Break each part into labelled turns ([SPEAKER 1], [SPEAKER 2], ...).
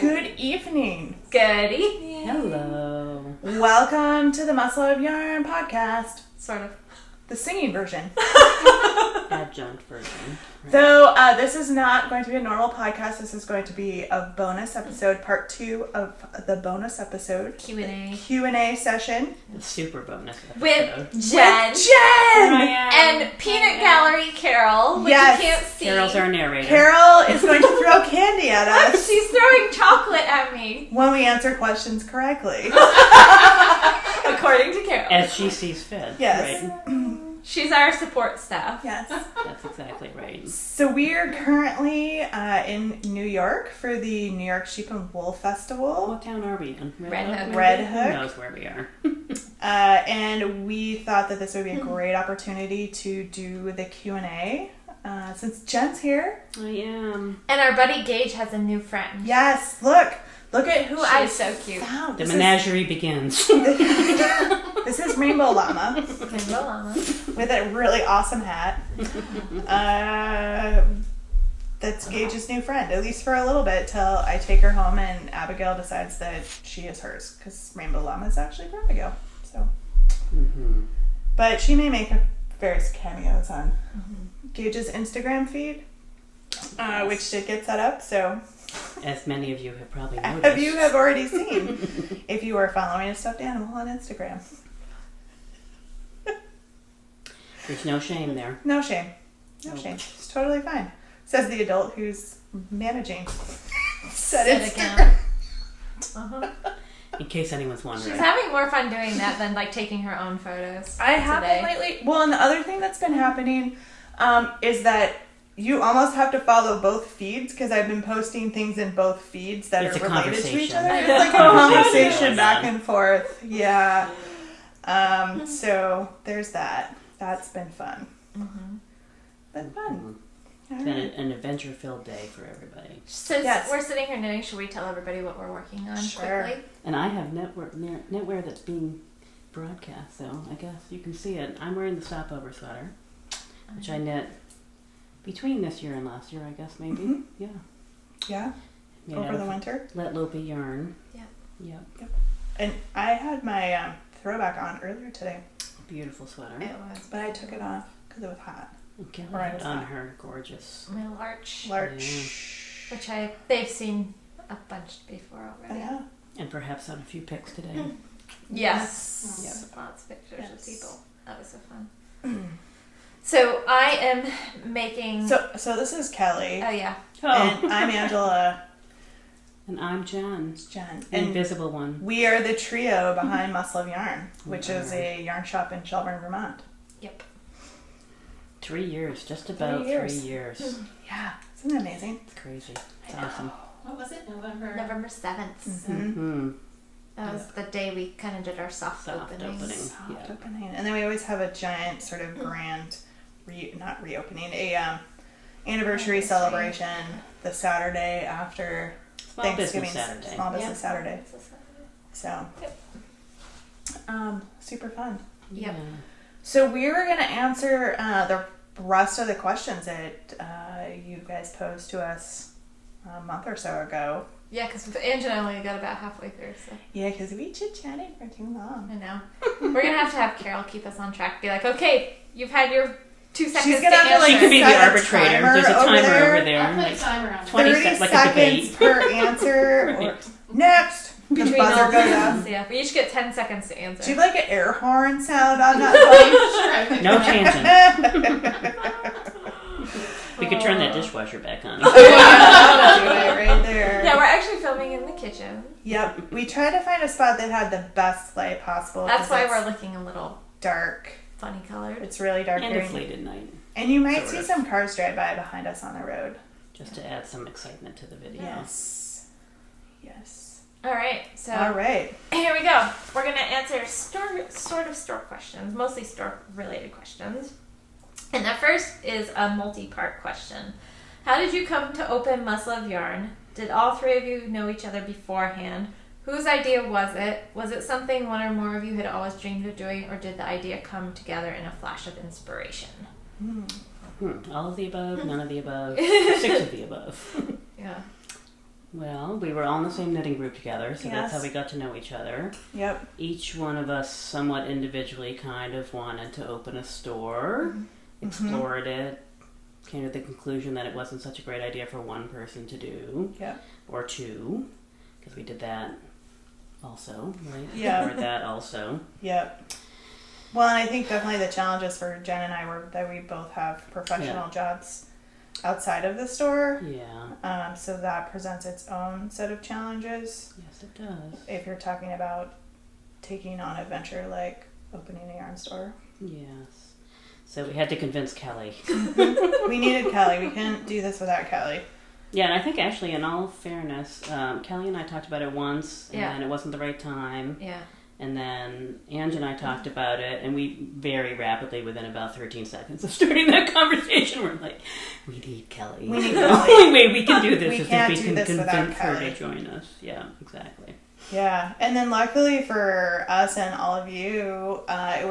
[SPEAKER 1] Good evening.
[SPEAKER 2] Good evening.
[SPEAKER 3] Hello.
[SPEAKER 1] Welcome to the Muscle of Yarn podcast.
[SPEAKER 2] Sort of.
[SPEAKER 1] The singing version.
[SPEAKER 3] Adjunct version. Right.
[SPEAKER 1] So this is not going to be a normal podcast. This is going to be a bonus episode, part 2 of the bonus episode. Q&A session.
[SPEAKER 3] The super bonus episode.
[SPEAKER 2] With Jen.
[SPEAKER 1] With Jen!
[SPEAKER 2] And Peanut Gallery Carol, which
[SPEAKER 1] Yes.
[SPEAKER 2] you can't see.
[SPEAKER 3] Carol's our narrator.
[SPEAKER 1] Carol is going to throw candy at us
[SPEAKER 2] She's throwing chocolate at me.
[SPEAKER 1] when we answer questions correctly.
[SPEAKER 2] According to Carol.
[SPEAKER 3] As she sees fit.
[SPEAKER 1] Yes.
[SPEAKER 3] Right.
[SPEAKER 2] She's our support staff.
[SPEAKER 1] Yes.
[SPEAKER 3] That's exactly right.
[SPEAKER 1] So we are currently in New York for the New York Sheep and Wool Festival.
[SPEAKER 3] What town are we in?
[SPEAKER 2] Red Hook.
[SPEAKER 3] maybe?
[SPEAKER 1] Red Hook.
[SPEAKER 3] Who knows where we are?
[SPEAKER 1] And we thought that this would be a great opportunity to do the Q&A. Since Jen's here.
[SPEAKER 3] I am.
[SPEAKER 2] And our buddy Gage has a new friend.
[SPEAKER 1] Yes, look at who I
[SPEAKER 2] She's so cute.
[SPEAKER 1] found.
[SPEAKER 3] The menagerie begins.
[SPEAKER 1] This is Rainbow Llama
[SPEAKER 2] Rainbow Llama.
[SPEAKER 1] with a really awesome hat. That's Gage's new friend, at least for a little bit, till I take her home and Abigail decides that she is hers, because Rainbow Llama is actually for Abigail. So, But she may make various cameos on Gage's Instagram feed, which did get set up, so
[SPEAKER 3] As many of you have probably noticed.
[SPEAKER 1] have you have already seen if you are following a stuffed animal on Instagram.
[SPEAKER 3] There's no shame there.
[SPEAKER 1] No shame. No
[SPEAKER 3] Nope.
[SPEAKER 1] shame. It's totally fine. Says the adult who's managing said
[SPEAKER 2] Set
[SPEAKER 1] Instagram.
[SPEAKER 2] account.
[SPEAKER 3] In case anyone's wondering.
[SPEAKER 2] She's having more fun doing that than like taking her own photos.
[SPEAKER 1] I haven't
[SPEAKER 2] today.
[SPEAKER 1] lately. Well, and the other thing that's been happening is that you almost have to follow both feeds, because I've been posting things in both feeds that
[SPEAKER 3] It's
[SPEAKER 1] are
[SPEAKER 3] a
[SPEAKER 1] related to each
[SPEAKER 3] conversation.
[SPEAKER 1] other. It's like a conversation back and forth. Yeah. So there's that. That's been fun. Been fun.
[SPEAKER 3] It's been an adventure-filled day for everybody.
[SPEAKER 2] Since
[SPEAKER 1] Yes.
[SPEAKER 2] we're sitting here knitting, should we tell everybody what we're working on
[SPEAKER 1] Sure.
[SPEAKER 2] quickly?
[SPEAKER 3] And I have knitwear that's being broadcast, so I guess you can see it. I'm wearing the stopover sweater, which I knit between this year and last year, I guess, maybe.
[SPEAKER 1] Mhm.
[SPEAKER 3] Yeah.
[SPEAKER 1] Yeah.
[SPEAKER 3] Made
[SPEAKER 1] Over
[SPEAKER 3] out
[SPEAKER 1] the
[SPEAKER 3] of
[SPEAKER 1] winter.
[SPEAKER 3] Let Loopy yarn.
[SPEAKER 2] Yep.
[SPEAKER 3] Yep.
[SPEAKER 1] And I had my throwback on earlier today,
[SPEAKER 3] Beautiful sweater.
[SPEAKER 2] It was.
[SPEAKER 1] but I took it off because it was hot.
[SPEAKER 3] And Kelly
[SPEAKER 1] Right,
[SPEAKER 3] had
[SPEAKER 1] it's
[SPEAKER 3] on
[SPEAKER 1] not.
[SPEAKER 3] her gorgeous.
[SPEAKER 2] My larch.
[SPEAKER 1] Larch.
[SPEAKER 2] Which they've seen a bunch before already.
[SPEAKER 1] Yeah.
[SPEAKER 3] And perhaps on a few pics today.
[SPEAKER 2] Yes.
[SPEAKER 1] Yes.
[SPEAKER 2] Lots of pictures of
[SPEAKER 1] Yes.
[SPEAKER 2] people. That was so fun. So I am making.
[SPEAKER 1] So this is Kelly,
[SPEAKER 2] Oh yeah.
[SPEAKER 1] and I'm Angela.
[SPEAKER 3] And I'm Jen,
[SPEAKER 1] It's Jen,
[SPEAKER 3] the
[SPEAKER 1] and
[SPEAKER 3] invisible one.
[SPEAKER 1] we are the trio behind Muscle of Yarn, which
[SPEAKER 3] We
[SPEAKER 1] is
[SPEAKER 3] are.
[SPEAKER 1] a yarn shop in Shelburne, Vermont.
[SPEAKER 2] Yep.
[SPEAKER 3] 3 years, just about 3
[SPEAKER 1] years.
[SPEAKER 3] years.
[SPEAKER 1] Yeah, isn't it amazing?
[SPEAKER 3] It's crazy. It's awesome.
[SPEAKER 4] What was it? November?
[SPEAKER 2] November 7th.
[SPEAKER 1] Mm-hmm.
[SPEAKER 2] That was the day we kind of did our soft opening.
[SPEAKER 1] Soft
[SPEAKER 3] Yeah.
[SPEAKER 1] opening, and then we always have a giant sort of grand, not reopening, anniversary celebration the Saturday after
[SPEAKER 3] Small
[SPEAKER 1] Thanksgiving.
[SPEAKER 3] business Saturday.
[SPEAKER 1] Small business
[SPEAKER 2] Yep.
[SPEAKER 1] Saturday.
[SPEAKER 2] It's a Saturday.
[SPEAKER 1] So, super fun.
[SPEAKER 2] Yep.
[SPEAKER 3] Yeah.
[SPEAKER 1] So we were going to answer the rest of the questions that you guys posed to us a month or so ago.
[SPEAKER 2] Yeah, because Ange and I only got about halfway through, so
[SPEAKER 1] Yeah, because we chit-chatted for too long.
[SPEAKER 2] I know. We're going to have Carol keep us on track. Be like, okay, you've had your 2 seconds
[SPEAKER 1] She's
[SPEAKER 2] to
[SPEAKER 1] gonna have to,
[SPEAKER 2] answer.
[SPEAKER 3] She could be the
[SPEAKER 1] set a
[SPEAKER 3] arbitrator.
[SPEAKER 1] timer
[SPEAKER 3] There's a
[SPEAKER 1] over
[SPEAKER 3] timer
[SPEAKER 1] there.
[SPEAKER 3] over there.
[SPEAKER 4] I'll put a
[SPEAKER 3] Like,
[SPEAKER 4] timer on
[SPEAKER 3] 20
[SPEAKER 1] 30
[SPEAKER 3] sec- like a
[SPEAKER 1] seconds
[SPEAKER 3] debate.
[SPEAKER 1] per answer. Or, next! The
[SPEAKER 2] Between
[SPEAKER 1] buzzer
[SPEAKER 2] all
[SPEAKER 1] goes
[SPEAKER 2] times.
[SPEAKER 1] off.
[SPEAKER 2] Yeah, we each get 10 seconds to answer.
[SPEAKER 1] Do you like an air horn sound on that
[SPEAKER 4] Sure, I
[SPEAKER 3] No tangent.
[SPEAKER 1] phone?
[SPEAKER 3] We could turn that dishwasher back on.
[SPEAKER 1] That'll do it right there.
[SPEAKER 2] Yeah, we're actually filming in the kitchen.
[SPEAKER 1] Yep. We tried to find a spot that had the best light possible.
[SPEAKER 2] That's
[SPEAKER 1] 'cause
[SPEAKER 2] why
[SPEAKER 1] it's
[SPEAKER 2] we're looking a little
[SPEAKER 1] dark.
[SPEAKER 2] funny colored.
[SPEAKER 1] It's really dark
[SPEAKER 3] And
[SPEAKER 1] here.
[SPEAKER 3] it's late at night,
[SPEAKER 1] And you might
[SPEAKER 3] Sort
[SPEAKER 1] see
[SPEAKER 3] of.
[SPEAKER 1] some cars drive by behind us on the road.
[SPEAKER 3] just to add some excitement to the video.
[SPEAKER 1] Yes. Yes.
[SPEAKER 2] All right, so
[SPEAKER 1] All right.
[SPEAKER 2] here we go. We're going to answer store questions, mostly store-related questions. And the first is a multi-part question. How did you come to open Muscle of Yarn? Did all 3 of you know each other beforehand? Whose idea was it? Was it something one or more of you had always dreamed of doing, or did the idea come together in a flash of inspiration?
[SPEAKER 3] All of the above, none of the above, 6 of the above.
[SPEAKER 2] Yeah.
[SPEAKER 3] Well, we were all in the same knitting group together, so that's
[SPEAKER 1] Yes.
[SPEAKER 3] how we got to know each other.
[SPEAKER 1] Yep.
[SPEAKER 3] Each one of us, somewhat individually, kind of wanted to open a store, explored it, came to the conclusion that it wasn't such a great idea for one person to do,
[SPEAKER 1] Yep.
[SPEAKER 3] or two, because we did that also, right?
[SPEAKER 1] Yeah.
[SPEAKER 3] Or that also.
[SPEAKER 1] Yep. Well, and I think definitely the challenges for Jen and I were that we both have professional jobs outside of the store.
[SPEAKER 3] Yeah.
[SPEAKER 1] So that presents its own set of challenges.
[SPEAKER 3] Yes, it does.
[SPEAKER 1] If you're talking about taking on a venture like opening a yarn store.
[SPEAKER 3] Yes. So we had to convince Kelly.
[SPEAKER 1] We needed Kelly. We couldn't do this without Kelly.
[SPEAKER 3] Yeah, and I think actually, in all fairness, Kelly and I talked about it once, and
[SPEAKER 2] Yeah.
[SPEAKER 3] then it wasn't the right time.
[SPEAKER 2] Yeah.
[SPEAKER 3] And then Ange and I talked about it, and we very rapidly, within about 13 seconds of starting that conversation, we're like, we need Kelly.
[SPEAKER 1] We need
[SPEAKER 3] The
[SPEAKER 1] Kelly.
[SPEAKER 3] only way we can do this
[SPEAKER 1] We
[SPEAKER 3] is
[SPEAKER 1] can't
[SPEAKER 3] if we
[SPEAKER 1] do
[SPEAKER 3] can
[SPEAKER 1] this without
[SPEAKER 3] convince her
[SPEAKER 1] Kelly.
[SPEAKER 3] to join us. Yeah, exactly.
[SPEAKER 1] Yeah, and then luckily for us and all of you, it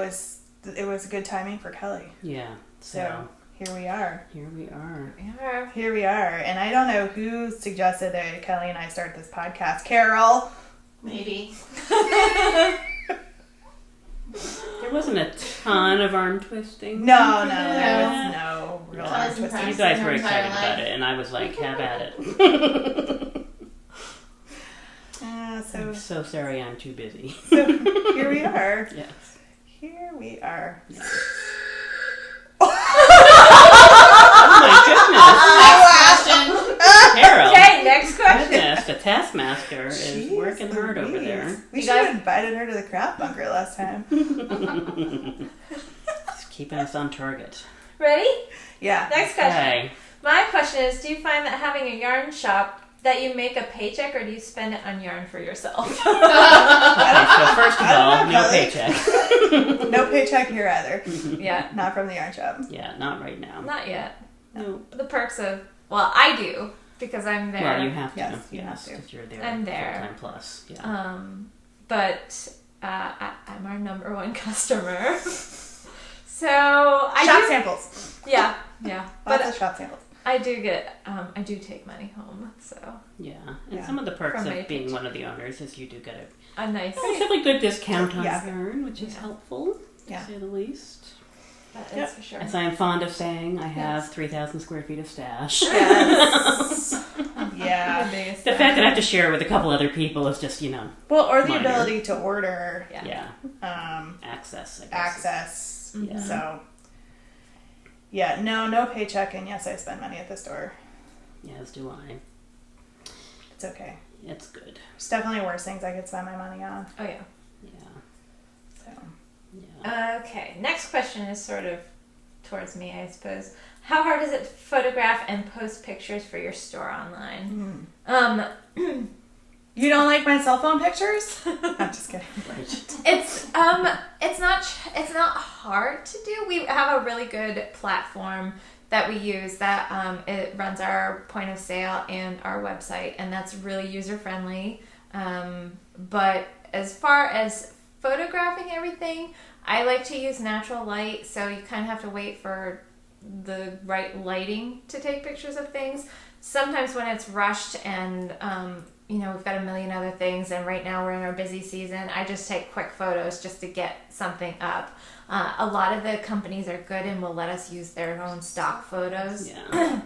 [SPEAKER 1] was good timing for Kelly.
[SPEAKER 3] Yeah,
[SPEAKER 1] So here we are.
[SPEAKER 3] here we are.
[SPEAKER 2] Yeah.
[SPEAKER 1] Here we are. And I don't know who suggested that Kelly and I start this podcast. Carol.
[SPEAKER 4] Maybe.
[SPEAKER 3] There wasn't a ton of arm twisting.
[SPEAKER 1] No,
[SPEAKER 3] Yeah.
[SPEAKER 1] there was no real
[SPEAKER 4] I
[SPEAKER 1] arm
[SPEAKER 4] was
[SPEAKER 1] twisting.
[SPEAKER 3] You
[SPEAKER 4] impressed.
[SPEAKER 3] guys
[SPEAKER 4] Her
[SPEAKER 3] were
[SPEAKER 4] entire
[SPEAKER 3] excited about
[SPEAKER 4] life.
[SPEAKER 3] it, and I was like, have at it.
[SPEAKER 1] So
[SPEAKER 3] I'm so sorry I'm too busy.
[SPEAKER 1] here we are.
[SPEAKER 3] Yes.
[SPEAKER 1] Here we are.
[SPEAKER 3] Oh my goodness. Carol.
[SPEAKER 2] Okay, next question.
[SPEAKER 3] Goodness, the taskmaster is
[SPEAKER 1] Jeez
[SPEAKER 3] working hard over
[SPEAKER 1] Louise.
[SPEAKER 3] there.
[SPEAKER 1] We
[SPEAKER 2] You
[SPEAKER 1] should
[SPEAKER 2] guys-
[SPEAKER 1] have invited her to the craft bunker last time.
[SPEAKER 3] Just keeping us on target.
[SPEAKER 2] Ready?
[SPEAKER 1] Yeah.
[SPEAKER 2] Next question.
[SPEAKER 3] Okay.
[SPEAKER 2] My question is, do you find that having a yarn shop that you make a paycheck, or do you spend it on yarn for yourself?
[SPEAKER 3] Okay, so first of
[SPEAKER 1] I
[SPEAKER 3] all,
[SPEAKER 1] don't know,
[SPEAKER 3] no
[SPEAKER 1] Kelly.
[SPEAKER 3] paycheck.
[SPEAKER 1] No paycheck here either.
[SPEAKER 2] Yeah.
[SPEAKER 1] Not from the yarn shop.
[SPEAKER 3] Yeah, not right now.
[SPEAKER 2] Not yet.
[SPEAKER 3] No.
[SPEAKER 2] The perks of, well, I do, because I'm there.
[SPEAKER 3] Well, you have to.
[SPEAKER 1] Yes, you have to.
[SPEAKER 3] because you're there.
[SPEAKER 2] I'm there.
[SPEAKER 3] Full-time plus. Yeah.
[SPEAKER 2] But I'm our number one customer. So I
[SPEAKER 1] Shop
[SPEAKER 2] do,
[SPEAKER 1] samples.
[SPEAKER 2] yeah.
[SPEAKER 1] Lots
[SPEAKER 2] But
[SPEAKER 1] of shop samples.
[SPEAKER 2] I do get, I do take money home, so
[SPEAKER 3] Yeah. And
[SPEAKER 1] Yeah.
[SPEAKER 3] some of the perks
[SPEAKER 2] From my
[SPEAKER 3] of being
[SPEAKER 2] paycheck.
[SPEAKER 3] one of the owners is you do get a
[SPEAKER 2] a nice.
[SPEAKER 3] relatively good discount on
[SPEAKER 1] Yeah.
[SPEAKER 3] yarn, which is
[SPEAKER 2] Yeah.
[SPEAKER 3] helpful,
[SPEAKER 1] Yeah.
[SPEAKER 3] to say the least.
[SPEAKER 2] That is
[SPEAKER 1] Yep.
[SPEAKER 2] for sure.
[SPEAKER 3] As I am fond of saying, I have
[SPEAKER 2] Yes.
[SPEAKER 3] 3,000 square feet of stash.
[SPEAKER 1] Yes. Yeah.
[SPEAKER 2] biggest
[SPEAKER 3] The fact that I have to share it with a couple other people is just,
[SPEAKER 1] Well, or the
[SPEAKER 3] Minor.
[SPEAKER 1] ability to order
[SPEAKER 2] Yeah.
[SPEAKER 3] access, I guess.
[SPEAKER 1] access.
[SPEAKER 2] Mhm.
[SPEAKER 3] Yeah.
[SPEAKER 1] So, yeah, no paycheck, and yes, I spend money at the store.
[SPEAKER 3] As do I.
[SPEAKER 1] It's okay.
[SPEAKER 3] It's good.
[SPEAKER 1] There's definitely worse things I could spend my money on.
[SPEAKER 2] Oh yeah.
[SPEAKER 3] Yeah.
[SPEAKER 1] So,
[SPEAKER 3] Yeah.
[SPEAKER 2] Okay. Next question is sort of towards me, I suppose. How hard is it to photograph and post pictures for your store online?
[SPEAKER 1] you don't like my cell phone pictures? I'm just kidding.
[SPEAKER 2] It's not hard to do. We have a really good platform that we use that it runs our point of sale and our website, and that's really user friendly. But as far as photographing everything, I like to use natural light, so you kind of have to wait for the right lighting to take pictures of things. Sometimes when it's rushed and we've got a million other things, and right now we're in our busy season, I just take quick photos just to get something up. A lot of the companies are good and will let us use their own stock photos,
[SPEAKER 3] Yeah.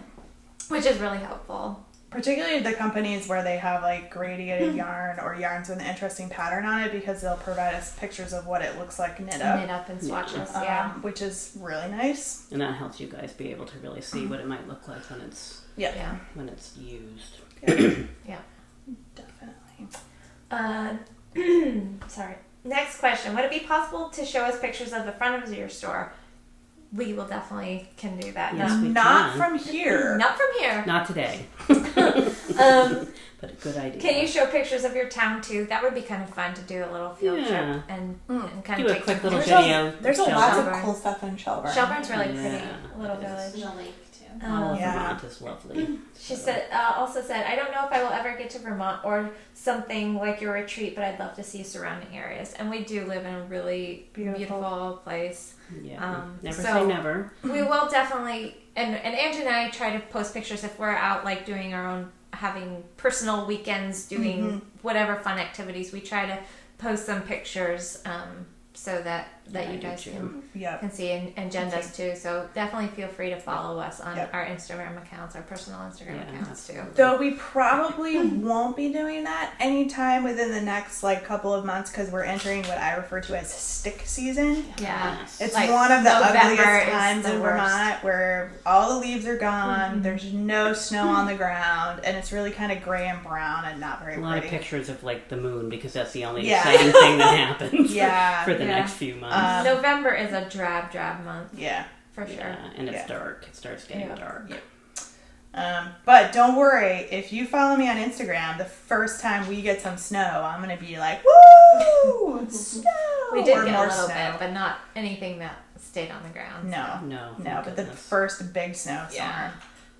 [SPEAKER 2] which is really helpful.
[SPEAKER 1] Particularly the companies where they have like gradiated yarn or yarns with an interesting pattern on it, because they'll provide us pictures of what it looks like knit up.
[SPEAKER 2] Knit up and swatches, yeah.
[SPEAKER 1] Which is really nice.
[SPEAKER 3] And that helps you guys be able to really see what it might look like when it's
[SPEAKER 2] Yeah.
[SPEAKER 3] used.
[SPEAKER 2] Yeah.
[SPEAKER 1] Definitely.
[SPEAKER 2] Sorry. Next question. Would it be possible to show us pictures of the front of your store? We will definitely can do that.
[SPEAKER 3] Yes, we
[SPEAKER 1] Not
[SPEAKER 3] can.
[SPEAKER 1] from here.
[SPEAKER 2] Not from here.
[SPEAKER 3] Not today,
[SPEAKER 2] Um,
[SPEAKER 3] but a good idea.
[SPEAKER 2] Can you show pictures of your town too? That would be kind of fun to do a little field
[SPEAKER 3] Yeah.
[SPEAKER 2] trip and kind
[SPEAKER 3] Do
[SPEAKER 2] of
[SPEAKER 3] a
[SPEAKER 2] take
[SPEAKER 3] quick
[SPEAKER 2] some
[SPEAKER 3] little
[SPEAKER 2] pictures.
[SPEAKER 3] video.
[SPEAKER 1] There's a
[SPEAKER 3] Shelburne.
[SPEAKER 1] lot of
[SPEAKER 2] Shelburne.
[SPEAKER 1] cool stuff in Shelburne.
[SPEAKER 2] Shelburne's really
[SPEAKER 3] Yeah,
[SPEAKER 2] pretty little
[SPEAKER 3] it is.
[SPEAKER 2] village.
[SPEAKER 4] There's a lake too.
[SPEAKER 3] All of
[SPEAKER 1] Yeah.
[SPEAKER 3] Vermont is lovely.
[SPEAKER 2] She
[SPEAKER 3] So,
[SPEAKER 2] said, also said, I don't know if I will ever get to Vermont or something like your retreat, but I'd love to see surrounding areas. And we do live in a really beautiful place.
[SPEAKER 3] yeah. Never
[SPEAKER 2] so-
[SPEAKER 3] say never.
[SPEAKER 2] We will definitely, and Angie and I try to post pictures if we're out like doing our own having personal weekends doing whatever fun activities. We try to post some pictures so that you guys can see, and Jen does too. So definitely feel free to follow us on our Instagram accounts, our personal Instagram accounts too.
[SPEAKER 1] Though we probably won't be doing that anytime within the next couple of months because we're entering what I refer to as stick season.
[SPEAKER 2] Yeah.
[SPEAKER 1] It's
[SPEAKER 2] like
[SPEAKER 1] one of the
[SPEAKER 2] November
[SPEAKER 1] ugliest times in
[SPEAKER 2] worst.
[SPEAKER 1] Vermont where all the leaves are gone, there's no snow on the ground, and it's really kind of gray and brown and not very
[SPEAKER 3] A lot of pictures of the moon because that's the only exciting thing that happens for the next few months.
[SPEAKER 2] November is a drab month.
[SPEAKER 1] Yeah.
[SPEAKER 2] For sure.
[SPEAKER 3] Yeah, and it's dark. It starts getting dark.
[SPEAKER 1] Yeah. But don't worry, if you follow me on Instagram, the first time we get some snow, I'm going to be like, woo! Snow!
[SPEAKER 2] We did
[SPEAKER 1] or
[SPEAKER 2] get
[SPEAKER 1] more
[SPEAKER 2] a little
[SPEAKER 1] snow.
[SPEAKER 2] bit, but not anything that stayed on the ground.
[SPEAKER 1] No,
[SPEAKER 3] thank
[SPEAKER 1] but the
[SPEAKER 3] goodness.
[SPEAKER 1] first big snowstorm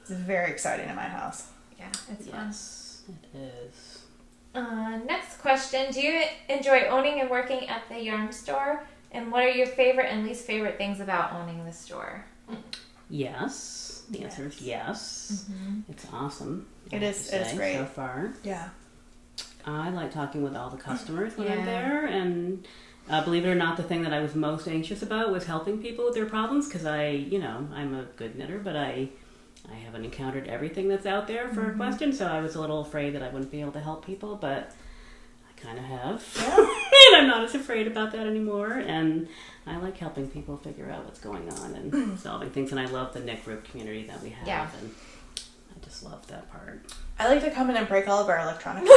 [SPEAKER 1] is very exciting in my house.
[SPEAKER 2] Yeah, it's
[SPEAKER 3] Yes, it is.
[SPEAKER 2] Next question. Do you enjoy owning and working at the yarn store? And what are your favorite and least favorite things about owning the store?
[SPEAKER 3] Yes. The answer is yes. It's awesome.
[SPEAKER 1] It is great.
[SPEAKER 3] So far.
[SPEAKER 1] Yeah.
[SPEAKER 3] I like talking with all the customers when I'm there, and believe it or not, the thing that I was most anxious about was helping people with their problems because I'm a good knitter, but I haven't encountered everything that's out there for a question, so I was a little afraid that I wouldn't be able to help people, but I kind of have.
[SPEAKER 1] Yeah.
[SPEAKER 3] And I'm not as afraid about that anymore, and I like helping people figure out what's going on and solving things, and I love the knit group community that we have, and I just love that part.
[SPEAKER 1] I like to come in and break all of our electronic
[SPEAKER 3] She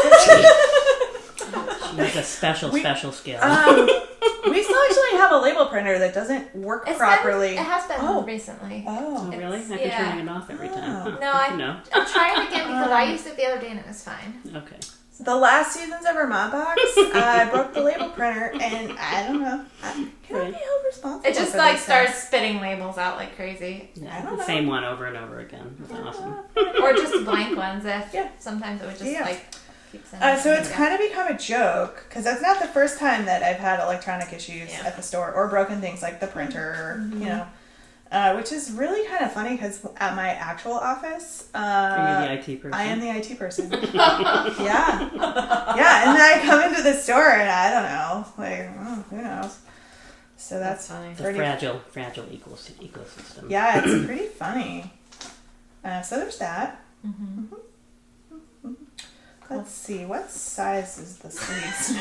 [SPEAKER 3] has a special skill.
[SPEAKER 1] We still actually have a label printer that doesn't work properly.
[SPEAKER 2] It has been recently.
[SPEAKER 3] Oh, really? I've been turning it off every time.
[SPEAKER 2] No, I'll try it again because I used it the other day and it was fine.
[SPEAKER 3] Okay.
[SPEAKER 1] The last season's of Vermont Box, I broke the label printer, and I don't know. Can I be held responsible?
[SPEAKER 2] It just
[SPEAKER 1] for this
[SPEAKER 2] starts spitting labels out like crazy.
[SPEAKER 3] Yeah,
[SPEAKER 1] I don't know.
[SPEAKER 3] same one over and over again. It's awesome.
[SPEAKER 2] Or just blank ones. Sometimes it would just keep sending.
[SPEAKER 1] So it's kind of become a joke because that's not the first time that I've had electronic issues at the store or broken things like the printer, which is really kind of funny because at my actual office,
[SPEAKER 3] Are you the IT person?
[SPEAKER 1] I am the IT person. Yeah, and then I come into the store and I don't know, who knows? So that's funny.
[SPEAKER 3] It's a fragile ecosystem.
[SPEAKER 1] Yeah, it's pretty funny. So there's that. Let's see, what size is the sleeves?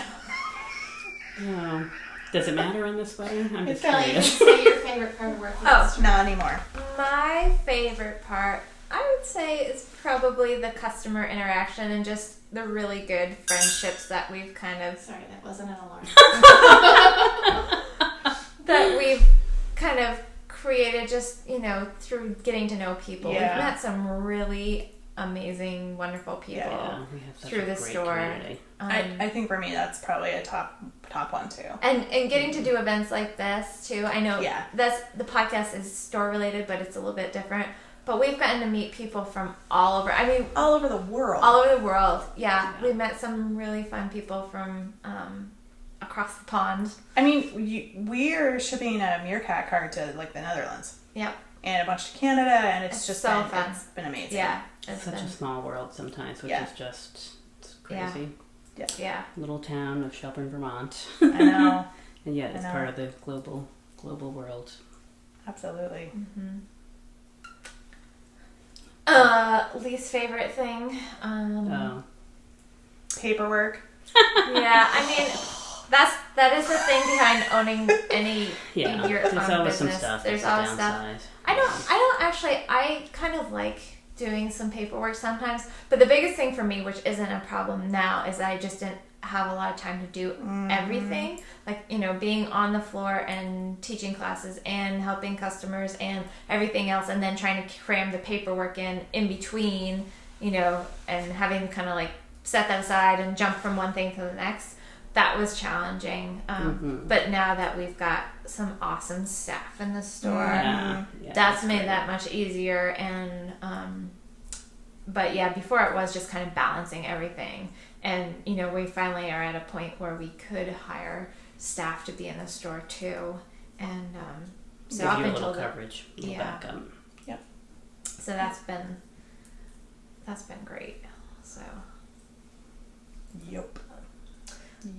[SPEAKER 3] Does it matter on this sweater? I'm just
[SPEAKER 4] Kelly,
[SPEAKER 3] curious.
[SPEAKER 4] say your favorite part of working.
[SPEAKER 1] Not anymore.
[SPEAKER 2] My favorite part, I would say, is probably the customer interaction and just the really good friendships that we've kind of...
[SPEAKER 4] Sorry, that wasn't an alarm.
[SPEAKER 2] that we've kind of created just, through getting to know people.
[SPEAKER 1] Yeah.
[SPEAKER 2] We've met some really amazing, wonderful people
[SPEAKER 3] We have such
[SPEAKER 2] through
[SPEAKER 3] a
[SPEAKER 2] the
[SPEAKER 3] great
[SPEAKER 2] store.
[SPEAKER 3] community.
[SPEAKER 1] I think for me that's probably a top one too.
[SPEAKER 2] And getting to do events like this too. I know the podcast is store related, but it's a little bit different. But we've gotten to meet people from all over. I mean,
[SPEAKER 1] all over the world.
[SPEAKER 2] All over the world. Yeah. We met some really fun people from across the pond.
[SPEAKER 1] I mean, we are shipping a meerkat card to the Netherlands.
[SPEAKER 2] Yep.
[SPEAKER 1] And a bunch to Canada, and it's just
[SPEAKER 2] so fun.
[SPEAKER 1] It's been amazing.
[SPEAKER 2] Yeah.
[SPEAKER 3] It's such a small world sometimes, which is just crazy.
[SPEAKER 2] Yeah.
[SPEAKER 3] Little town of Shelburne, Vermont.
[SPEAKER 1] I know.
[SPEAKER 3] And yet it's part of the global world.
[SPEAKER 1] Absolutely.
[SPEAKER 2] Least favorite thing.
[SPEAKER 1] Paperwork.
[SPEAKER 2] Yeah, I mean, that is the thing behind owning any your
[SPEAKER 3] there's
[SPEAKER 2] own
[SPEAKER 3] always
[SPEAKER 2] business.
[SPEAKER 3] some stuff.
[SPEAKER 2] There's always stuff. I don't actually. I kind of like doing some paperwork sometimes, but the biggest thing for me, which isn't a problem now, is that I just didn't have a lot of time to do everything. Like, being on the floor and teaching classes and helping customers and everything else, and then trying to cram the paperwork in between, and having to kind of set that aside and jump from one thing to the next. That was challenging. But now that we've got some awesome staff in the store, that's made that much easier. And, but yeah, before it was just kind of balancing everything. And, we finally are at a point where we could hire staff to be in the store too. And, so
[SPEAKER 3] Give
[SPEAKER 2] up
[SPEAKER 3] you a
[SPEAKER 2] until
[SPEAKER 3] little coverage, backup.
[SPEAKER 2] So that's been great. So.
[SPEAKER 1] Yep.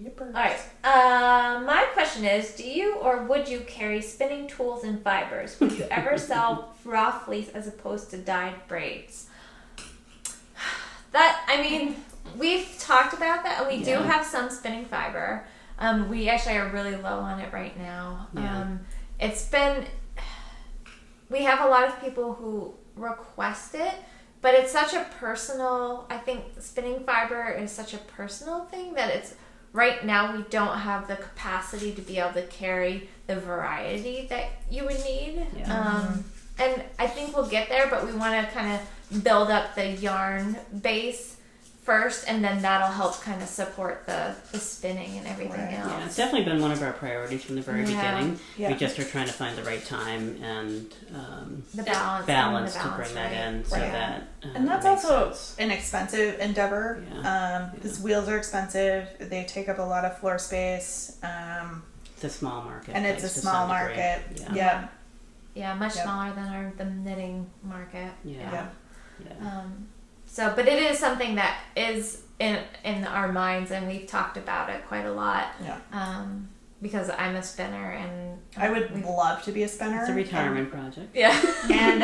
[SPEAKER 1] Yippers.
[SPEAKER 2] All right. My question is, do you or would you carry spinning tools and fibers? Would you ever sell raw fleece as opposed to dyed braids? We've talked about that, and we do have some spinning fiber. We actually are really low on it right now.
[SPEAKER 3] Yeah.
[SPEAKER 2] We have a lot of people who request it, but it's such a personal, I think spinning fiber is such a personal thing that it's, right now we don't have the capacity to be able to carry the variety that you would need.
[SPEAKER 3] Yeah.
[SPEAKER 2] And I think we'll get there, but we want to kind of build up the yarn base first, and then that'll help kind of support the spinning and everything else.
[SPEAKER 3] Yeah, it's definitely been one of our priorities from the very beginning.
[SPEAKER 1] Yeah.
[SPEAKER 3] We just are trying to find the right time and
[SPEAKER 2] The balance
[SPEAKER 3] to bring that in so
[SPEAKER 1] Right.
[SPEAKER 3] that
[SPEAKER 1] And that's
[SPEAKER 3] it makes
[SPEAKER 1] also
[SPEAKER 3] sense.
[SPEAKER 1] an expensive endeavor. Because wheels are expensive. They take up a lot of floor space.
[SPEAKER 3] It's a small market.
[SPEAKER 1] And it's a
[SPEAKER 3] to
[SPEAKER 1] small
[SPEAKER 3] some degree.
[SPEAKER 1] market.
[SPEAKER 3] Yeah.
[SPEAKER 1] Yeah.
[SPEAKER 2] Yeah, much
[SPEAKER 1] Yep.
[SPEAKER 2] smaller than the knitting market.
[SPEAKER 3] Yeah. Yeah.
[SPEAKER 2] But it is something that is in our minds, and we've talked about it quite a lot.
[SPEAKER 1] Yeah.
[SPEAKER 2] Because I'm a spinner, and
[SPEAKER 1] I would love to be a spinner.
[SPEAKER 3] It's a retirement project.
[SPEAKER 2] Yeah.
[SPEAKER 1] And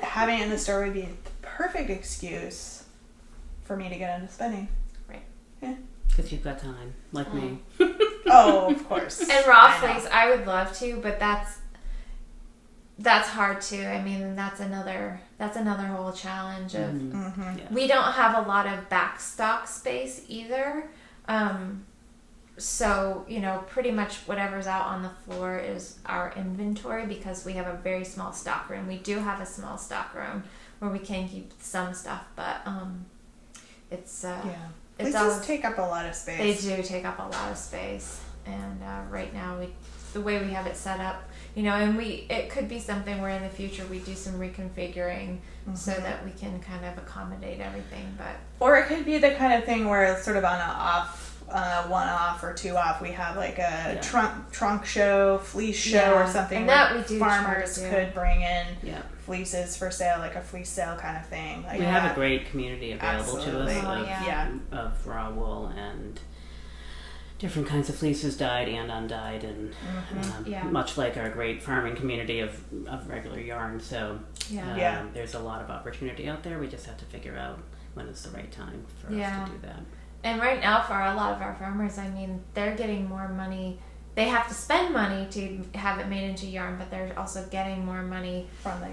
[SPEAKER 1] having it in the store would be the perfect excuse for me to get into spinning.
[SPEAKER 3] Because you've got time, like me.
[SPEAKER 1] Oh, of course.
[SPEAKER 2] And raw
[SPEAKER 1] I know.
[SPEAKER 2] fleece, I would love to, but that's hard too. I mean, that's another whole challenge of.
[SPEAKER 1] Mm-hmm.
[SPEAKER 3] Yeah.
[SPEAKER 2] We don't have a lot of backstock space either. So, pretty much whatever's out on the floor is our inventory because we have a very small stock room. We do have a small stock room where we can keep some stuff, but it's it's
[SPEAKER 1] Fleeces
[SPEAKER 2] always,
[SPEAKER 1] take up a lot of space.
[SPEAKER 2] they do take up a lot of space. And right now, the way we have it set up, and it could be something where in the future we do some reconfiguring so that we can kind of accommodate everything. But
[SPEAKER 1] Or it could be the kind of thing where it's sort of on a off, one off or two off. We have like a trunk show, fleece show, or something.
[SPEAKER 2] and
[SPEAKER 1] where
[SPEAKER 2] that we do
[SPEAKER 1] farmers
[SPEAKER 2] try to do.
[SPEAKER 1] could bring in
[SPEAKER 3] Yeah.
[SPEAKER 1] fleeces for sale, like a fleece sale kind of thing. Like
[SPEAKER 3] We have a great community available
[SPEAKER 1] Absolutely.
[SPEAKER 3] to us
[SPEAKER 2] Oh,
[SPEAKER 3] of,
[SPEAKER 2] yeah.
[SPEAKER 3] of raw wool and different kinds of fleeces, dyed and undyed, and much like our great farming community of regular yarn. So there's a lot of opportunity out there. We just have to figure out when it's the right time for us to do that.
[SPEAKER 2] And right now, for a lot of our farmers, I mean, they're getting more money. They have to spend money to have it made into yarn, but they're also getting more money
[SPEAKER 1] from the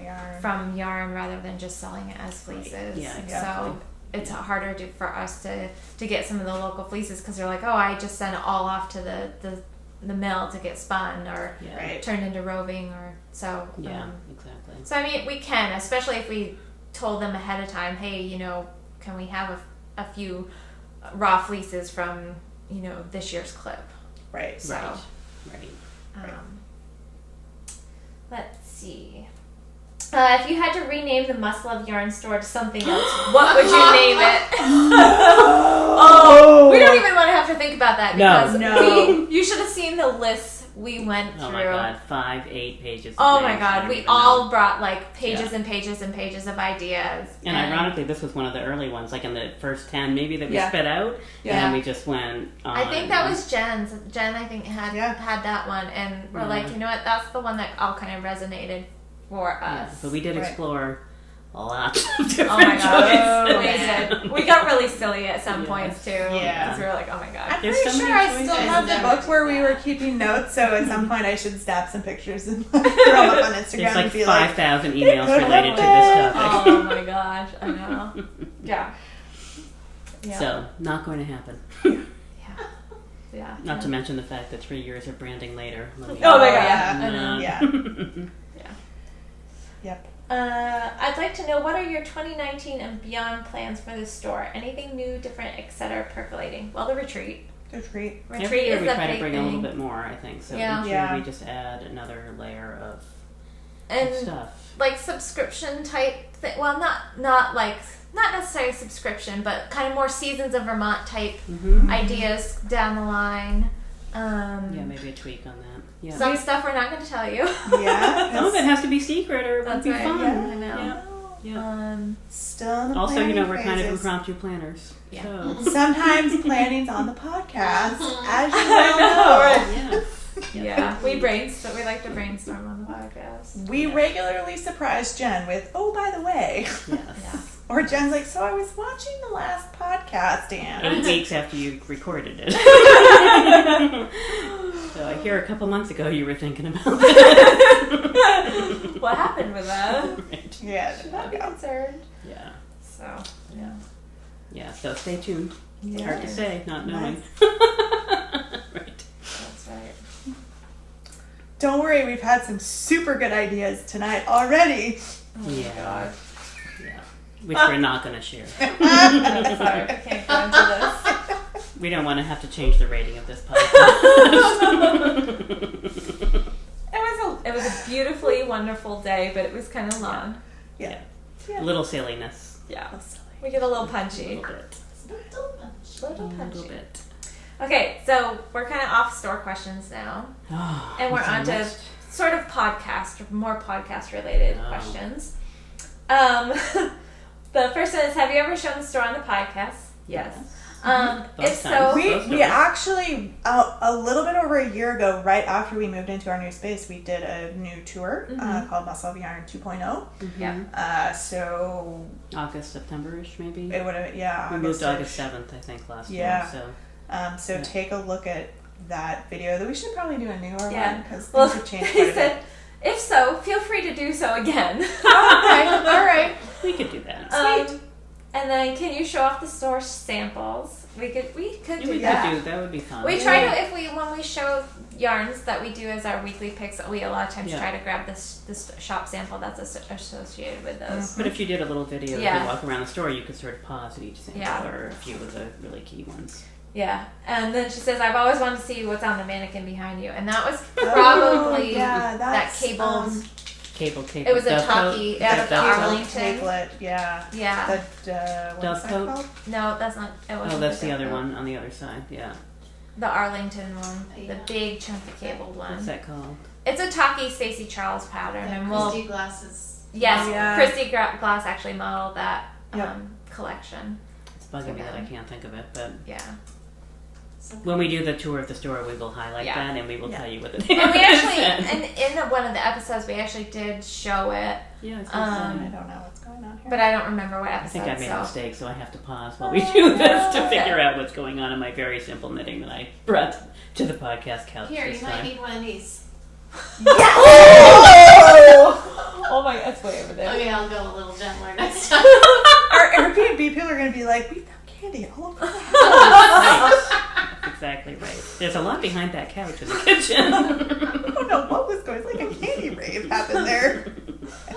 [SPEAKER 1] yarn.
[SPEAKER 2] rather than just selling it as fleeces.
[SPEAKER 3] Yeah, exactly.
[SPEAKER 2] So it's harder for us to get some of the local fleeces because they're like, oh, I just sent it all off to the mill to get spun or turned into roving or so.
[SPEAKER 3] Exactly.
[SPEAKER 2] So I mean, we can, especially if we told them ahead of time, hey, can we have a few raw fleeces from this year's clip?
[SPEAKER 1] Right.
[SPEAKER 2] So,
[SPEAKER 3] Right.
[SPEAKER 2] Let's see. If you had to rename the Must Love Yarn store to something else, what would you name it? We don't even want to have to think about that because you should have seen the lists we went through.
[SPEAKER 3] Oh my god, 5-8 pages.
[SPEAKER 2] Oh my god, we all brought like pages and pages and pages of ideas.
[SPEAKER 3] And ironically, this was one of the early ones, like in the first 10 maybe that we spit out.
[SPEAKER 1] Yeah.
[SPEAKER 3] And then we just went on.
[SPEAKER 2] I think that was Jen's. Jen, I think, had that one. And we're like, you know what, that's the one that all kind of resonated for us.
[SPEAKER 3] Yeah, but we did explore a lot of different
[SPEAKER 2] Oh my god,
[SPEAKER 3] choices.
[SPEAKER 2] we did. We got really silly at some points too.
[SPEAKER 1] Yeah.
[SPEAKER 2] Because we were like, oh my god.
[SPEAKER 1] I'm
[SPEAKER 3] There's
[SPEAKER 1] pretty
[SPEAKER 3] so
[SPEAKER 1] sure
[SPEAKER 3] many
[SPEAKER 1] I still
[SPEAKER 3] choices.
[SPEAKER 1] have the book where we were keeping notes, so at some point I should snap some pictures and throw them up on Instagram
[SPEAKER 3] There's like
[SPEAKER 1] and be
[SPEAKER 3] 5,000 emails
[SPEAKER 1] could have
[SPEAKER 3] related to this topic.
[SPEAKER 2] Oh my gosh, I know. Yeah.
[SPEAKER 3] So, not going to happen.
[SPEAKER 2] Yeah.
[SPEAKER 3] Not to mention the fact that 3 years of branding later.
[SPEAKER 2] Oh my god,
[SPEAKER 1] yeah.
[SPEAKER 2] I know.
[SPEAKER 1] Yeah. Yep.
[SPEAKER 2] I'd like to know, what are your 2019 and beyond plans for the store? Anything new, different, etc. percolating? Well, the retreat.
[SPEAKER 1] Retreat.
[SPEAKER 3] Every year
[SPEAKER 2] is
[SPEAKER 3] we
[SPEAKER 2] the
[SPEAKER 3] try to
[SPEAKER 2] big
[SPEAKER 3] bring
[SPEAKER 2] thing.
[SPEAKER 3] a little bit more, I think. So
[SPEAKER 2] Yeah.
[SPEAKER 3] each year
[SPEAKER 1] Yeah.
[SPEAKER 3] we just add another layer of
[SPEAKER 2] And
[SPEAKER 3] stuff.
[SPEAKER 2] like subscription type thing. Well, not necessarily subscription, but kind of more Seasons of Vermont type ideas down the line.
[SPEAKER 3] Yeah, maybe a tweak on that. Yeah.
[SPEAKER 2] Some stuff we're not going to tell you.
[SPEAKER 1] Yeah.
[SPEAKER 3] Some of it has to be secret or it won't
[SPEAKER 2] That's
[SPEAKER 3] be
[SPEAKER 2] right.
[SPEAKER 3] fun.
[SPEAKER 2] Yeah, I know.
[SPEAKER 3] Yeah. Yeah.
[SPEAKER 1] Still in the
[SPEAKER 3] Also,
[SPEAKER 1] planning
[SPEAKER 3] we're kind of
[SPEAKER 1] phases.
[SPEAKER 3] impromptu planners.
[SPEAKER 2] Yeah.
[SPEAKER 3] So.
[SPEAKER 1] Sometimes planning's on the podcast, as you well know.
[SPEAKER 3] Yes.
[SPEAKER 2] Yeah, we brainstorm. We like to brainstorm on the podcast.
[SPEAKER 1] We regularly surprise Jen with, "Oh, by the way,"
[SPEAKER 3] Yes.
[SPEAKER 2] Yeah.
[SPEAKER 1] or Jen's like, "So I was watching the last podcast, Dan."
[SPEAKER 3] 8 weeks after you recorded it. So I hear a couple months ago you were thinking about this.
[SPEAKER 2] What happened with that?
[SPEAKER 3] Right.
[SPEAKER 1] Yeah,
[SPEAKER 2] Should not be concerned.
[SPEAKER 3] Yeah.
[SPEAKER 2] So, yeah.
[SPEAKER 3] Yeah, so stay tuned. It's
[SPEAKER 1] Yeah.
[SPEAKER 3] hard to say, not knowing. Right.
[SPEAKER 2] That's right.
[SPEAKER 1] Don't worry, we've had some super good ideas tonight already.
[SPEAKER 2] Oh my
[SPEAKER 3] Yeah.
[SPEAKER 2] God.
[SPEAKER 3] Yeah. Which we're not going to share.
[SPEAKER 2] I'm sorry, I can't go into this.
[SPEAKER 3] We don't want to have to change the rating of this podcast.
[SPEAKER 2] It was a beautifully wonderful day, but it was kind of long.
[SPEAKER 1] Yeah.
[SPEAKER 3] A little silliness.
[SPEAKER 2] Yeah.
[SPEAKER 1] That's silly.
[SPEAKER 2] We get a little
[SPEAKER 3] A
[SPEAKER 2] punchy.
[SPEAKER 3] little bit.
[SPEAKER 2] Little
[SPEAKER 3] A
[SPEAKER 2] punchy.
[SPEAKER 3] little bit.
[SPEAKER 2] Okay, so we're kind of off store questions now.
[SPEAKER 3] Oh,
[SPEAKER 2] And we're
[SPEAKER 3] what's
[SPEAKER 2] on to
[SPEAKER 3] next?
[SPEAKER 2] sort of more podcast related
[SPEAKER 3] Oh.
[SPEAKER 2] questions. The first one is, have you ever shown the store on the podcast? Yes.
[SPEAKER 3] Both
[SPEAKER 2] If so,
[SPEAKER 3] times.
[SPEAKER 1] We
[SPEAKER 3] Those
[SPEAKER 1] we
[SPEAKER 3] doors.
[SPEAKER 1] actually a little bit over a year ago, right after we moved into our new space, we did a new tour called Muscle of Yarn 2.0.
[SPEAKER 2] yeah.
[SPEAKER 1] So
[SPEAKER 3] August, September-ish, maybe.
[SPEAKER 1] it would have
[SPEAKER 3] We moved
[SPEAKER 1] August-ish.
[SPEAKER 3] August 7th, I think, last
[SPEAKER 1] Yeah.
[SPEAKER 3] year.
[SPEAKER 1] So
[SPEAKER 3] Yeah.
[SPEAKER 1] take a look at that video. That we should probably do a newer
[SPEAKER 2] Yeah.
[SPEAKER 1] one because
[SPEAKER 2] Well,
[SPEAKER 1] things have changed
[SPEAKER 2] he
[SPEAKER 1] quite a bit.
[SPEAKER 2] said, if so, feel free to do so again.
[SPEAKER 1] Okay, all right.
[SPEAKER 3] So we could do that.
[SPEAKER 2] And then, can you show off the store samples? We could
[SPEAKER 3] Yeah,
[SPEAKER 2] do
[SPEAKER 3] we
[SPEAKER 2] that.
[SPEAKER 3] could do that. Would be fun.
[SPEAKER 2] We try to, when we show yarns that we do as our weekly picks, we a lot of times
[SPEAKER 3] Yeah.
[SPEAKER 2] try to grab this shop sample that's associated with those.
[SPEAKER 3] But if you did a little video, if
[SPEAKER 2] Yeah.
[SPEAKER 3] you walk around the store, you could sort of pause at each sample
[SPEAKER 2] Yeah.
[SPEAKER 3] or a few of the really key ones.
[SPEAKER 2] Yeah, and then she says, "I've always wanted to see what's on the mannequin behind you," and that was probably
[SPEAKER 1] yeah,
[SPEAKER 2] that
[SPEAKER 1] that's,
[SPEAKER 2] cabled.
[SPEAKER 3] Cable.
[SPEAKER 2] It was a
[SPEAKER 3] dove
[SPEAKER 2] talkie
[SPEAKER 3] coat?
[SPEAKER 2] out of the
[SPEAKER 3] Dove coat?
[SPEAKER 2] Arlington.
[SPEAKER 1] Tapelet, yeah.
[SPEAKER 2] Yeah.
[SPEAKER 1] The what's
[SPEAKER 3] Dove
[SPEAKER 1] that
[SPEAKER 3] coat?
[SPEAKER 1] called?
[SPEAKER 2] No, that's not. It wasn't
[SPEAKER 3] Oh, that's the
[SPEAKER 2] Dove
[SPEAKER 3] other
[SPEAKER 2] coat.
[SPEAKER 3] one on the other side. Yeah.
[SPEAKER 2] The Arlington one, the
[SPEAKER 4] Yeah.
[SPEAKER 2] big chunky cabled
[SPEAKER 3] What's
[SPEAKER 2] one.
[SPEAKER 3] that called?
[SPEAKER 2] It's a Talkie Stacey Charles pattern, and we'll
[SPEAKER 4] Christy glasses.
[SPEAKER 2] yes,
[SPEAKER 1] Yeah.
[SPEAKER 2] Christy Glass actually modeled that
[SPEAKER 1] Yep.
[SPEAKER 2] collection.
[SPEAKER 3] It's bugging me that I can't think of it, but
[SPEAKER 2] Yeah,
[SPEAKER 3] when we do the tour of the store, we will highlight
[SPEAKER 2] Yeah.
[SPEAKER 3] that and we will
[SPEAKER 1] Yeah.
[SPEAKER 3] tell you what it is.
[SPEAKER 2] and we actually, and in one of the episodes, we actually did show it,
[SPEAKER 3] Yeah, it's
[SPEAKER 1] I
[SPEAKER 2] Um,
[SPEAKER 1] don't know what's going on here.
[SPEAKER 2] but I don't remember what
[SPEAKER 3] I
[SPEAKER 2] episode.
[SPEAKER 3] think I made a
[SPEAKER 2] so.
[SPEAKER 3] mistake, so I have to pause while we do this to
[SPEAKER 2] okay.
[SPEAKER 3] figure out what's going on in my very simple knitting that I brought to the podcast couch
[SPEAKER 4] Here,
[SPEAKER 3] this
[SPEAKER 4] you might
[SPEAKER 3] time.
[SPEAKER 4] need one of these.
[SPEAKER 2] Oh my, that's way over there.
[SPEAKER 4] Okay, I'll go a little gentler next time.
[SPEAKER 1] Our Airbnb people are going to be like, we found candy all over the house.
[SPEAKER 3] Right. That's exactly right. There's a lot behind that couch in the kitchen.
[SPEAKER 1] I don't know what was going on. It's like a candy rave happened there.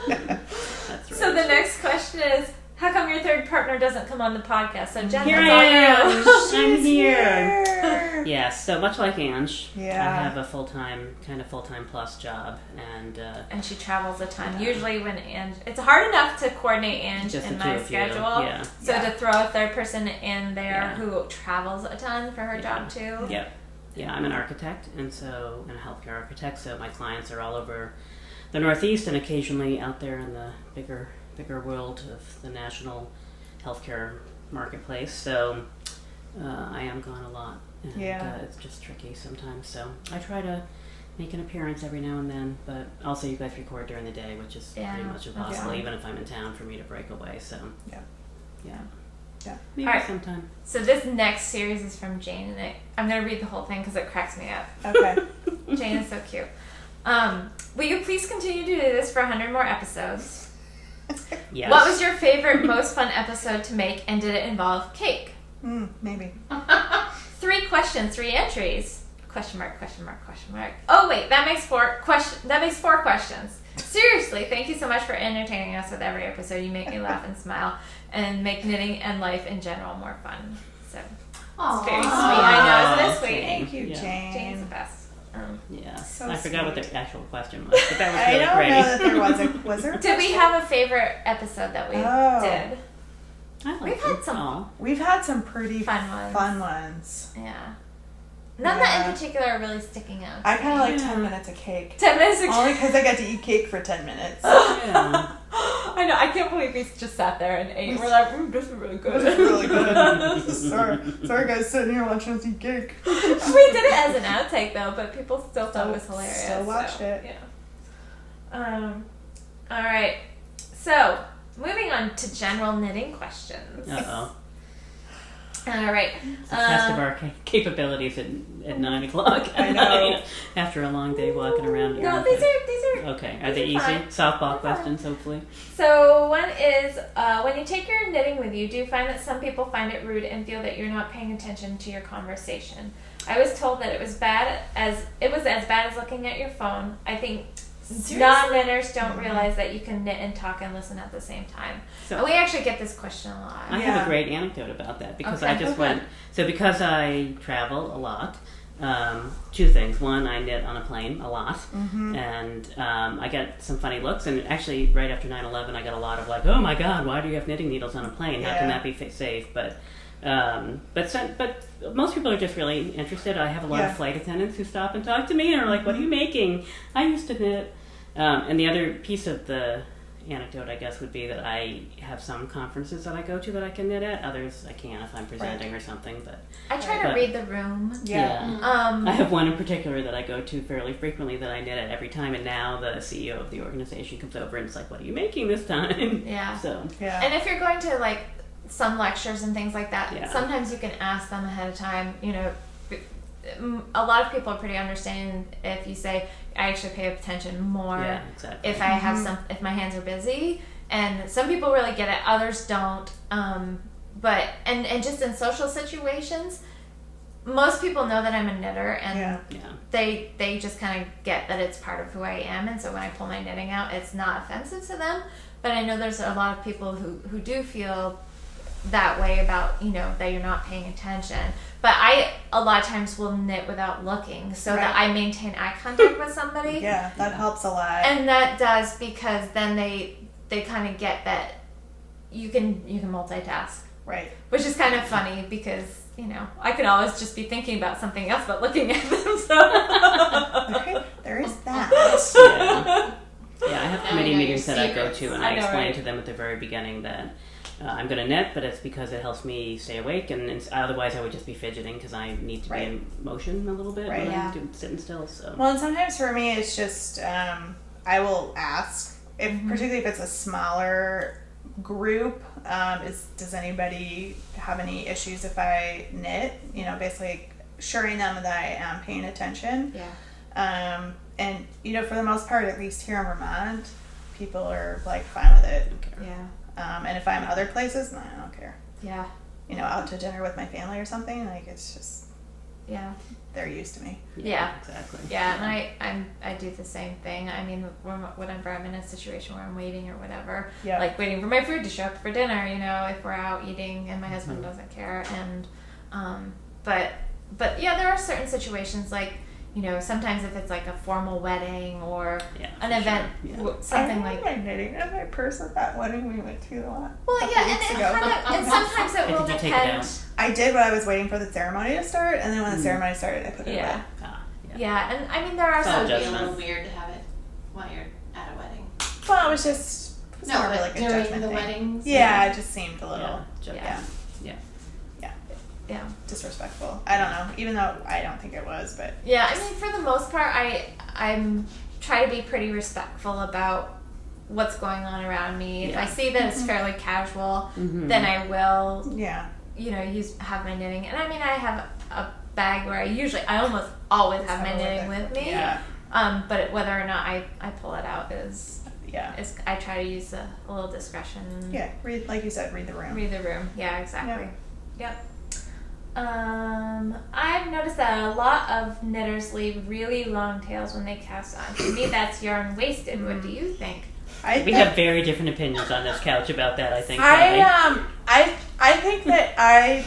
[SPEAKER 3] That's right.
[SPEAKER 2] So the next question is, how come your third partner doesn't come on the podcast? So Jen,
[SPEAKER 3] Here
[SPEAKER 2] that's
[SPEAKER 3] I
[SPEAKER 2] all
[SPEAKER 3] am.
[SPEAKER 2] you.
[SPEAKER 3] I'm
[SPEAKER 1] She's
[SPEAKER 3] here. Yes, so much like Ange,
[SPEAKER 1] Yeah.
[SPEAKER 3] I have a full-time plus job, and
[SPEAKER 2] And she travels a ton.
[SPEAKER 3] Yeah.
[SPEAKER 2] Usually when Ange, it's hard enough to coordinate Ange
[SPEAKER 3] just
[SPEAKER 2] in
[SPEAKER 3] the two
[SPEAKER 2] my
[SPEAKER 3] of you.
[SPEAKER 2] schedule.
[SPEAKER 3] Yeah.
[SPEAKER 2] So
[SPEAKER 1] Yeah.
[SPEAKER 2] to throw a third person in there
[SPEAKER 3] Yeah.
[SPEAKER 2] who travels a ton for her job too.
[SPEAKER 3] Yep. Yeah, I'm an architect, and a healthcare architect, so my clients are all over the Northeast and occasionally out there in the bigger world of the national healthcare marketplace. So I am gone a lot, and
[SPEAKER 1] Yeah.
[SPEAKER 3] it's just tricky sometimes. So I try to make an appearance every now and then, but also you guys record during the day, which is
[SPEAKER 2] Yeah,
[SPEAKER 3] pretty much impossible,
[SPEAKER 2] okay.
[SPEAKER 3] even if I'm in town, for me to break away. So
[SPEAKER 1] Yeah.
[SPEAKER 3] yeah.
[SPEAKER 1] Yeah.
[SPEAKER 3] Maybe
[SPEAKER 2] All right.
[SPEAKER 3] sometime.
[SPEAKER 2] So this next series is from Jane, and I'm going to read the whole thing because it cracks me up.
[SPEAKER 1] Okay.
[SPEAKER 2] Jane is so cute. Will you please continue to do this for 100 more episodes?
[SPEAKER 3] Yes.
[SPEAKER 2] What was your favorite, most fun episode to make, and did it involve cake?
[SPEAKER 1] Maybe.
[SPEAKER 2] 3 questions, 3 entries. Question mark, question mark, question mark. Oh wait, that makes 4 questions. Seriously, thank you so much for entertaining us with every episode. You make me laugh and smile, and make knitting and life in general more fun. So it's very sweet. I know, isn't it sweet?
[SPEAKER 1] Thank you,
[SPEAKER 3] Yeah.
[SPEAKER 1] Jane.
[SPEAKER 2] Jane's the best.
[SPEAKER 3] Yeah.
[SPEAKER 1] So
[SPEAKER 3] I forgot what
[SPEAKER 1] sweet.
[SPEAKER 3] the actual question was, but that was
[SPEAKER 1] I
[SPEAKER 3] really
[SPEAKER 1] don't
[SPEAKER 3] great.
[SPEAKER 1] know that there was a. Was there? A
[SPEAKER 2] Did we
[SPEAKER 1] question?
[SPEAKER 2] have a favorite episode that we
[SPEAKER 1] Oh.
[SPEAKER 2] did?
[SPEAKER 3] I like
[SPEAKER 2] We've had
[SPEAKER 3] them
[SPEAKER 2] some
[SPEAKER 3] all.
[SPEAKER 1] We've had some pretty
[SPEAKER 2] Fun ones. Yeah. None that
[SPEAKER 1] Yeah.
[SPEAKER 2] in particular are really sticking out.
[SPEAKER 1] I kind of like
[SPEAKER 3] Yeah.
[SPEAKER 1] 10 minutes of cake.
[SPEAKER 2] 10 minutes ago.
[SPEAKER 1] Only because I got to eat cake for 10 minutes.
[SPEAKER 3] Yeah.
[SPEAKER 2] I know. I can't believe we just sat there and ate. We're like, this is really good.
[SPEAKER 1] This is really good. sorry guys, sitting here watching us eat cake.
[SPEAKER 2] We did it as an outtake though, but people still thought it was hilarious.
[SPEAKER 1] Still watched it.
[SPEAKER 2] Yeah. All right. So moving on to general knitting questions.
[SPEAKER 3] Uh-oh.
[SPEAKER 2] All right.
[SPEAKER 3] It's a test of our capabilities at 9 o'clock.
[SPEAKER 1] I know.
[SPEAKER 3] After a long day walking around.
[SPEAKER 2] No, these are
[SPEAKER 3] Okay. Are they
[SPEAKER 2] these
[SPEAKER 3] easy?
[SPEAKER 2] fine.
[SPEAKER 3] Softball
[SPEAKER 2] They're
[SPEAKER 3] questions, hopefully.
[SPEAKER 2] So one is, when you take your knitting with you, do you find that some people find it rude and feel that you're not paying attention to your conversation? I was told that it was as bad as looking at your phone. I think non-knitters don't realize that you can knit and talk and listen at the same time.
[SPEAKER 3] So
[SPEAKER 2] And we actually get this question a lot.
[SPEAKER 3] I have a great anecdote about that because
[SPEAKER 2] Okay.
[SPEAKER 3] I just went. So because I travel a lot, two things. One, I knit on a plane a lot, and I get some funny looks. And actually, right after 9/11, I got a lot of like, "Oh my God, why do you have knitting needles on a plane? How can that be safe?" But most people are just really interested. I have a lot of flight attendants who stop and talk to me and are like, "What are you making?" I used to knit. And the other piece of the anecdote, I guess, would be that I have some conferences that I go to that I can knit at. Others I can't if I'm presenting or something. But
[SPEAKER 2] I try to read the room.
[SPEAKER 1] Yeah.
[SPEAKER 3] I have one in particular that I go to fairly frequently that I knit at every time. And now the CEO of the organization comes over and it's like, "What are you making this time?"
[SPEAKER 2] Yeah.
[SPEAKER 3] So
[SPEAKER 1] Yeah.
[SPEAKER 2] And if you're going to like some lectures and things like that,
[SPEAKER 3] Yeah.
[SPEAKER 2] sometimes you can ask them ahead of time. You know, a lot of people are pretty understanding if you say, I actually pay attention more
[SPEAKER 3] yeah, exactly.
[SPEAKER 2] if I have if my hands are busy. And some people really get it, others don't. But just in social situations, most people know that I'm a knitter, and they just kind of get that it's part of who I am. And so when I pull my knitting out, it's not offensive to them. But I know there's a lot of people who do feel that way about, you know, that you're not paying attention. But I a lot of times will knit without looking so that I maintain eye contact with somebody.
[SPEAKER 1] Yeah, that helps a lot.
[SPEAKER 2] And that does, because then they kind of get that you can multitask.
[SPEAKER 1] Right.
[SPEAKER 2] Which is kind of funny because, you know, I could always just be thinking about something else but looking at them. So
[SPEAKER 1] there is that.
[SPEAKER 3] Yeah, I have
[SPEAKER 4] Now
[SPEAKER 3] committee
[SPEAKER 4] you know
[SPEAKER 3] meetings
[SPEAKER 4] your
[SPEAKER 3] that I go
[SPEAKER 4] secrets.
[SPEAKER 3] to, and
[SPEAKER 2] I
[SPEAKER 3] I
[SPEAKER 2] know,
[SPEAKER 3] explain
[SPEAKER 2] right?
[SPEAKER 3] to them at the very beginning that I'm going to knit, but it's because it helps me stay awake, and otherwise I would just be fidgeting because I need to be in motion a little bit when I'm sitting still. So.
[SPEAKER 1] Well, and sometimes for me it's just I will ask, particularly if it's a smaller group, does anybody have any issues if I knit? You know, basically assuring them that I am paying attention.
[SPEAKER 2] Yeah.
[SPEAKER 1] And you know, for the most part, at least here in Vermont, people are like fine with it.
[SPEAKER 2] Yeah.
[SPEAKER 1] And if I'm other places, no, I don't care.
[SPEAKER 2] Yeah.
[SPEAKER 1] You know, out to dinner with my family or something, like it's just they're used to me.
[SPEAKER 2] Yeah.
[SPEAKER 3] Exactly.
[SPEAKER 2] Yeah, and I do the same thing. I mean, whenever I'm in a situation where I'm waiting or whatever, like waiting for my food to show up for dinner, you know, if we're out eating and my husband doesn't care, and but yeah, there are certain situations like, you know, sometimes if it's like a formal wedding or an event, something like
[SPEAKER 1] my knitting and my purse at that wedding we went to a lot.
[SPEAKER 2] Well, yeah, and sometimes it will
[SPEAKER 3] Did you take it
[SPEAKER 2] depend.
[SPEAKER 3] out?
[SPEAKER 1] I did when I was waiting for the ceremony to start, and then when the ceremony started, I put it away.
[SPEAKER 2] Yeah, and I mean there are
[SPEAKER 3] It's all
[SPEAKER 2] some.
[SPEAKER 4] It'd be a
[SPEAKER 3] judgment.
[SPEAKER 4] little weird to have it while you're at a wedding.
[SPEAKER 1] Well, it was just
[SPEAKER 4] No,
[SPEAKER 1] more
[SPEAKER 4] but
[SPEAKER 1] like a
[SPEAKER 4] during
[SPEAKER 1] judgment
[SPEAKER 4] the
[SPEAKER 1] thing.
[SPEAKER 4] weddings.
[SPEAKER 1] Yeah, it just seemed a little disrespectful. I don't know, even though I don't think it was, but
[SPEAKER 2] Yeah, I mean for the most part, I'm try to be pretty respectful about what's going on around me. If I see that it's fairly casual, then I will. You know, have my knitting, and I mean I have a bag where I almost always have my knitting with me. But whether or not I pull it out is I try to use a little discretion.
[SPEAKER 1] Yeah, read, like you said, read the room.
[SPEAKER 2] Read the room. Yeah, exactly. Yep. I've noticed that a lot of knitters leave really long tails when they cast on. To me, that's yarn wasted. What do you think?
[SPEAKER 3] We have very different opinions on this couch about that, I think.
[SPEAKER 1] I think that I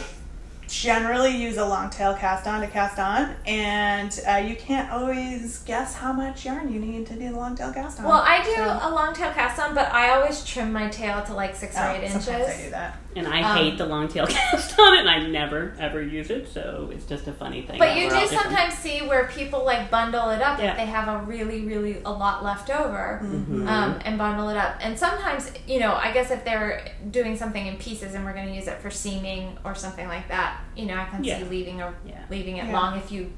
[SPEAKER 1] generally use a long tail cast on to cast on, and you can't always guess how much yarn you need to do the long tail cast on.
[SPEAKER 2] Well, I do a long tail cast on, but I always trim my tail to like 6 or 8 inches.
[SPEAKER 1] Sometimes I do that.
[SPEAKER 3] And I hate the long tail cast on it, and I never ever use it, so it's just a funny thing.
[SPEAKER 2] But you do sometimes see where people like bundle it up if
[SPEAKER 3] Yeah.
[SPEAKER 2] they have a really a lot left over,
[SPEAKER 3] Mm-hmm.
[SPEAKER 2] and bundle it up. And sometimes, you know, I guess if they're doing something in pieces and we're going to use it for seaming or something like that, you know, I can
[SPEAKER 3] Yeah.
[SPEAKER 2] see leaving it
[SPEAKER 1] Yeah.
[SPEAKER 2] long if you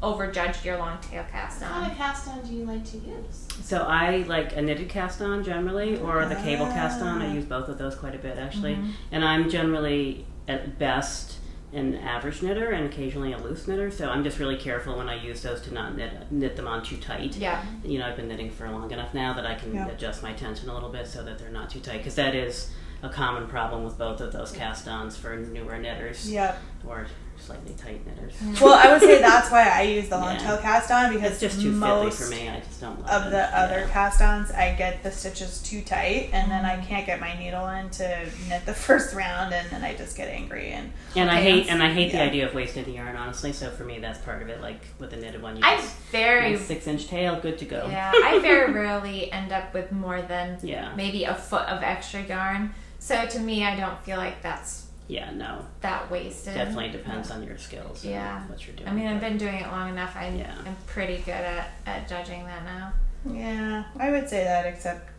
[SPEAKER 2] overjudged your long tail cast
[SPEAKER 4] What kind
[SPEAKER 2] on.
[SPEAKER 4] of cast on do you like to use?
[SPEAKER 3] So I like a knitted cast on generally, or the cable cast on. I use both of those quite a bit actually.
[SPEAKER 2] Mm-hmm.
[SPEAKER 3] And I'm generally at best an average knitter and occasionally a loose knitter. So I'm just really careful when I use those to not knit them on too tight.
[SPEAKER 2] Yeah.
[SPEAKER 3] You know, I've been knitting for long enough now that I can adjust my tension a little bit so that they're not too tight. Because that is a common problem with both of those cast-ons for newer knitters.
[SPEAKER 1] Yep.
[SPEAKER 3] Or slightly tight knitters.
[SPEAKER 1] Well, I would say that's why I use the long
[SPEAKER 3] Yeah.
[SPEAKER 1] tail cast on, because
[SPEAKER 3] It's just too fiddly for me. I just don't love
[SPEAKER 1] of
[SPEAKER 3] it.
[SPEAKER 1] the other
[SPEAKER 3] Yeah.
[SPEAKER 1] cast ons, I get the stitches too tight, and then I can't get my needle in to knit the first round, and then I just get angry.
[SPEAKER 3] And I hate the
[SPEAKER 1] Yeah.
[SPEAKER 3] idea of wasted yarn, honestly. So for me, that's part of it. Like with the knitted one, you
[SPEAKER 2] I
[SPEAKER 3] just
[SPEAKER 2] very
[SPEAKER 3] 6-inch tail, good to go.
[SPEAKER 2] Yeah, I very rarely end up with more than
[SPEAKER 3] Yeah.
[SPEAKER 2] maybe a foot of extra yarn. So to me, I don't feel like that's
[SPEAKER 3] Yeah, no,
[SPEAKER 2] that wasted.
[SPEAKER 3] definitely depends on your skills. and
[SPEAKER 2] Yeah.
[SPEAKER 3] what you're doing.
[SPEAKER 2] I mean, I've been doing it long enough. I'm pretty good at judging that now.
[SPEAKER 1] Yeah, I would say that, except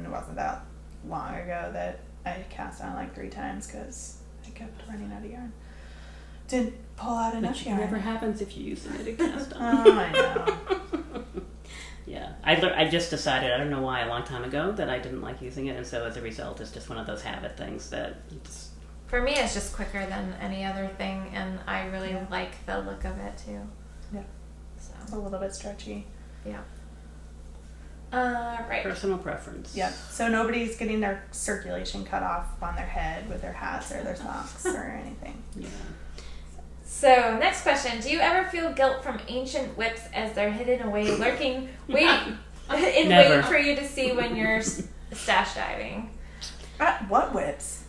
[SPEAKER 1] it wasn't that long ago that I cast on like 3 times because I kept running out of yarn. Didn't pull out enough
[SPEAKER 3] Which
[SPEAKER 1] yarn.
[SPEAKER 3] never happens if you use the knitted cast on.
[SPEAKER 1] Oh, I know.
[SPEAKER 3] Yeah, I just decided, I don't know why, a long time ago that I didn't like using it, and so as a result, it's just one of those habit things that it's,
[SPEAKER 2] For me, it's just quicker than any other thing, and I really like the look of it too.
[SPEAKER 1] Yeah. It's
[SPEAKER 2] So
[SPEAKER 1] a little bit stretchy.
[SPEAKER 2] yeah. Right.
[SPEAKER 3] personal preference.
[SPEAKER 1] Yeah. So nobody's getting their circulation cut off on their head with their hats or their socks or anything.
[SPEAKER 3] Yeah.
[SPEAKER 2] So, next question. Do you ever feel guilt from ancient whips as they're hidden away, lurking, waiting
[SPEAKER 3] Never.
[SPEAKER 2] for you to see when you're stash diving?
[SPEAKER 1] What whips?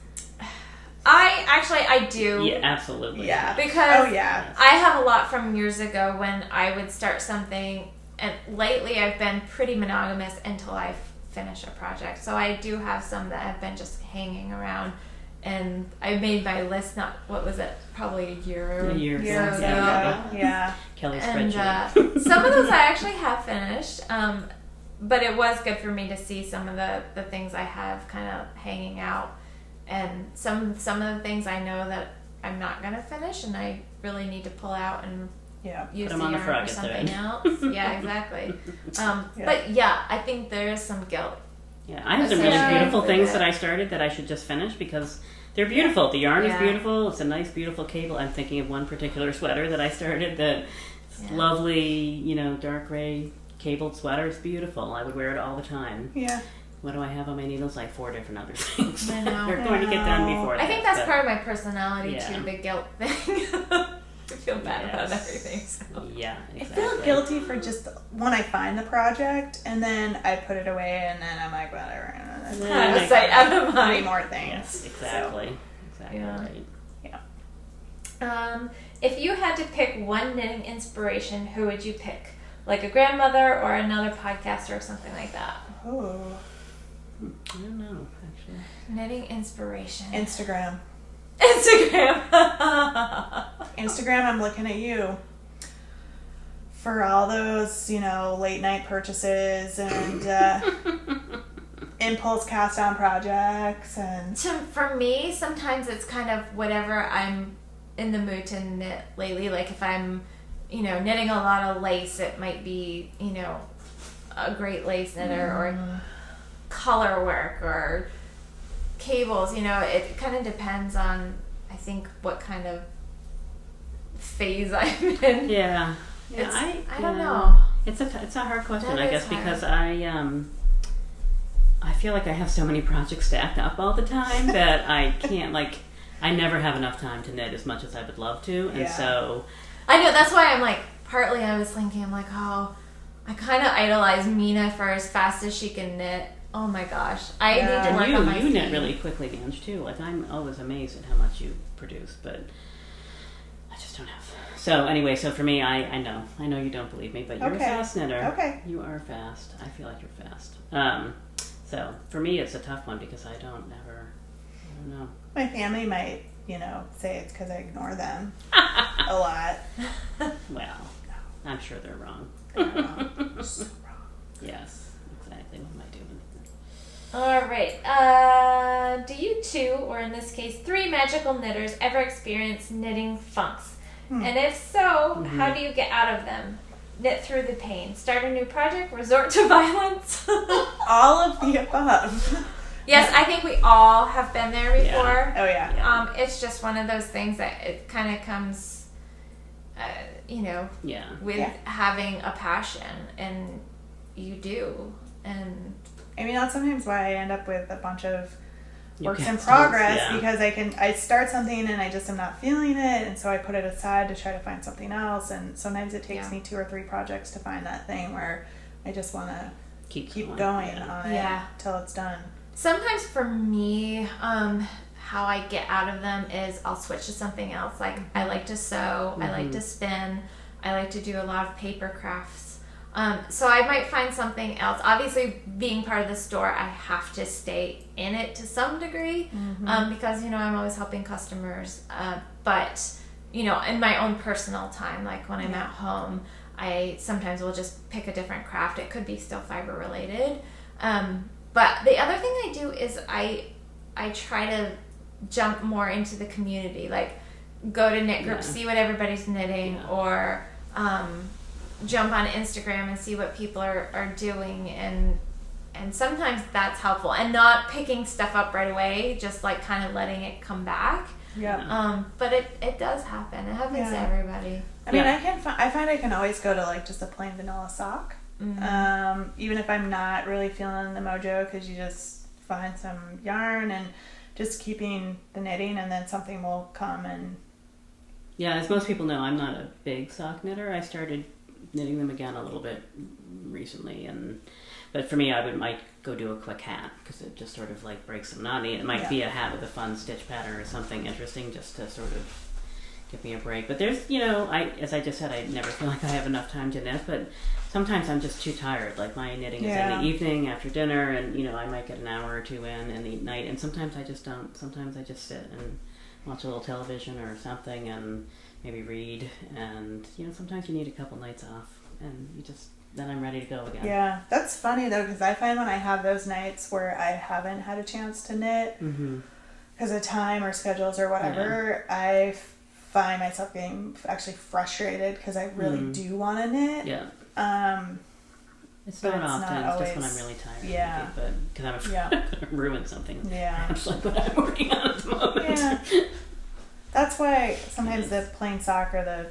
[SPEAKER 2] I do.
[SPEAKER 3] Yeah, absolutely.
[SPEAKER 1] Yeah.
[SPEAKER 2] Because
[SPEAKER 1] Oh, yeah.
[SPEAKER 2] I have a lot from years ago when I would start something, and lately I've been pretty monogamous until I finish a project. So I do have some that have been just hanging around. And I made my list, what was it, probably a year
[SPEAKER 3] A year
[SPEAKER 1] Years
[SPEAKER 2] ago.
[SPEAKER 1] ago. Yeah.
[SPEAKER 3] Kelly's
[SPEAKER 2] And
[SPEAKER 3] spreadsheet.
[SPEAKER 2] some of those I actually have finished, but it was good for me to see some of the things I have kind of hanging out, and some of the things I know that I'm not gonna finish, and I really need to pull out and
[SPEAKER 1] Yeah.
[SPEAKER 2] use
[SPEAKER 3] Put 'em
[SPEAKER 2] the
[SPEAKER 3] on the
[SPEAKER 2] yarn
[SPEAKER 3] frog
[SPEAKER 2] for
[SPEAKER 3] at
[SPEAKER 2] something
[SPEAKER 3] third.
[SPEAKER 2] else. Yeah, exactly.
[SPEAKER 1] Yeah.
[SPEAKER 2] But yeah, I think there is some guilt.
[SPEAKER 3] Yeah, I have some really
[SPEAKER 2] Yeah.
[SPEAKER 3] beautiful things
[SPEAKER 2] Yeah.
[SPEAKER 3] that I started that I should just finish because they're beautiful. The yarn is
[SPEAKER 2] Yeah.
[SPEAKER 3] beautiful. It's a nice, beautiful cable. I'm thinking of one particular sweater that I started that
[SPEAKER 2] Yeah.
[SPEAKER 3] lovely, dark gray cabled sweater. It's beautiful. I would wear it all the time.
[SPEAKER 1] Yeah.
[SPEAKER 3] What do I have on my needles? Like 4 different other things.
[SPEAKER 2] I know.
[SPEAKER 3] They're going to get done before
[SPEAKER 2] I think that's
[SPEAKER 3] but-
[SPEAKER 2] part of my personality
[SPEAKER 3] Yeah.
[SPEAKER 2] too, the guilt thing. I feel bad about
[SPEAKER 3] Yes.
[SPEAKER 2] everything. So.
[SPEAKER 3] Yeah,
[SPEAKER 1] I
[SPEAKER 3] exactly.
[SPEAKER 1] feel guilty for just when I find the project and then I put it away and then I'm like, whatever.
[SPEAKER 2] Out of sight, out of
[SPEAKER 1] 3
[SPEAKER 2] mind.
[SPEAKER 1] more things.
[SPEAKER 3] Yes, exactly. Exactly
[SPEAKER 2] Yeah.
[SPEAKER 3] right.
[SPEAKER 2] If you had to pick one knitting inspiration, who would you pick? Like a grandmother or another podcaster or something like that?
[SPEAKER 1] So, oh,
[SPEAKER 3] I don't know, actually.
[SPEAKER 2] Knitting inspiration.
[SPEAKER 1] Instagram.
[SPEAKER 2] Instagram.
[SPEAKER 1] Instagram, I'm looking at you for all those, late night purchases and impulse cast on projects and
[SPEAKER 2] For me, sometimes it's kind of whatever I'm in the mood to knit lately. Like if I'm, knitting a lot of lace, it might be, a great lace knitter or color work or cables. It kind of depends on, I think, what kind of phase I'm in.
[SPEAKER 3] Yeah.
[SPEAKER 2] It's, I
[SPEAKER 3] yeah.
[SPEAKER 2] don't know.
[SPEAKER 3] It's a hard question,
[SPEAKER 2] That
[SPEAKER 3] I
[SPEAKER 2] is
[SPEAKER 3] guess,
[SPEAKER 2] hard.
[SPEAKER 3] because I feel like I have so many projects stacked up all the time that I can't I never have enough time to knit as much as I would love to, and
[SPEAKER 1] Yeah.
[SPEAKER 3] so
[SPEAKER 2] I know, that's why I'm like, partly I was thinking, I'm like, oh, I kind of idolize Mina for as fast as she can knit. Oh my gosh. I
[SPEAKER 1] Yeah.
[SPEAKER 2] need to work on my
[SPEAKER 3] you knit
[SPEAKER 2] feet.
[SPEAKER 3] really quickly, Ange, too. Like I'm always amazed at how much you produce, but I just don't have. So anyway, so for me, I know you don't believe me, but you're a
[SPEAKER 1] Okay.
[SPEAKER 3] fast knitter.
[SPEAKER 1] Okay.
[SPEAKER 3] You are fast. I feel like you're fast. So for me, it's a tough one because I don't don't know.
[SPEAKER 1] My family might, say it's because I ignore them a lot.
[SPEAKER 3] Well, I'm sure they're wrong.
[SPEAKER 1] They're wrong. So wrong.
[SPEAKER 3] Yes, exactly. What am I doing?
[SPEAKER 2] All right. Do you two, or in this case, 3 magical knitters, ever experience knitting funks? And if so, how do you get out of them? Knit through the pain. Start a new project? Resort to violence?
[SPEAKER 1] All of the above.
[SPEAKER 2] Yes, I think we all have been there before.
[SPEAKER 1] Yeah. Oh, yeah.
[SPEAKER 2] It's just one of those things that it kind of comes, with having a passion, and you do. And
[SPEAKER 1] I mean, that's sometimes why I end up with a bunch of works in
[SPEAKER 3] Utensils,
[SPEAKER 1] progress, because I start something and I just am not feeling it, and so I put it aside to try to find something else, and sometimes it takes me 2 or 3 projects to find that thing where I just want to keep going on it till it's done.
[SPEAKER 2] Sometimes for me, how I get out of them is I'll switch to something else. Like, I like to sew, I like to spin, I like to do a lot of paper crafts. So I might find something else. Obviously, being part of the store, I have to stay in it to some degree, because, I'm always helping customers. But, in my own personal time, like when I'm at home, I sometimes will just pick a different craft. It could be still fiber related. But the other thing I do is I try to jump more into the community, like go to knit groups, see what everybody's knitting, or jump on Instagram and see what people are doing, and sometimes that's helpful, and not picking stuff up right away, just like kind of letting it come back. But it does happen. It happens to everybody.
[SPEAKER 1] I mean, I find I can always go to like just a plain vanilla sock, even if I'm not really feeling the mojo, because you just find some yarn and just keeping the knitting, and then something will come. And
[SPEAKER 3] as most people know, I'm not a big sock knitter. I started knitting them again a little bit recently, but for me, I might go do a quick hat, because it just sort of like breaks the monotony. It might be a hat with a fun stitch pattern or something interesting, just to sort of give me a break. But there's, as I just said, I never feel like I have enough time to knit, but sometimes I'm just too tired. Like, my knitting is in the evening after dinner, and I might get an hour or 2 in the night, and sometimes I just don't. Sometimes I just sit and watch a little television or something, and maybe read, and sometimes you need a couple nights off, and then I'm ready to go again. Yeah,
[SPEAKER 1] that's funny though, because I find when I have those nights where I haven't had a chance to knit because of time or schedules or whatever, I find myself getting actually frustrated, because I really do want to knit.
[SPEAKER 3] It's not often. It's just when I'm really tired.
[SPEAKER 1] Yeah.
[SPEAKER 3] Maybe, but because I'm afraid I'm going to ruin something.
[SPEAKER 1] Yeah.
[SPEAKER 3] That's like what I'm working on at the moment.
[SPEAKER 1] Yeah. That's why sometimes the plain sock or the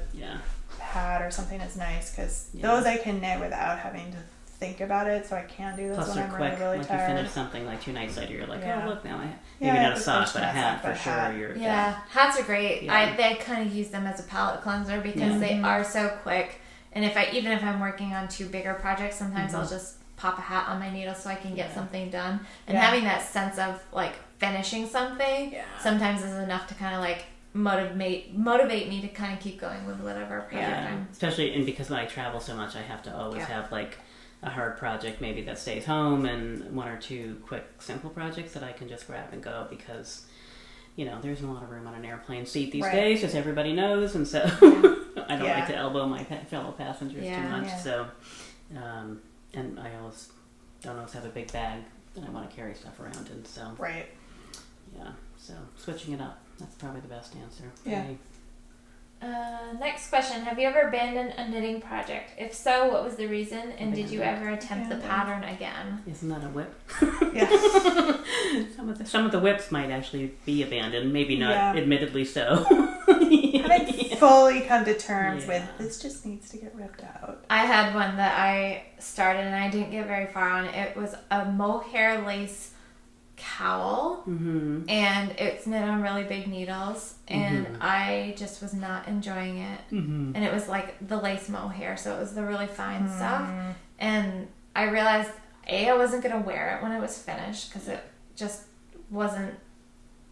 [SPEAKER 1] pad or something is nice, because those I can knit without having to think about it, so I can do those.
[SPEAKER 3] Plus
[SPEAKER 1] when
[SPEAKER 3] they're
[SPEAKER 1] I'm
[SPEAKER 3] quick.
[SPEAKER 1] really
[SPEAKER 3] Like
[SPEAKER 1] tired.
[SPEAKER 3] you finish something like 2 nights later, you're like, oh look, now I have maybe not a sock, but a hat for sure.
[SPEAKER 2] Hats are great. They kind of use them as a palette cleanser, because they are so quick. And even if I'm working on 2 bigger projects, sometimes I'll just pop a hat on my needle so I can get something done. And having that sense of like finishing something sometimes is enough to kind of like motivate me to kind of keep going with whatever project I'm.
[SPEAKER 3] Especially because when I travel so much, I have to always have like a hard project maybe that stays home, and 1 or 2 quick simple projects that I can just grab and go, because there isn't a lot of room on an airplane seat these days, as everybody knows, and so I don't like to elbow my fellow passengers too much. So and I don't always have a big bag that I want to carry stuff around in, so so switching it up, that's probably the best answer.
[SPEAKER 2] Next question. Have you ever abandoned a knitting project? If so, what was the reason? And did you ever attempt the pattern again?
[SPEAKER 3] Isn't that a whip?
[SPEAKER 1] Yeah.
[SPEAKER 3] Some of the whips might actually be abandoned. Maybe not admittedly so.
[SPEAKER 1] Haven't fully come to terms with this just needs to get ripped out.
[SPEAKER 2] I had one that I started and I didn't get very far on. It was a mohair lace cowl, and it's knit on really big needles, and I just was not enjoying it. And it was like the lace mohair, so it was the really fine stuff, and I realized A, I wasn't going to wear it when it was finished, because it just wasn't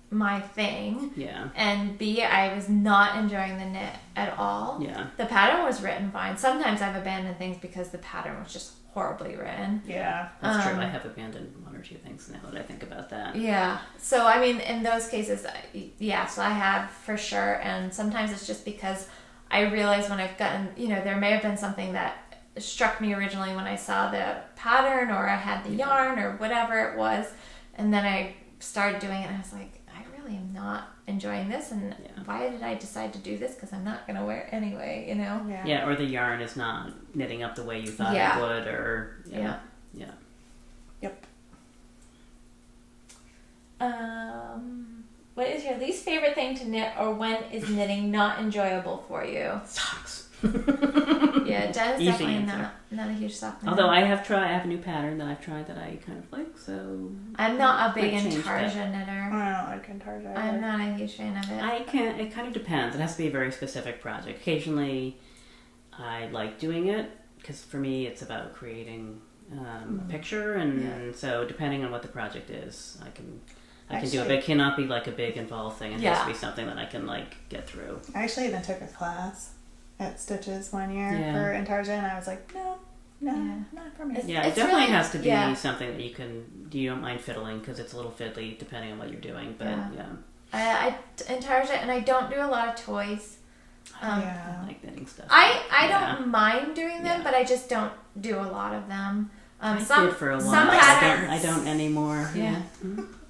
[SPEAKER 2] my thing, and B, I was not enjoying the knit at all. The pattern was written fine. Sometimes I've abandoned things because the pattern was just horribly written.
[SPEAKER 1] Yeah.
[SPEAKER 3] That's true. I have abandoned one or two things now that I think about that.
[SPEAKER 2] Yeah. So, I mean, in those cases, so I have for sure. And sometimes it's just because I realize when I've gotten, there may have been something that struck me originally when I saw the pattern or I had the yarn or whatever it was. And then I started doing it and I was like, I really am not enjoying this. And why did I decide to do this? Because I'm not going to wear it anyway,
[SPEAKER 3] Yeah, or the yarn is not knitting up the way you thought it would, or... Yeah.
[SPEAKER 1] Yep.
[SPEAKER 2] What is your least favorite thing to knit, or when is knitting not enjoyable for you?
[SPEAKER 3] Socks.
[SPEAKER 2] Yeah, Jen is
[SPEAKER 3] Easy
[SPEAKER 2] definitely
[SPEAKER 3] answer.
[SPEAKER 2] not a huge sock knitter.
[SPEAKER 3] Although I have a new pattern that I've tried that I kind of like, so...
[SPEAKER 2] I'm not a big
[SPEAKER 3] might change
[SPEAKER 2] intarsia
[SPEAKER 3] that.
[SPEAKER 2] knitter.
[SPEAKER 1] I don't like intarsia either.
[SPEAKER 2] I'm not a huge fan of it.
[SPEAKER 3] It kind of depends. It has to be a very specific project. Occasionally, I like doing it, because for me, it's about creating a picture, and so depending on what the project is, I can do it, but it cannot be like a big involved thing. It has to be something that I can get through.
[SPEAKER 1] I actually even took a class at Stitches one year for intarsia, and I was like, no, not for me.
[SPEAKER 3] It definitely really, has to be something that you don't mind fiddling, because it's a little fiddly depending on what you're doing, but
[SPEAKER 2] I intarsia, and I don't do a lot of toys.
[SPEAKER 3] I like knitting stuff.
[SPEAKER 2] I don't mind doing them, but I just don't do a lot of them.
[SPEAKER 3] I did for a while. I don't anymore.
[SPEAKER 2] Yeah.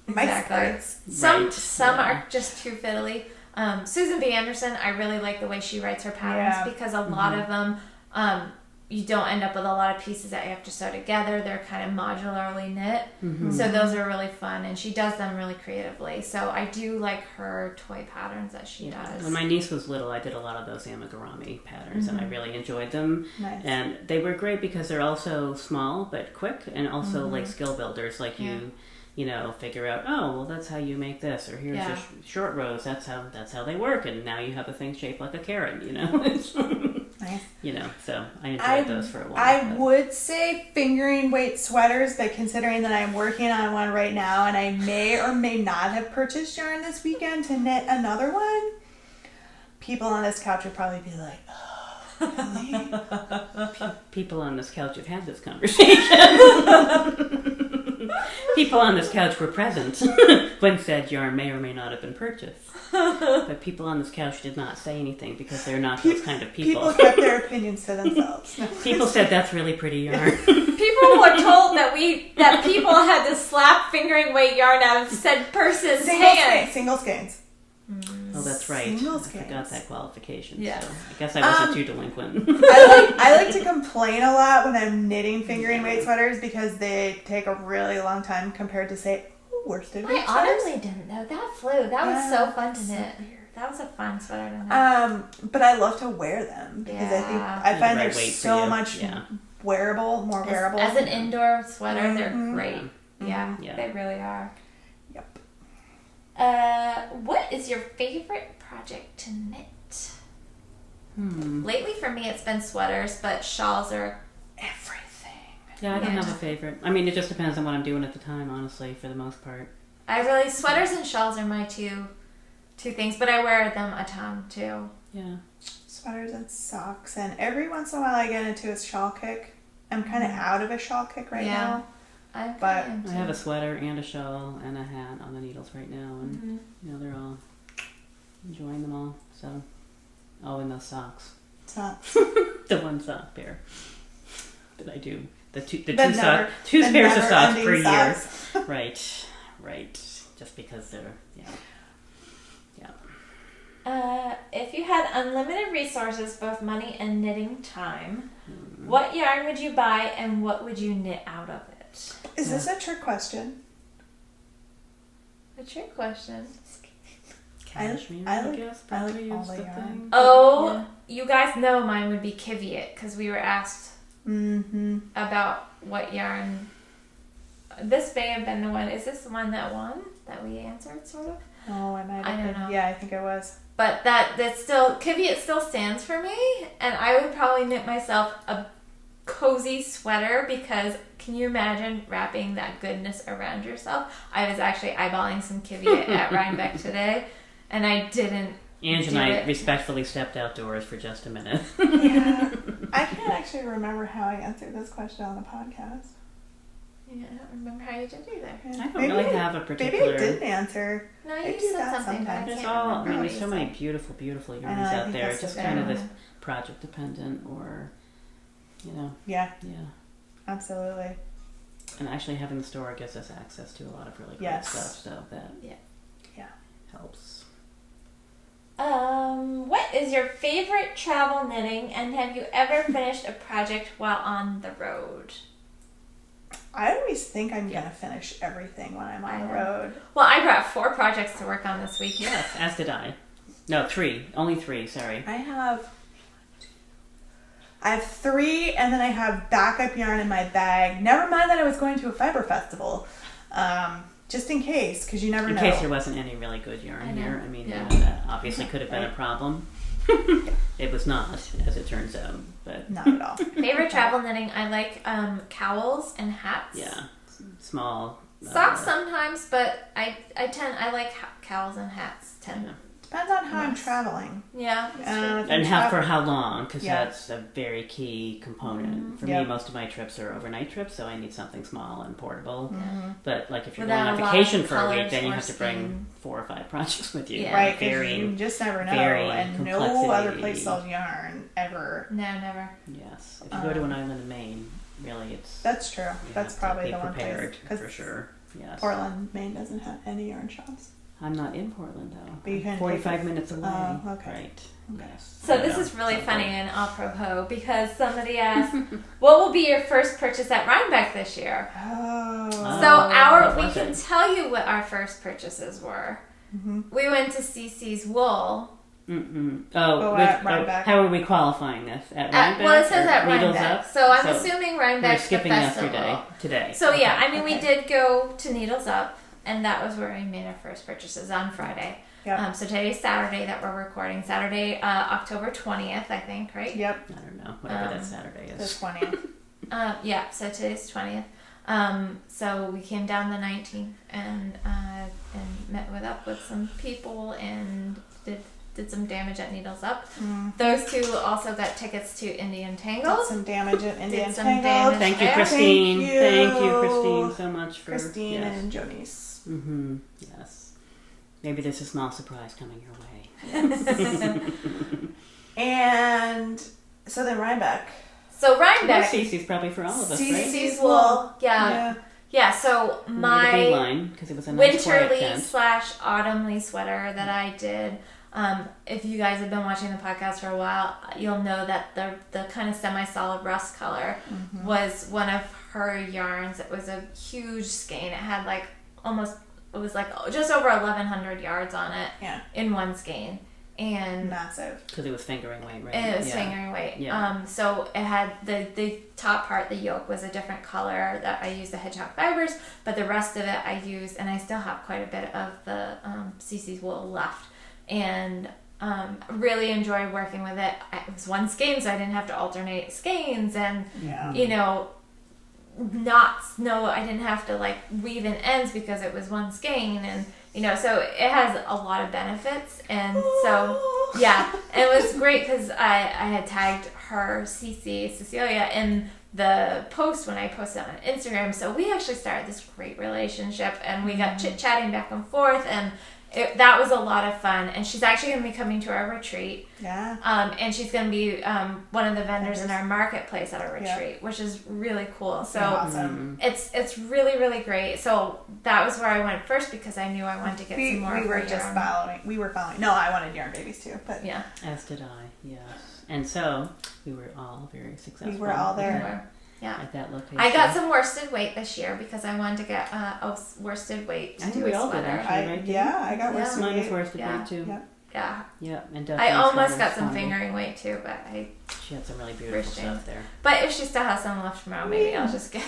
[SPEAKER 1] Exactly.
[SPEAKER 2] Some are just too fiddly. Susan B. Anderson, I really like the way she writes her patterns because a lot of them, you don't end up with a lot of pieces that you have to sew together. They're kind of modularly knit. So those are really fun, and she does them really creatively. So I do like her toy patterns that she does.
[SPEAKER 3] When my niece was little, I did a lot of those amigurumi patterns, and I really enjoyed them.
[SPEAKER 1] Nice.
[SPEAKER 3] And they were great because they're also small but quick, and also like skill builders. Like you figure out, oh, well, that's how you make this, or here's your short rows. That's how they work, and now you have a thing shaped like a carrot. Nice. So I enjoyed those for a while.
[SPEAKER 1] I would say fingering weight sweaters, but considering that I'm working on one right now, and I may or may not have purchased yarn this weekend to knit another one, people on this couch would probably be like, oh, really?
[SPEAKER 3] People on this couch have had this conversation. People on this couch were present when said yarn may or may not have been purchased. But people on this couch did not say anything because they're not those kind of people.
[SPEAKER 1] People kept their opinions to themselves.
[SPEAKER 3] People said that's really pretty yarn.
[SPEAKER 2] People were told that people had to slap fingering weight yarn out of said person's hand.
[SPEAKER 1] Single skeins.
[SPEAKER 3] Oh, that's right.
[SPEAKER 1] Single
[SPEAKER 3] I
[SPEAKER 1] skeins.
[SPEAKER 3] forgot that qualification.
[SPEAKER 2] Yeah.
[SPEAKER 3] So I guess I wasn't too delinquent.
[SPEAKER 1] I like to complain a lot when I'm knitting fingering weight sweaters because they take a really long time compared to, say, worsted weight
[SPEAKER 2] I
[SPEAKER 1] sweaters.
[SPEAKER 2] honestly didn't know. That flew. That was so fun to knit. That was a fun sweater to knit.
[SPEAKER 1] But I love to wear them because I find they're so much more wearable.
[SPEAKER 2] As an indoor sweater, they're great. Yeah, they really are.
[SPEAKER 1] Yep.
[SPEAKER 2] What is your favorite project to knit? Lately for me it's been sweaters, but shawls are everything.
[SPEAKER 3] Yeah, I don't have a favorite. I mean, it just depends on what I'm doing at the time, honestly, for the most part.
[SPEAKER 2] Sweaters and shawls are my two things, but I wear them a ton too.
[SPEAKER 3] Yeah.
[SPEAKER 1] Sweaters and socks, and every once in a while I get into a shawl kick. I'm kind of out of a shawl kick right now.
[SPEAKER 2] I
[SPEAKER 3] have a sweater and a shawl and a hat on the needles right now, and they're all enjoying them all. So, in those socks.
[SPEAKER 1] Socks.
[SPEAKER 3] The one sock pair that I do. Two pairs of socks per year. Right. Just because they're
[SPEAKER 2] if you had unlimited resources, both money and knitting time, what yarn would you buy and what would you knit out of it?
[SPEAKER 1] Is this a trick question?
[SPEAKER 2] A trick question.
[SPEAKER 3] Cashmere,
[SPEAKER 1] I
[SPEAKER 3] guess.
[SPEAKER 1] like
[SPEAKER 3] Probably
[SPEAKER 1] all
[SPEAKER 3] is
[SPEAKER 1] the
[SPEAKER 3] the
[SPEAKER 1] yarn.
[SPEAKER 3] thing.
[SPEAKER 2] Oh, you guys know mine would be Kiviot because we were asked about what yarn. This may have been the one. Is this the one that won that we answered, sort of?
[SPEAKER 1] Oh, I might have
[SPEAKER 2] I don't
[SPEAKER 1] been.
[SPEAKER 2] know.
[SPEAKER 1] Yeah, I think it was.
[SPEAKER 2] But that's still Kiviot still stands for me, and I would probably knit myself a cozy sweater because can you imagine wrapping that goodness around yourself? I was actually eyeballing some Kiviot at Rhinebeck today, and I didn't.
[SPEAKER 3] Ange and I respectfully stepped outdoors for just a minute.
[SPEAKER 1] Yeah. I can't actually remember how I answered this question on the podcast.
[SPEAKER 2] Yeah, I don't remember how you did either.
[SPEAKER 3] I don't really have a particular...
[SPEAKER 1] Maybe I didn't answer.
[SPEAKER 2] No,
[SPEAKER 1] I
[SPEAKER 2] you
[SPEAKER 1] do
[SPEAKER 2] said
[SPEAKER 1] that
[SPEAKER 2] something, but I
[SPEAKER 1] sometimes.
[SPEAKER 2] can't
[SPEAKER 3] There's
[SPEAKER 2] remember what
[SPEAKER 3] there's
[SPEAKER 2] you
[SPEAKER 3] so many
[SPEAKER 2] said.
[SPEAKER 3] beautiful, beautiful
[SPEAKER 1] I
[SPEAKER 3] yarns
[SPEAKER 1] know, I
[SPEAKER 3] out
[SPEAKER 1] think
[SPEAKER 3] there.
[SPEAKER 1] that's
[SPEAKER 3] It's just
[SPEAKER 1] the
[SPEAKER 3] kind of
[SPEAKER 1] thing.
[SPEAKER 3] this project dependent or,
[SPEAKER 1] Yeah,
[SPEAKER 3] yeah.
[SPEAKER 1] absolutely.
[SPEAKER 3] And actually having the store gives us access to a lot of really great
[SPEAKER 1] Yes.
[SPEAKER 3] stuff, so that helps.
[SPEAKER 2] What is your favorite travel knitting, and have you ever finished a project while on the road?
[SPEAKER 1] I always think I'm going to finish everything when I'm on the road.
[SPEAKER 2] Well, I brought 4 projects to work on this week.
[SPEAKER 3] Yes, as did I. No, 3. Only 3, sorry.
[SPEAKER 1] I have 3, and then I have backup yarn in my bag. Never mind that I was going to a fiber festival. Just in case, because you never know.
[SPEAKER 3] In case there wasn't any really good yarn
[SPEAKER 2] I know.
[SPEAKER 3] here. I mean,
[SPEAKER 2] Yeah.
[SPEAKER 3] that obviously could have been a problem. It was not, as it turns out. But
[SPEAKER 1] Not at all.
[SPEAKER 2] Favorite travel knitting, I like cowls and hats.
[SPEAKER 3] yeah, small.
[SPEAKER 2] Socks sometimes, but I like cowls and hats.
[SPEAKER 3] Yeah.
[SPEAKER 1] Depends on how I'm
[SPEAKER 2] Yes.
[SPEAKER 1] traveling.
[SPEAKER 2] Yeah.
[SPEAKER 3] And for how long, because
[SPEAKER 1] Yeah.
[SPEAKER 3] that's a very key component. For
[SPEAKER 1] Yep.
[SPEAKER 3] me, most of my trips are overnight trips, so I need something small and portable. But like if you're
[SPEAKER 2] Without
[SPEAKER 3] going
[SPEAKER 2] a
[SPEAKER 3] on
[SPEAKER 2] lot
[SPEAKER 3] vacation
[SPEAKER 2] of
[SPEAKER 3] for a week,
[SPEAKER 2] colors
[SPEAKER 3] then you
[SPEAKER 2] or
[SPEAKER 3] have to bring
[SPEAKER 2] skin.
[SPEAKER 3] 4 or 5 projects with you.
[SPEAKER 2] Yeah.
[SPEAKER 1] Right, because
[SPEAKER 3] Varying.
[SPEAKER 1] you just never know,
[SPEAKER 3] varying
[SPEAKER 1] and no
[SPEAKER 3] complexity.
[SPEAKER 1] other place sells yarn ever.
[SPEAKER 2] No, never.
[SPEAKER 3] Yes. If you go to an island in Maine, really it's...
[SPEAKER 1] That's true.
[SPEAKER 3] you
[SPEAKER 1] That's
[SPEAKER 3] have to
[SPEAKER 1] probably
[SPEAKER 3] be
[SPEAKER 1] the one place.
[SPEAKER 3] prepared,
[SPEAKER 1] Because
[SPEAKER 3] for sure. Yes.
[SPEAKER 1] Portland, Maine doesn't have any yarn shops.
[SPEAKER 3] I'm not in Portland, though.
[SPEAKER 1] But you
[SPEAKER 3] I'm
[SPEAKER 1] can
[SPEAKER 3] 45
[SPEAKER 1] take it.
[SPEAKER 3] minutes away.
[SPEAKER 1] Oh, okay.
[SPEAKER 3] Right.
[SPEAKER 1] Okay.
[SPEAKER 3] Yes.
[SPEAKER 2] So
[SPEAKER 3] I
[SPEAKER 2] this
[SPEAKER 3] know.
[SPEAKER 2] is really
[SPEAKER 3] Sounds
[SPEAKER 2] funny
[SPEAKER 3] like-
[SPEAKER 2] and apropos because somebody asked, "What will be your first purchase at Rhinebeck this year?"
[SPEAKER 1] Oh.
[SPEAKER 2] So
[SPEAKER 3] what
[SPEAKER 2] we
[SPEAKER 3] was
[SPEAKER 2] can
[SPEAKER 3] it?
[SPEAKER 2] tell you what our first purchases were. We went to CC's Wool.
[SPEAKER 3] Oh,
[SPEAKER 1] at Rhinebeck.
[SPEAKER 3] how are we qualifying this? At Rhinebeck?
[SPEAKER 2] Well, it says
[SPEAKER 3] or
[SPEAKER 2] at
[SPEAKER 3] Needles
[SPEAKER 2] Rhinebeck.
[SPEAKER 3] Up?
[SPEAKER 2] So I'm assuming
[SPEAKER 3] we're
[SPEAKER 2] Rhinebeck's the
[SPEAKER 3] skipping
[SPEAKER 2] festival.
[SPEAKER 3] yesterday. Today.
[SPEAKER 2] So yeah,
[SPEAKER 3] Okay.
[SPEAKER 2] I mean, we
[SPEAKER 1] Okay.
[SPEAKER 2] did go to Needles Up, and that was where we made our first purchases on Friday.
[SPEAKER 1] Yep.
[SPEAKER 2] So today's Saturday that we're recording. Saturday, October 20th, I think, right?
[SPEAKER 1] Yep.
[SPEAKER 3] I don't know. Whatever that Saturday
[SPEAKER 1] The
[SPEAKER 3] is.
[SPEAKER 1] 20th.
[SPEAKER 2] Yeah, so today's 20th. So we came down the 19th and met up with some people and did some damage at Needles Up. Those two also got tickets to Indian
[SPEAKER 1] Did
[SPEAKER 2] Tangles.
[SPEAKER 1] some damage at Indian
[SPEAKER 2] some
[SPEAKER 1] Tangled.
[SPEAKER 2] damage.
[SPEAKER 3] Thank you,
[SPEAKER 2] Thank
[SPEAKER 3] Christine.
[SPEAKER 1] you.
[SPEAKER 3] Thank you, Christine, so much for...
[SPEAKER 1] Christine
[SPEAKER 3] yes.
[SPEAKER 1] and Jonice.
[SPEAKER 3] Mm-hmm. Yes. Maybe there's a small surprise coming your way.
[SPEAKER 1] And so then Rhinebeck.
[SPEAKER 2] So Rhinebeck,
[SPEAKER 3] Cece's probably for all of us, right?
[SPEAKER 2] CC's Wool. Yeah. So
[SPEAKER 3] We
[SPEAKER 2] my
[SPEAKER 3] made a line because it was a nice quiet
[SPEAKER 2] winterly
[SPEAKER 3] tent.
[SPEAKER 2] / autumnly sweater that I did. If you guys have been watching the podcast for a while, you'll know that the kind of semi-solid rust color was one of her yarns. It was a huge skein. It had just over 1,100 yards on it in one skein. And
[SPEAKER 1] Massive.
[SPEAKER 3] Because it was fingering weight, right?
[SPEAKER 2] and it was fingering weight.
[SPEAKER 3] Yeah.
[SPEAKER 2] So it had the top part, the yoke was a different color that I used the hedgehog fibers, but the rest of it I used, and I still have quite a bit of the CC's Wool left. And really enjoyed working with it. It was one skein, so I didn't have to alternate skeins, and you know, I didn't have to weave in ends because it was one skein, and you know, so it has a lot of benefits. And so yeah, it was great because I had tagged her Cecilia in the post when I posted on Instagram, so we actually started this great relationship, and we got chit-chatting back and forth, and that was a lot of fun. And she's actually going to be coming to our retreat.
[SPEAKER 1] Yeah.
[SPEAKER 2] And she's going to be one of the vendors in our marketplace at our retreat, which is really cool. So
[SPEAKER 1] awesome.
[SPEAKER 2] It's really, really great. So that was where I went first because I knew I wanted to get some more.
[SPEAKER 1] We were just following. We were following. No, I wanted yarn babies too, but
[SPEAKER 2] yeah.
[SPEAKER 3] As did I, yes. And so we were all very successful.
[SPEAKER 1] we were all there.
[SPEAKER 2] Yeah.
[SPEAKER 3] At that location.
[SPEAKER 2] I got some worsted weight this year because I wanted to get a worsted weight to
[SPEAKER 3] I think
[SPEAKER 2] do
[SPEAKER 3] we
[SPEAKER 2] a
[SPEAKER 3] all did,
[SPEAKER 2] sweater.
[SPEAKER 3] actually.
[SPEAKER 1] I got worsted
[SPEAKER 3] Mine was
[SPEAKER 1] weight.
[SPEAKER 3] worsted weight too.
[SPEAKER 1] Yep.
[SPEAKER 2] Yeah.
[SPEAKER 3] Yeah, and
[SPEAKER 2] I
[SPEAKER 3] definitely
[SPEAKER 2] almost
[SPEAKER 3] sweaters,
[SPEAKER 2] got some
[SPEAKER 3] funny.
[SPEAKER 2] fingering weight too, but
[SPEAKER 3] She had some really beautiful
[SPEAKER 2] Christine.
[SPEAKER 3] stuff there.
[SPEAKER 2] But if she still has some left tomorrow, maybe I'll just get.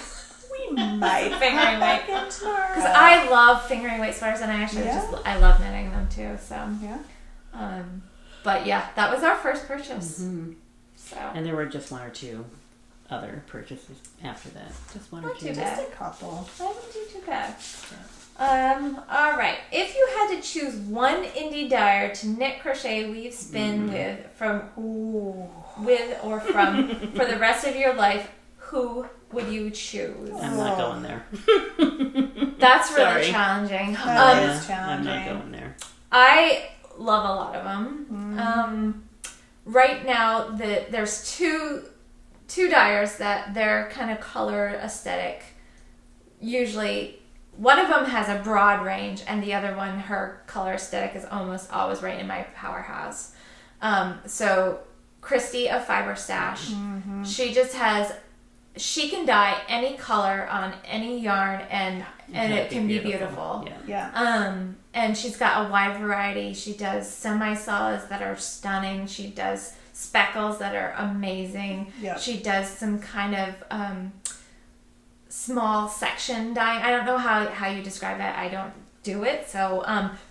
[SPEAKER 1] We might
[SPEAKER 2] Fingering
[SPEAKER 1] back
[SPEAKER 2] weight.
[SPEAKER 1] in tomorrow.
[SPEAKER 2] Because I love fingering weight sweaters, and I actually I love knitting them too. So
[SPEAKER 1] Yeah.
[SPEAKER 2] But yeah, that was our first purchase.
[SPEAKER 3] Mm-hmm.
[SPEAKER 2] So
[SPEAKER 3] And there were just 1 or 2 other purchases after that. Just 1 or
[SPEAKER 2] Not
[SPEAKER 3] 2.
[SPEAKER 2] too bad.
[SPEAKER 1] Just a couple.
[SPEAKER 2] I didn't do too bad. All right. If you had to choose one indie dyer to knit, crochet, weave, spin with from with or from for the rest of your life, who would you choose?
[SPEAKER 3] I'm not going there.
[SPEAKER 2] That's really
[SPEAKER 3] Sorry.
[SPEAKER 1] That
[SPEAKER 2] challenging.
[SPEAKER 1] is
[SPEAKER 3] I'm
[SPEAKER 1] challenging.
[SPEAKER 3] not going there.
[SPEAKER 2] I love a lot of them. Right now, there's two dyers that their kind of color aesthetic. Usually, one of them has a broad range, and the other one, her color aesthetic is almost always right in my powerhouse. So, Christy of Fiber Stash, she can dye any color on any yarn, and it can be beautiful.
[SPEAKER 1] Yeah.
[SPEAKER 2] And she's got a wide variety. She does semi-solids that are stunning. She does speckles that are amazing.
[SPEAKER 1] Yep.
[SPEAKER 2] She does some kind of small section dyeing. I don't know how you describe that. I don't do it. So,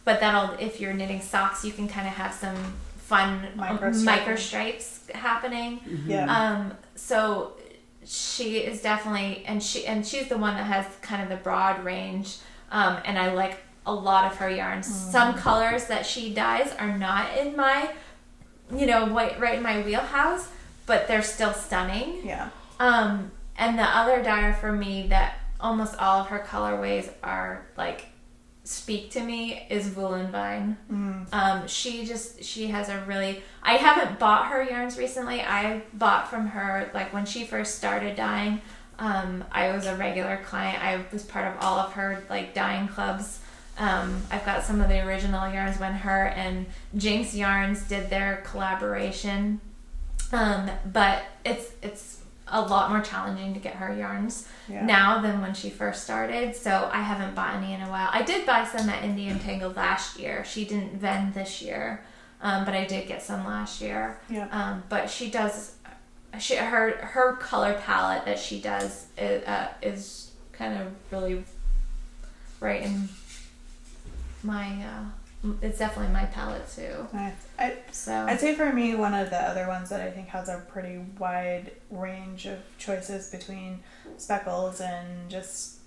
[SPEAKER 2] but if you're knitting socks, you can kind of have some fun micro stripes happening.
[SPEAKER 1] Yeah.
[SPEAKER 2] So she is definitely, and she's the one that has kind of the broad range. And I like a lot of her yarns. Some colors that she dyes are not in my, right in my wheelhouse, but they're still stunning.
[SPEAKER 1] Yeah.
[SPEAKER 2] And the other dyer for me that almost all of her colorways are like speak to me is Vine. She has a really, I haven't bought her yarns recently. I bought from her like when she first started dyeing. I was a regular client. I was part of all of her like dyeing clubs. I've got some of the original yarns when her and Jinx Yarns did their collaboration. But it's a lot more challenging to get her yarns now than when she first started. So I haven't bought any in a while. I did buy some at Indian Tangled last year. She didn't vend this year, but I did get some last year.
[SPEAKER 1] Yeah.
[SPEAKER 2] But she does. Her color palette that she does is kind of really right in my it's definitely my palette too.
[SPEAKER 1] Nice.
[SPEAKER 2] So
[SPEAKER 1] I'd say for me, one of the other ones that I think has a pretty wide range of choices between speckles and just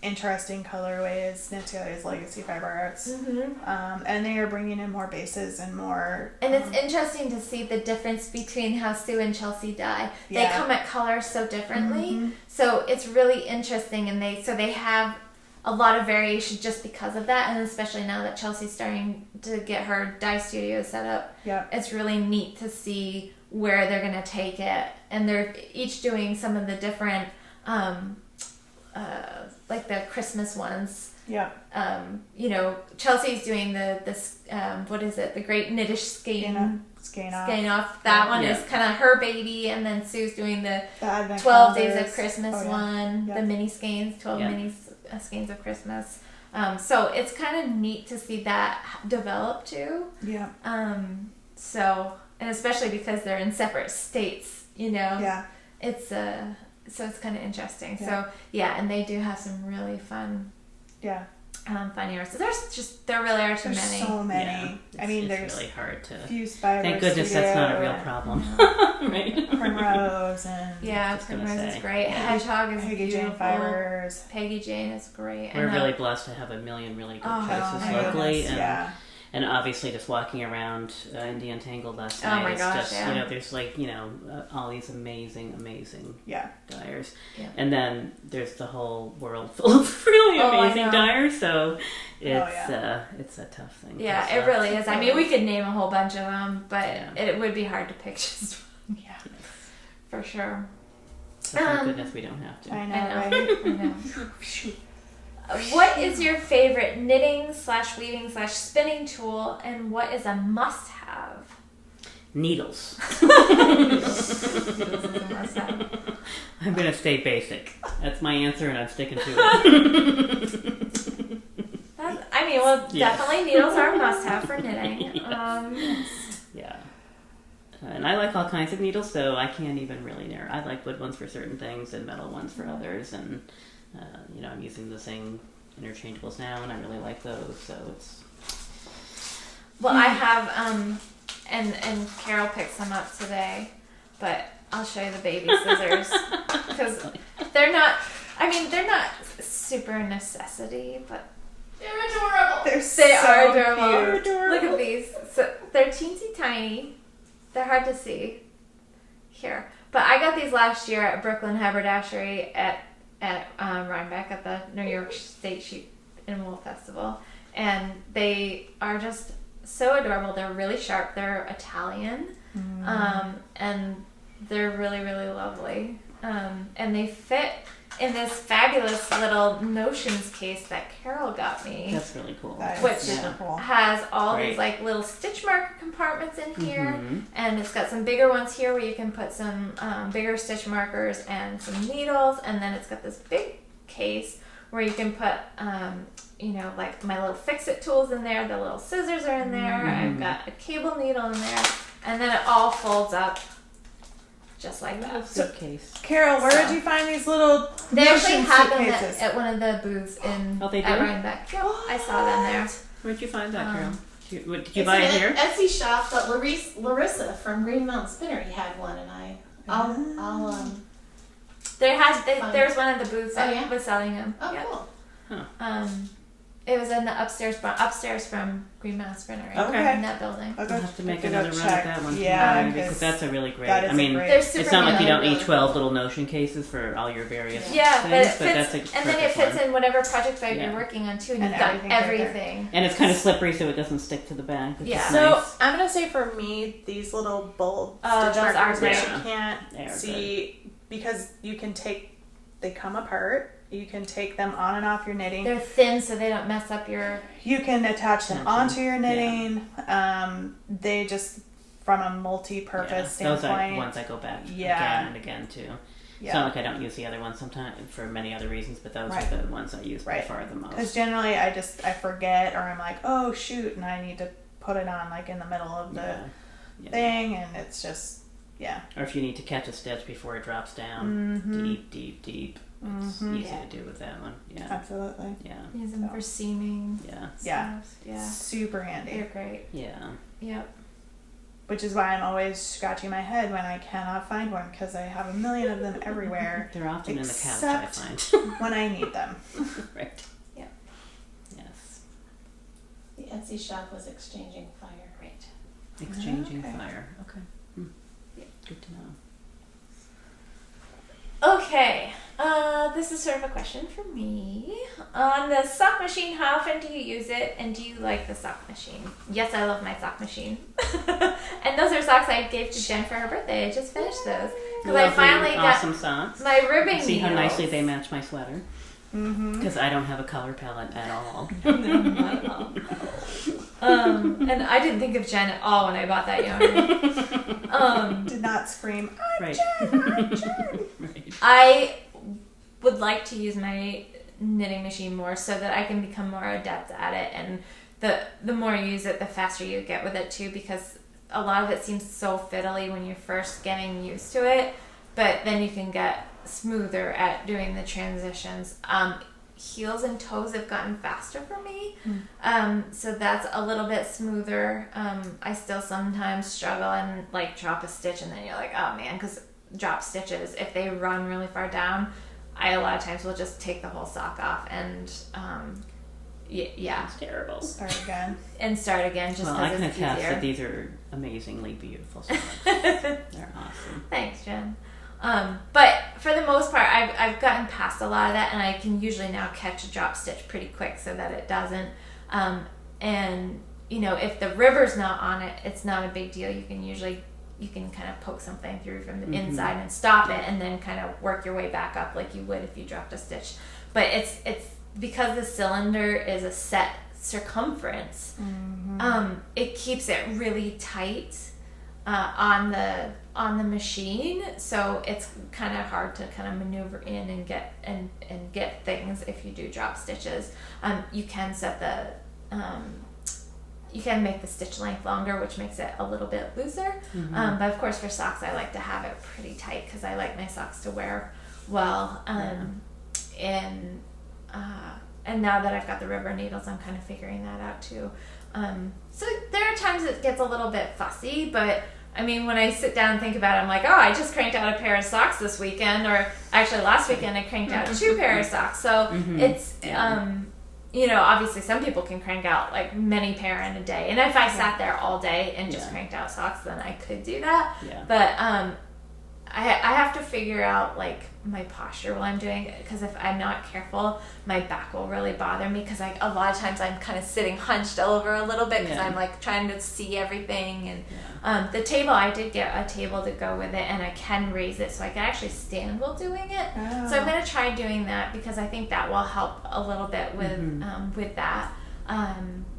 [SPEAKER 1] interesting colorways, Knit Together's Legacy Fiber Arts. And they are bringing in more bases and more.
[SPEAKER 2] And it's interesting to see the difference between how Sue and Chelsea dye. They come at colors so differently. So it's really interesting, and they have a lot of variation just because of that, and especially now that Chelsea's starting to get her dye studio set up. It's really neat to see where they're going to take it, and they're each doing some of the different like the Christmas ones. Chelsea's doing this what is it, the Great Knittish Skein Off. That one is kind of her baby, and then Sue's doing the 12
[SPEAKER 1] calendars.
[SPEAKER 2] Days of Christmas one, the mini skeins, 12 mini skeins of Christmas. So it's kind of neat to see that develop too. So, and especially because they're in separate states, it's so it's kind of interesting. So and they do have some really fun fun yarns. So there really are too many.
[SPEAKER 1] So many.
[SPEAKER 3] Yeah,
[SPEAKER 1] there's
[SPEAKER 3] really hard to.
[SPEAKER 1] Fused Fiber
[SPEAKER 3] Thank goodness
[SPEAKER 1] Studio,
[SPEAKER 3] that's not a real problem, right?
[SPEAKER 1] Primrose and
[SPEAKER 2] Primrose is great. Hedgehog is
[SPEAKER 1] Peggy
[SPEAKER 2] beautiful.
[SPEAKER 1] Jane Fibers.
[SPEAKER 2] Peggy Jane is great.
[SPEAKER 3] We're really blessed to have a million really good choices locally, and obviously just walking around Indian Tangled last night.
[SPEAKER 2] My gosh,
[SPEAKER 3] just there's all these amazing dyers, and then there's the whole world full of really amazing dyers. So it's a tough thing.
[SPEAKER 2] It really is. I mean, we could name a whole bunch of them, but it would be hard to pick just one. For sure.
[SPEAKER 3] So thank goodness we don't have to.
[SPEAKER 1] I know.
[SPEAKER 2] I know. What is your favorite knitting/weaving/spinning tool, and what is a must-have?
[SPEAKER 3] Needles.
[SPEAKER 2] Needles is a must-have.
[SPEAKER 3] I'm going to stay basic. That's my answer, and I'm sticking to it.
[SPEAKER 2] Definitely needles are a must-have for knitting.
[SPEAKER 3] And I like all kinds of needles, so I can't even really narrow. I like wood ones for certain things and metal ones for others, and I'm using the Zing interchangeables now, and I really like those. So it's.
[SPEAKER 2] Well, I have and Carol picked some up today, but I'll show you the baby scissors because they're not. They're not super necessity, but
[SPEAKER 4] They're adorable.
[SPEAKER 1] They
[SPEAKER 2] are adorable.
[SPEAKER 1] Cute.
[SPEAKER 2] Look at these. So they're teensy tiny. They're hard to see. here. But I got these last year at Brooklyn Haberdashery at Rhinebeck at the New York State Sheep and Wool Festival. And they are just so adorable. They're really sharp. They're Italian. And they're really, really lovely. And they fit in this fabulous little Notions case that Carol got me.
[SPEAKER 3] That's really cool.
[SPEAKER 1] Which cool.
[SPEAKER 2] Has all
[SPEAKER 3] Great.
[SPEAKER 2] these like little stitch marker compartments in here, and it's got some bigger ones here where you can put some bigger stitch markers and some needles, and then it's got this big case where you can put like my little fix-it tools in there. The little scissors are in there. I've got a cable needle in there, and then it all folds up just like that.
[SPEAKER 3] Suitcase.
[SPEAKER 1] Carol, where did you find these little
[SPEAKER 2] They actually
[SPEAKER 1] Notion
[SPEAKER 2] had them
[SPEAKER 1] suitcases?
[SPEAKER 2] at one of the booths
[SPEAKER 3] they do?
[SPEAKER 2] at Rhinebeck. Yep, I saw them there.
[SPEAKER 3] Where'd you find that, Carol? Did you
[SPEAKER 4] It's
[SPEAKER 3] buy it
[SPEAKER 4] an
[SPEAKER 3] here?
[SPEAKER 4] Etsy shop, but Larissa from Green Mountain Spinnery had one, and I'll
[SPEAKER 2] There's one of the booths that
[SPEAKER 4] yeah?
[SPEAKER 2] was selling them.
[SPEAKER 4] oh
[SPEAKER 2] Yep.
[SPEAKER 4] cool.
[SPEAKER 2] It was in the upstairs from Green Mountain Spinnery.
[SPEAKER 1] Okay.
[SPEAKER 2] In that building.
[SPEAKER 1] I'll
[SPEAKER 3] I'll have to make
[SPEAKER 1] go
[SPEAKER 3] another run
[SPEAKER 1] check.
[SPEAKER 3] at that one
[SPEAKER 1] Yeah,
[SPEAKER 3] tomorrow, because that's a really great.
[SPEAKER 1] that is
[SPEAKER 3] I mean,
[SPEAKER 1] great.
[SPEAKER 2] They're super
[SPEAKER 3] it's not like you don't
[SPEAKER 4] really
[SPEAKER 3] need 12 little Notion cases for all your various
[SPEAKER 2] Yeah, but it
[SPEAKER 3] things, but that's a
[SPEAKER 2] fits, and then it
[SPEAKER 3] perfect
[SPEAKER 2] fits
[SPEAKER 3] one.
[SPEAKER 2] in whatever project that
[SPEAKER 3] Yeah.
[SPEAKER 2] you're working on too, and
[SPEAKER 1] And
[SPEAKER 2] you've got
[SPEAKER 1] everything's right there.
[SPEAKER 2] everything.
[SPEAKER 3] And it's kind of slippery, so it doesn't stick to the back. Which
[SPEAKER 2] Yeah.
[SPEAKER 3] is
[SPEAKER 1] So
[SPEAKER 3] nice.
[SPEAKER 1] I'm gonna say for me, these little bold
[SPEAKER 2] Oh,
[SPEAKER 1] stitch
[SPEAKER 2] those
[SPEAKER 1] markers
[SPEAKER 2] are
[SPEAKER 1] which
[SPEAKER 3] great.
[SPEAKER 1] you can't
[SPEAKER 3] They are
[SPEAKER 1] see because you can they come apart. You can take them on and off your knitting.
[SPEAKER 2] They're thin, so they don't mess up your.
[SPEAKER 1] You can attach them
[SPEAKER 3] Attach them.
[SPEAKER 1] onto your knitting. They just from a multi-purpose
[SPEAKER 3] Those are
[SPEAKER 1] standpoint.
[SPEAKER 3] ones I go back
[SPEAKER 1] Yeah.
[SPEAKER 3] again and again to.
[SPEAKER 1] Yeah.
[SPEAKER 3] It's not like I don't use the other ones sometimes for many other reasons, but those
[SPEAKER 1] Right.
[SPEAKER 3] are the ones I use by
[SPEAKER 1] Right.
[SPEAKER 3] far the most.
[SPEAKER 1] Because generally I forget or I'm like, oh shoot, and I need to put it on like in the middle of the
[SPEAKER 3] Yeah.
[SPEAKER 1] thing, and it's just
[SPEAKER 3] Or if you need to catch a stitch before it drops down, deep. It's easy
[SPEAKER 2] Yeah.
[SPEAKER 3] to do with that one. Yeah.
[SPEAKER 1] absolutely
[SPEAKER 2] Use them for seaming.
[SPEAKER 3] Yeah.
[SPEAKER 1] Yeah.
[SPEAKER 2] Stuff. Yeah.
[SPEAKER 1] super handy.
[SPEAKER 2] They're great.
[SPEAKER 3] Yeah.
[SPEAKER 2] Yep.
[SPEAKER 1] Which is why I'm always scratching my head when I cannot find one because I have a million of them everywhere
[SPEAKER 3] They're often in the couch, I
[SPEAKER 1] Except-
[SPEAKER 3] find.
[SPEAKER 1] when I need them.
[SPEAKER 3] Right.
[SPEAKER 2] Yep.
[SPEAKER 3] Yes.
[SPEAKER 4] The Etsy shop was exchanging fire.
[SPEAKER 2] Right.
[SPEAKER 3] Exchanging
[SPEAKER 1] Okay.
[SPEAKER 3] fire. Okay. Good to know.
[SPEAKER 2] Okay, this is sort of a question for me. On the sock machine, how often do you use it, and do you like the sock machine? Yes, I love my sock machine. And those are socks I gave to Jen for her birthday. I just finished those. Because I
[SPEAKER 3] Lovely,
[SPEAKER 2] finally
[SPEAKER 3] awesome socks.
[SPEAKER 2] got my ribbing
[SPEAKER 3] See how
[SPEAKER 2] needles.
[SPEAKER 3] nicely they match my sweater. Because I don't have a color palette at all.
[SPEAKER 2] No, not at all. And I didn't think of Jen at all when I bought that yarn.
[SPEAKER 1] Did not scream, I'm
[SPEAKER 3] Right.
[SPEAKER 1] Jen, I'm Jen.
[SPEAKER 3] Right.
[SPEAKER 2] I would like to use my knitting machine more so that I can become more adept at it, and the more you use it, the faster you get with it too, because a lot of it seems so fiddly when you're first getting used to it, but then you can get smoother at doing the transitions. Heels and toes have gotten faster for me, so that's a little bit smoother. I still sometimes struggle and like drop a stitch, and then you're like, oh man, because drop stitches, if they run really far down, I a lot of times will just take the whole sock off and yeah,
[SPEAKER 3] It's terrible.
[SPEAKER 1] Start again.
[SPEAKER 2] and start again just
[SPEAKER 3] Well,
[SPEAKER 2] because
[SPEAKER 3] I can
[SPEAKER 2] it's
[SPEAKER 3] attest
[SPEAKER 2] easier.
[SPEAKER 3] that these are amazingly beautiful socks. They're awesome.
[SPEAKER 2] Thanks, Jen. But for the most part, I've gotten past a lot of that, and I can usually now catch a drop stitch pretty quick so that it doesn't. And you know, if the river's not on it, it's not a big deal. You can kind of poke something through from the inside and stop it, and then kind of work your way back up like you would if you dropped a stitch. But it's because the cylinder is a set circumference. It keeps it really tight on the machine, so it's kind of hard to kind of maneuver in and get things if you do drop stitches. You can set you can make the stitch length longer, which makes it a little bit looser. But of course, for socks, I like to have it pretty tight because I like my socks to wear well. And now that I've got the rubber needles, I'm kind of figuring that out too. So there are times it gets a little bit fussy, but I mean, when I sit down and think about it, I'm like, oh, I just cranked out a pair of socks this weekend, or actually last weekend I cranked out 2 pairs of socks. So it's, you know, obviously some people can crank out like many pair in a day. And if I sat there all day and just cranked out socks, then I could do that.
[SPEAKER 3] Yeah.
[SPEAKER 2] But I have to figure out like my posture while I'm doing it, because if I'm not careful, my back will really bother me, because a lot of times I'm kind of sitting hunched over a little bit because I'm like trying to see everything. And the table, I did get a table to go with it, and I can raise it so I can actually stand while doing it. So I'm going to try doing that, because I think that will help a little bit with that.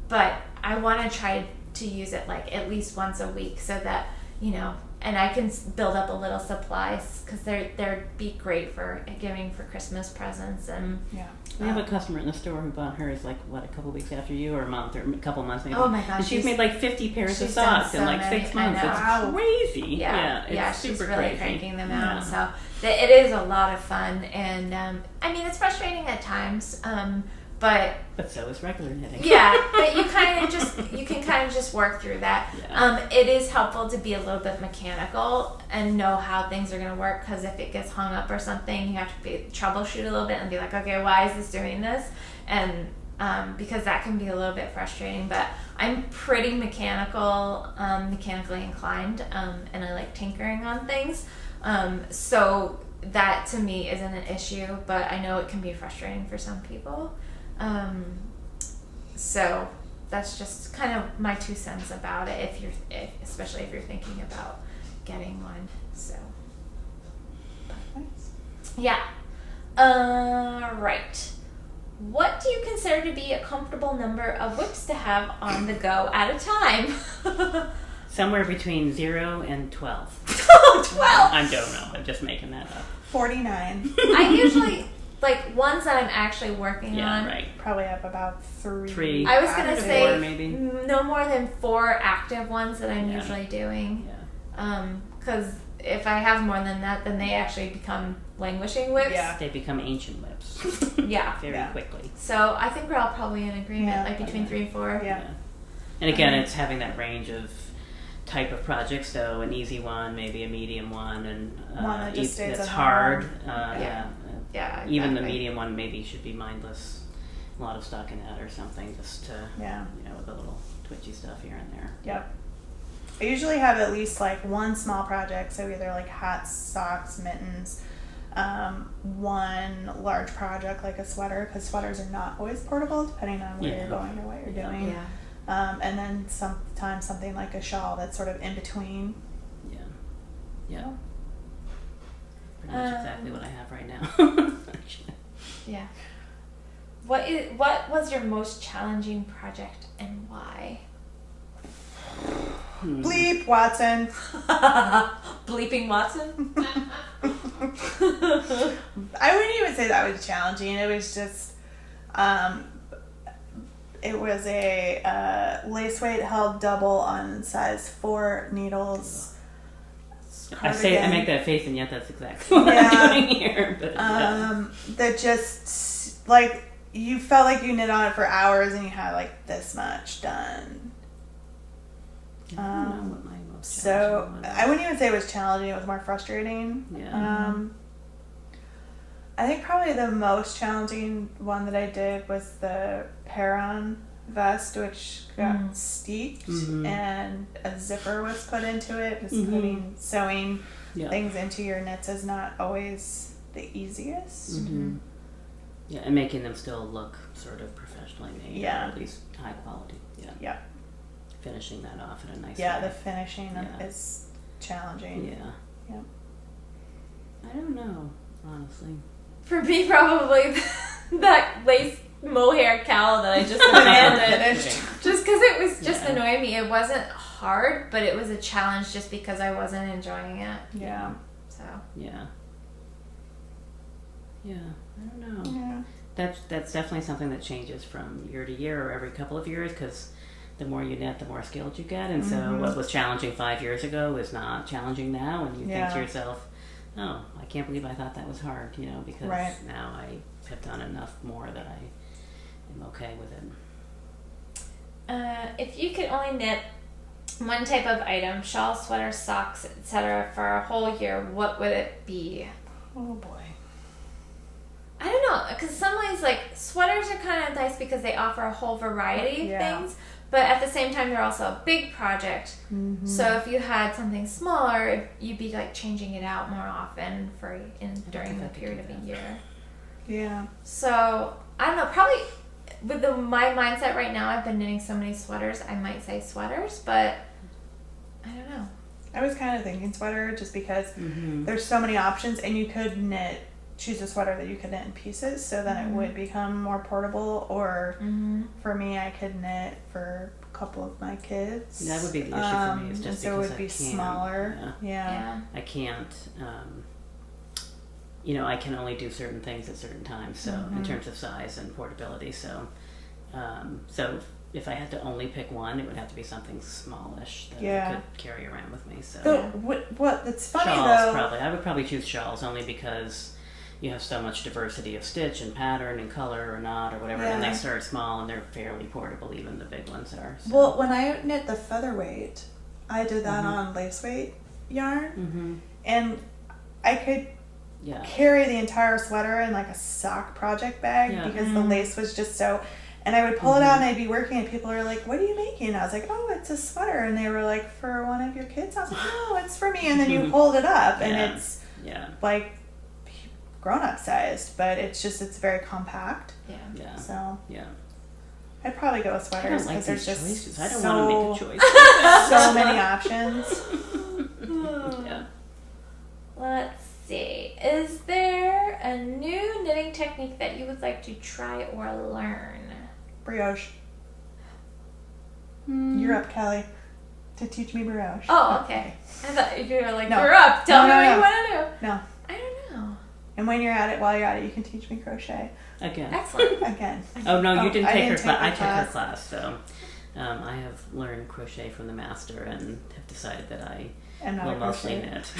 [SPEAKER 2] But I want to try to use it like at least once a week, so that, you know, and I can build up a little supplies, because they'd be great for giving for Christmas presents. And
[SPEAKER 3] we have a customer in the store who bought hers like a couple weeks after you, or a month, or a couple months maybe.
[SPEAKER 2] Oh my gosh!
[SPEAKER 3] And she's made like 50 pairs of socks in like 6 months. It's crazy.
[SPEAKER 2] Yeah,
[SPEAKER 3] it's super
[SPEAKER 2] she's really
[SPEAKER 3] crazy.
[SPEAKER 2] cranking them out. So it is a lot of fun, and I mean, it's frustrating at times. But
[SPEAKER 3] so is regular knitting.
[SPEAKER 2] But you can kind of just work through that. It is helpful to be a little bit mechanical and know how things are going to work, because if it gets hung up or something, you have to troubleshoot a little bit and be like, okay, why is this doing this? And because that can be a little bit frustrating. But I'm pretty mechanically inclined, and I like tinkering on things. So that to me isn't an issue, but I know it can be frustrating for some people. So that's just kind of my 2 cents about it, especially if you're thinking about getting one. So yeah. Right. What do you consider to be a comfortable number of whips to have on the go at a time?
[SPEAKER 3] Somewhere between 0 and 12.
[SPEAKER 2] 12.
[SPEAKER 3] I don't know. I'm just making that up.
[SPEAKER 1] 49.
[SPEAKER 2] I usually like ones that I'm actually working on.
[SPEAKER 3] Right.
[SPEAKER 1] Probably have about 3.
[SPEAKER 2] I was gonna say
[SPEAKER 3] 4, maybe.
[SPEAKER 2] no more than 4 active ones that I'm usually doing. Because if I have more than that, then they actually become languishing whips.
[SPEAKER 3] They become ancient whips. Very quickly.
[SPEAKER 2] So I think we're all probably in agreement, like between 3 and 4.
[SPEAKER 3] And again, it's having that range of type of project, so an easy one, maybe a medium one, and
[SPEAKER 1] one that just stays
[SPEAKER 3] that's
[SPEAKER 1] at
[SPEAKER 3] hard.
[SPEAKER 1] home.
[SPEAKER 2] Exactly.
[SPEAKER 3] Even the medium one maybe should be mindless, a lot of stockinette or something, just to with a little twitchy stuff here and there.
[SPEAKER 1] Yep. I usually have at least like one small project, so either like hats, socks, mittens, one large project like a sweater, because sweaters are not always portable depending on where you're going or what you're doing. And then sometimes something like a shawl that's sort of in between.
[SPEAKER 3] Pretty much exactly what I have right now.
[SPEAKER 2] Actually. What was your most challenging project and why?
[SPEAKER 1] Bleep Watson.
[SPEAKER 2] Bleeping Watson?
[SPEAKER 1] I wouldn't even say that was challenging. It was just, it was a lace weight held double on size 4 needles.
[SPEAKER 3] I make that face, and yet that's exactly what I'm doing here. But,
[SPEAKER 1] that just, like, you felt like you knit on it for hours and you had like this much done.
[SPEAKER 3] I don't know what my most
[SPEAKER 1] So
[SPEAKER 3] challenging was.
[SPEAKER 1] I wouldn't even say it was challenging. It was more frustrating. I think probably the most challenging one that I did was the Peron vest, which got steeped and a zipper was put into it. Just sewing things into your knits is not always the easiest.
[SPEAKER 3] Yeah, and making them still look sort of professionally made, or at least high quality. Finishing that off in a nice way.
[SPEAKER 1] The finishing is challenging.
[SPEAKER 3] I don't know, honestly.
[SPEAKER 2] For me, probably that lace mohair cowl that I just abandoned. Just because it was just annoying me. It wasn't hard, but it was a challenge just because I wasn't enjoying it. So.
[SPEAKER 3] I don't know. That's definitely something that changes from year to year or every couple of years, because the more you knit, the more skilled you get. And so what was challenging 5 years ago is not challenging now. And you think to yourself, oh, I can't believe I thought that was hard, because now I have done enough more that I am okay with it.
[SPEAKER 2] If you could only knit one type of item, shawl, sweater, socks, etc., for a whole year, what would it be?
[SPEAKER 1] Oh boy.
[SPEAKER 2] I don't know, because some ways, like, sweaters are kind of nice because they offer a whole variety of things, But at the same time, they're also a big project.
[SPEAKER 1] Mm-hmm.
[SPEAKER 2] So if you had something smaller, you'd be like changing it out more often during the period of a year.
[SPEAKER 1] Yeah.
[SPEAKER 2] So I don't know. Probably with my mindset right now, I've been knitting so many sweaters. I might say sweaters, but I don't know.
[SPEAKER 1] I was kind of thinking sweater just because there's so many options, and you could choose a sweater that you could knit in pieces, so then it would become more portable. Or for me, I could knit for a couple of my kids.
[SPEAKER 3] That would be the issue for me. It's just
[SPEAKER 1] and so it
[SPEAKER 3] because
[SPEAKER 1] would be
[SPEAKER 3] I can't,
[SPEAKER 1] smaller. Yeah.
[SPEAKER 3] I can't. I can only do certain things at certain times. So in terms of size and portability, so if I had to only pick one, it would have to be something smallish that I could carry around with me. So
[SPEAKER 1] what that's funny
[SPEAKER 3] shawls,
[SPEAKER 1] though.
[SPEAKER 3] probably I would probably choose shawls only because you have so much diversity of stitch and pattern and color or not or whatever, and they start small and they're fairly portable. Even the big ones are. So.
[SPEAKER 1] Well, when I knit the featherweight, I did that on lace weight yarn, and I could carry the entire sweater in like a sock project bag because the lace was just so. And I would pull it out and I'd be working and people were like, "What are you making?" And I was like, "Oh, it's a sweater." And they were like, "For one of your kids?" I was like, "No, it's for me." And then you hold it up and it's like grown-up sized, but it's very compact.
[SPEAKER 3] Yeah.
[SPEAKER 1] So
[SPEAKER 3] yeah.
[SPEAKER 1] I'd probably go with sweaters because there's just
[SPEAKER 3] choices. I don't want to make a choice.
[SPEAKER 1] So many options.
[SPEAKER 3] Yeah.
[SPEAKER 2] Let's see. Is there a new knitting technique that you would like to try or learn?
[SPEAKER 1] Brioche. You're up, Callie, to teach me brioche.
[SPEAKER 2] Oh, okay. I thought you were like,
[SPEAKER 1] No.
[SPEAKER 2] you're up. Tell me what
[SPEAKER 1] No.
[SPEAKER 2] you want to do.
[SPEAKER 1] No.
[SPEAKER 2] I don't know.
[SPEAKER 1] And while you're at it, you can teach me crochet.
[SPEAKER 3] Again.
[SPEAKER 2] Excellent.
[SPEAKER 1] Again.
[SPEAKER 3] Oh no, you didn't
[SPEAKER 1] I
[SPEAKER 3] take
[SPEAKER 1] didn't
[SPEAKER 3] her class. I
[SPEAKER 1] take
[SPEAKER 3] took
[SPEAKER 1] her
[SPEAKER 3] her class, so I have learned crochet from the master and have decided that I will mostly knit.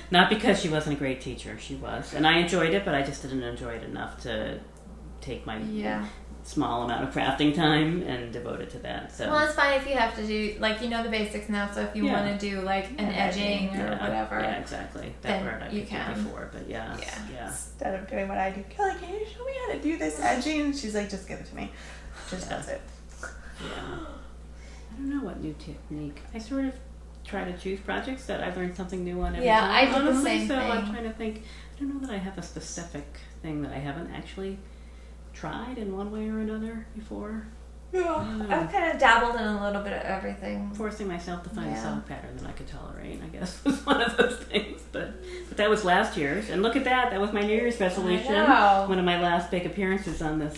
[SPEAKER 3] Not because she wasn't a great teacher, she was, and I enjoyed it, but I just didn't enjoy it enough to take my small amount of crafting time and devote it to that. So
[SPEAKER 2] well, it's fine if you have to do the basics now. So if you want to do like an edging or whatever,
[SPEAKER 3] exactly. That part I could do before, but yeah.
[SPEAKER 1] Instead of doing what I do, Kelly, can you show me how to do this edging? And she's like, just give it to me. Just does it.
[SPEAKER 3] Yeah. I don't know what new technique. I sort of try to choose projects that I learn something new on every time.
[SPEAKER 2] I do the same
[SPEAKER 3] so
[SPEAKER 2] thing.
[SPEAKER 3] I'm trying to think. I don't know that I have a specific thing that I haven't actually tried in one way or another before.
[SPEAKER 2] Yeah, I've kind of dabbled in a little bit of everything.
[SPEAKER 3] Forcing myself to find a sock pattern that I could tolerate, I guess, was one of those things. But that was last year's, and look at that. That was my New Year's resolution.
[SPEAKER 2] I know.
[SPEAKER 3] One of my last big appearances on this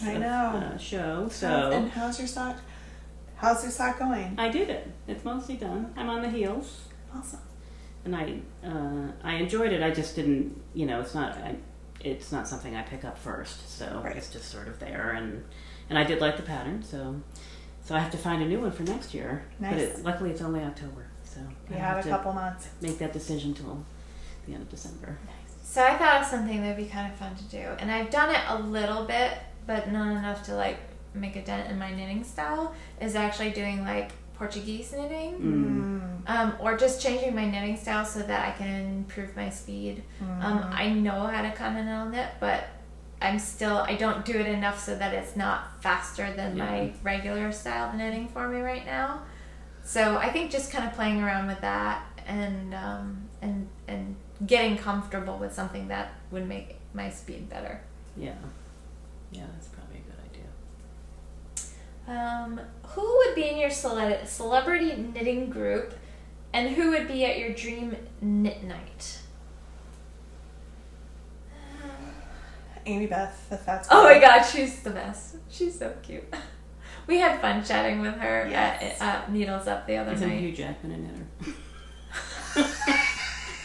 [SPEAKER 3] show. So.
[SPEAKER 1] And how's your sock? How's your sock going?
[SPEAKER 3] I did it. It's mostly done. I'm on the heels.
[SPEAKER 1] Awesome.
[SPEAKER 3] And I enjoyed it. I just didn't. It's not something I pick up first. So it's just sort of there and I did like the pattern, so I have to find a new one for next year.
[SPEAKER 1] Nice.
[SPEAKER 3] But luckily it's only October, so
[SPEAKER 1] you have a couple months.
[SPEAKER 3] Make that decision till the end of December.
[SPEAKER 2] So I thought of something that'd be kind of fun to do, and I've done it a little bit, but not enough to like make a dent in my knitting style. Is actually doing like Portuguese knitting, or just changing my knitting style so that I can improve my speed. I know how to continental knit, but I don't do it enough so that it's not faster than my regular style of knitting for me right now. So I think just kind of playing around with that and getting comfortable with something that would make my speed better.
[SPEAKER 3] Yeah, that's probably a good idea.
[SPEAKER 2] Who would be in your celebrity knitting group, and who would be at your dream knit night?
[SPEAKER 1] Amy Beth, if that's
[SPEAKER 2] Oh my god, she's the best. She's so cute. We had fun chatting with her at Needles Up the other
[SPEAKER 3] Isn't
[SPEAKER 2] night.
[SPEAKER 3] Hugh Jackman a knitter?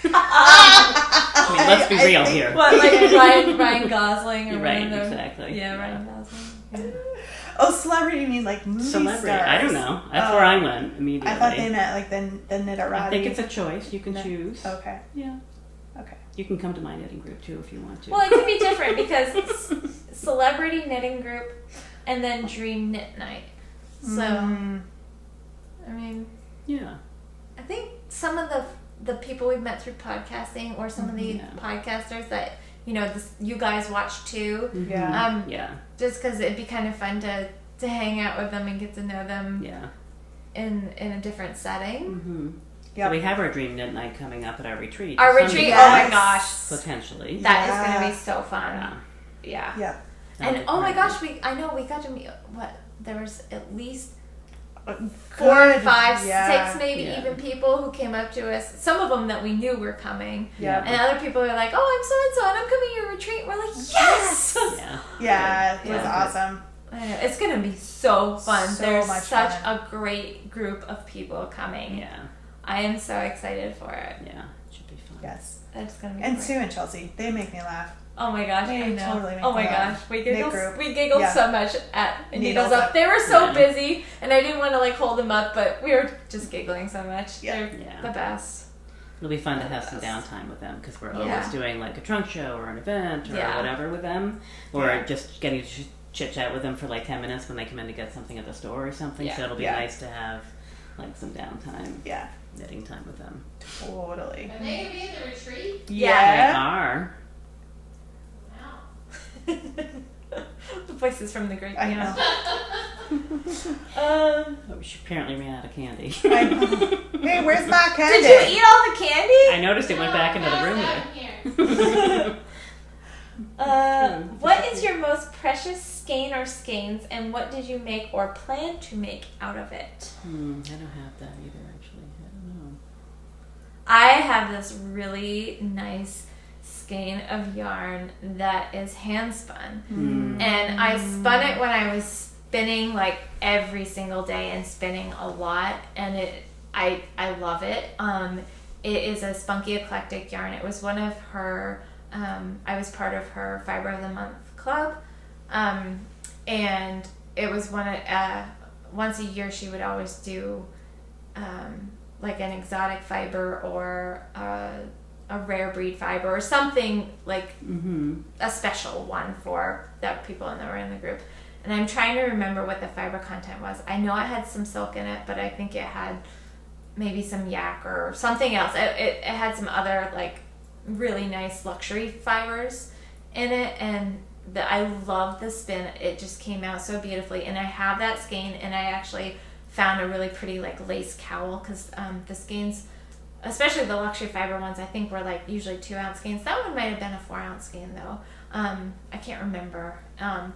[SPEAKER 3] I mean, let's be real here.
[SPEAKER 2] What, like Ryan Gosling or
[SPEAKER 3] right,
[SPEAKER 2] one of those?
[SPEAKER 3] exactly.
[SPEAKER 2] Yeah, Ryan Gosling. Yeah.
[SPEAKER 1] Oh, celebrity, you mean like movie
[SPEAKER 3] Celebrity.
[SPEAKER 1] stars?
[SPEAKER 3] I don't know. That's where I went immediately.
[SPEAKER 1] I thought they meant like the knitterati.
[SPEAKER 3] I think it's a choice. You can choose.
[SPEAKER 1] Okay.
[SPEAKER 3] Yeah.
[SPEAKER 1] Okay.
[SPEAKER 3] You can come to my knitting group too if you want to.
[SPEAKER 2] Well, it could be different because celebrity knitting group and then dream knit night. So, I mean,
[SPEAKER 3] yeah.
[SPEAKER 2] I think some of the people we've met through podcasting or some of the podcasters that you guys watch too.
[SPEAKER 1] Yeah.
[SPEAKER 3] Yeah.
[SPEAKER 2] Just because it'd be kind of fun to to hang out with them and get to know them
[SPEAKER 3] Yeah.
[SPEAKER 2] in a different setting.
[SPEAKER 3] Mm-hmm.
[SPEAKER 1] Yep.
[SPEAKER 3] So we have our dream knit night coming up at our retreat.
[SPEAKER 2] Our
[SPEAKER 3] Sunday,
[SPEAKER 2] retreat,
[SPEAKER 1] Yes.
[SPEAKER 2] oh my gosh,
[SPEAKER 3] potentially.
[SPEAKER 2] that is
[SPEAKER 1] Yeah.
[SPEAKER 2] going to be so fun.
[SPEAKER 3] Yeah.
[SPEAKER 2] Yeah.
[SPEAKER 1] Yeah.
[SPEAKER 2] And
[SPEAKER 3] That'll
[SPEAKER 2] oh
[SPEAKER 3] be
[SPEAKER 2] my
[SPEAKER 3] great.
[SPEAKER 2] gosh, we got to meet, there was at least
[SPEAKER 1] Good.
[SPEAKER 2] 4, 5,
[SPEAKER 1] Yeah.
[SPEAKER 2] 6 maybe
[SPEAKER 3] Yeah.
[SPEAKER 2] even people who came up to us. Some of them that we knew were coming.
[SPEAKER 1] Yeah.
[SPEAKER 2] And other people were like, "Oh, I'm so and so, and I'm coming to your retreat." We're like, "Yes!"
[SPEAKER 3] Yeah.
[SPEAKER 1] Yeah, it was
[SPEAKER 2] Yeah.
[SPEAKER 1] awesome.
[SPEAKER 2] I know, it's gonna be so fun.
[SPEAKER 1] So
[SPEAKER 2] There's
[SPEAKER 1] much
[SPEAKER 2] such
[SPEAKER 1] fun.
[SPEAKER 2] a great group of people coming.
[SPEAKER 3] Yeah.
[SPEAKER 2] I am so excited for it.
[SPEAKER 3] Yeah. It should be fun.
[SPEAKER 1] Yes.
[SPEAKER 2] It's gonna be
[SPEAKER 1] And
[SPEAKER 2] great.
[SPEAKER 1] Sue and Chelsea, they make me laugh.
[SPEAKER 2] Oh my gosh,
[SPEAKER 1] They
[SPEAKER 2] I know.
[SPEAKER 1] totally make
[SPEAKER 2] Oh my
[SPEAKER 1] me laugh.
[SPEAKER 2] gosh, we
[SPEAKER 1] Knit
[SPEAKER 2] giggled.
[SPEAKER 1] group.
[SPEAKER 2] We giggled
[SPEAKER 1] Yeah.
[SPEAKER 2] so much at
[SPEAKER 1] Needles
[SPEAKER 2] Needles Up.
[SPEAKER 1] Up.
[SPEAKER 2] They were so
[SPEAKER 3] Yeah.
[SPEAKER 2] busy, and I didn't want to like hold them up, but we were just giggling so much.
[SPEAKER 1] Yeah.
[SPEAKER 2] They're
[SPEAKER 3] Yeah.
[SPEAKER 2] the best.
[SPEAKER 3] It'll be fun to have some
[SPEAKER 2] Yes.
[SPEAKER 3] downtime with them because we're
[SPEAKER 2] Yeah.
[SPEAKER 3] always doing like a trunk show or an event or
[SPEAKER 2] Yeah.
[SPEAKER 3] whatever with them, or
[SPEAKER 1] Yeah.
[SPEAKER 3] just getting to chit chat with them for like 10 minutes when they come in to get something at the store or something.
[SPEAKER 2] Yeah.
[SPEAKER 3] So it'll be
[SPEAKER 1] Yeah.
[SPEAKER 3] nice to have like some downtime,
[SPEAKER 1] Yeah,
[SPEAKER 3] knitting time with them.
[SPEAKER 1] totally.
[SPEAKER 4] Are they gonna be at the retreat?
[SPEAKER 3] They
[SPEAKER 1] Yeah.
[SPEAKER 3] are.
[SPEAKER 4] Wow.
[SPEAKER 2] The voices from the great
[SPEAKER 1] I
[SPEAKER 2] piano.
[SPEAKER 1] know.
[SPEAKER 3] Oh, she apparently ran out of candy.
[SPEAKER 1] I know. Hey, where's my candy?
[SPEAKER 2] Did you eat all the candy?
[SPEAKER 3] I noticed it went back into the room there.
[SPEAKER 2] What is your most precious skein or skeins, and what did you make or plan to make out of it?
[SPEAKER 3] I don't have that either, actually. I don't know.
[SPEAKER 2] I have this really nice skein of yarn that is hand spun. And I spun it when I was spinning like every single day and spinning a lot, and I love it. It is a spunky eclectic yarn. It was one of her I was part of her Fiber of the Month club, and it was once a year she would always do like an exotic fiber or a rare breed fiber or something like a special one for the people that were in the group. And I'm trying to remember what the fiber content was. I know it had some silk in it, but I think it had maybe some yak or something else. It had some other like really nice luxury fibers in it, and I love the spin. It just came out so beautifully, and I have that skein, and I actually found a really pretty like lace cowl because the skeins, especially the luxury fiber ones, I think were like usually 2-ounce skeins. That one might have been a 4-ounce skein though. I can't remember,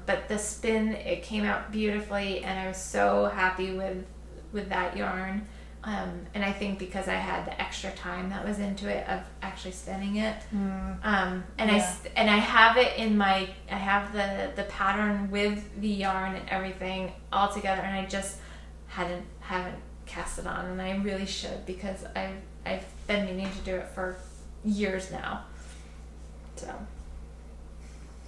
[SPEAKER 2] but the spin, it came out beautifully, and I was so happy with that yarn. And I think because I had the extra time that was into it of actually spinning it, and I have it in I have the pattern with the yarn and everything all together, and I just haven't cast it on, and I really should because I've been meaning to do it for years now. So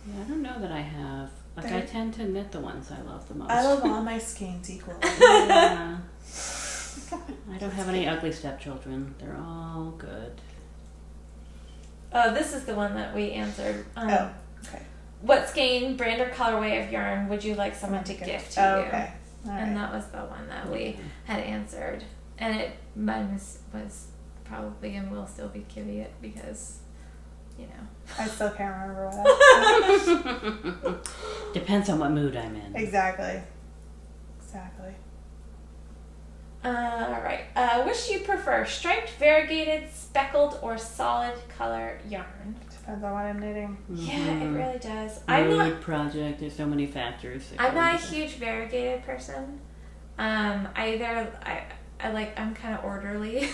[SPEAKER 3] Yeah, I don't know that I have. Like, I tend to knit the ones I love the most.
[SPEAKER 1] I love all my skeins equally.
[SPEAKER 3] Yeah. I don't have any ugly stepchildren. They're all good.
[SPEAKER 2] oh, this is the one that we answered.
[SPEAKER 1] Oh, okay.
[SPEAKER 2] What skein, brand, or colorway of yarn would you like someone to gift to you?
[SPEAKER 1] Okay. All
[SPEAKER 2] And
[SPEAKER 1] right.
[SPEAKER 2] that was the one that we had answered. And mine was probably and will still be Kiviot because, you know.
[SPEAKER 1] I still can't remember what I
[SPEAKER 3] Depends on what mood I'm in.
[SPEAKER 1] Exactly.
[SPEAKER 2] Alright. Which do you prefer? Striped, variegated, speckled, or solid color yarn?
[SPEAKER 1] Depends on what I'm knitting.
[SPEAKER 2] Yeah, it really does.
[SPEAKER 3] Mood, project, there's so many factors. that
[SPEAKER 2] I'm
[SPEAKER 3] go
[SPEAKER 2] not a
[SPEAKER 3] into it.
[SPEAKER 2] huge variegated person. I'm kind of orderly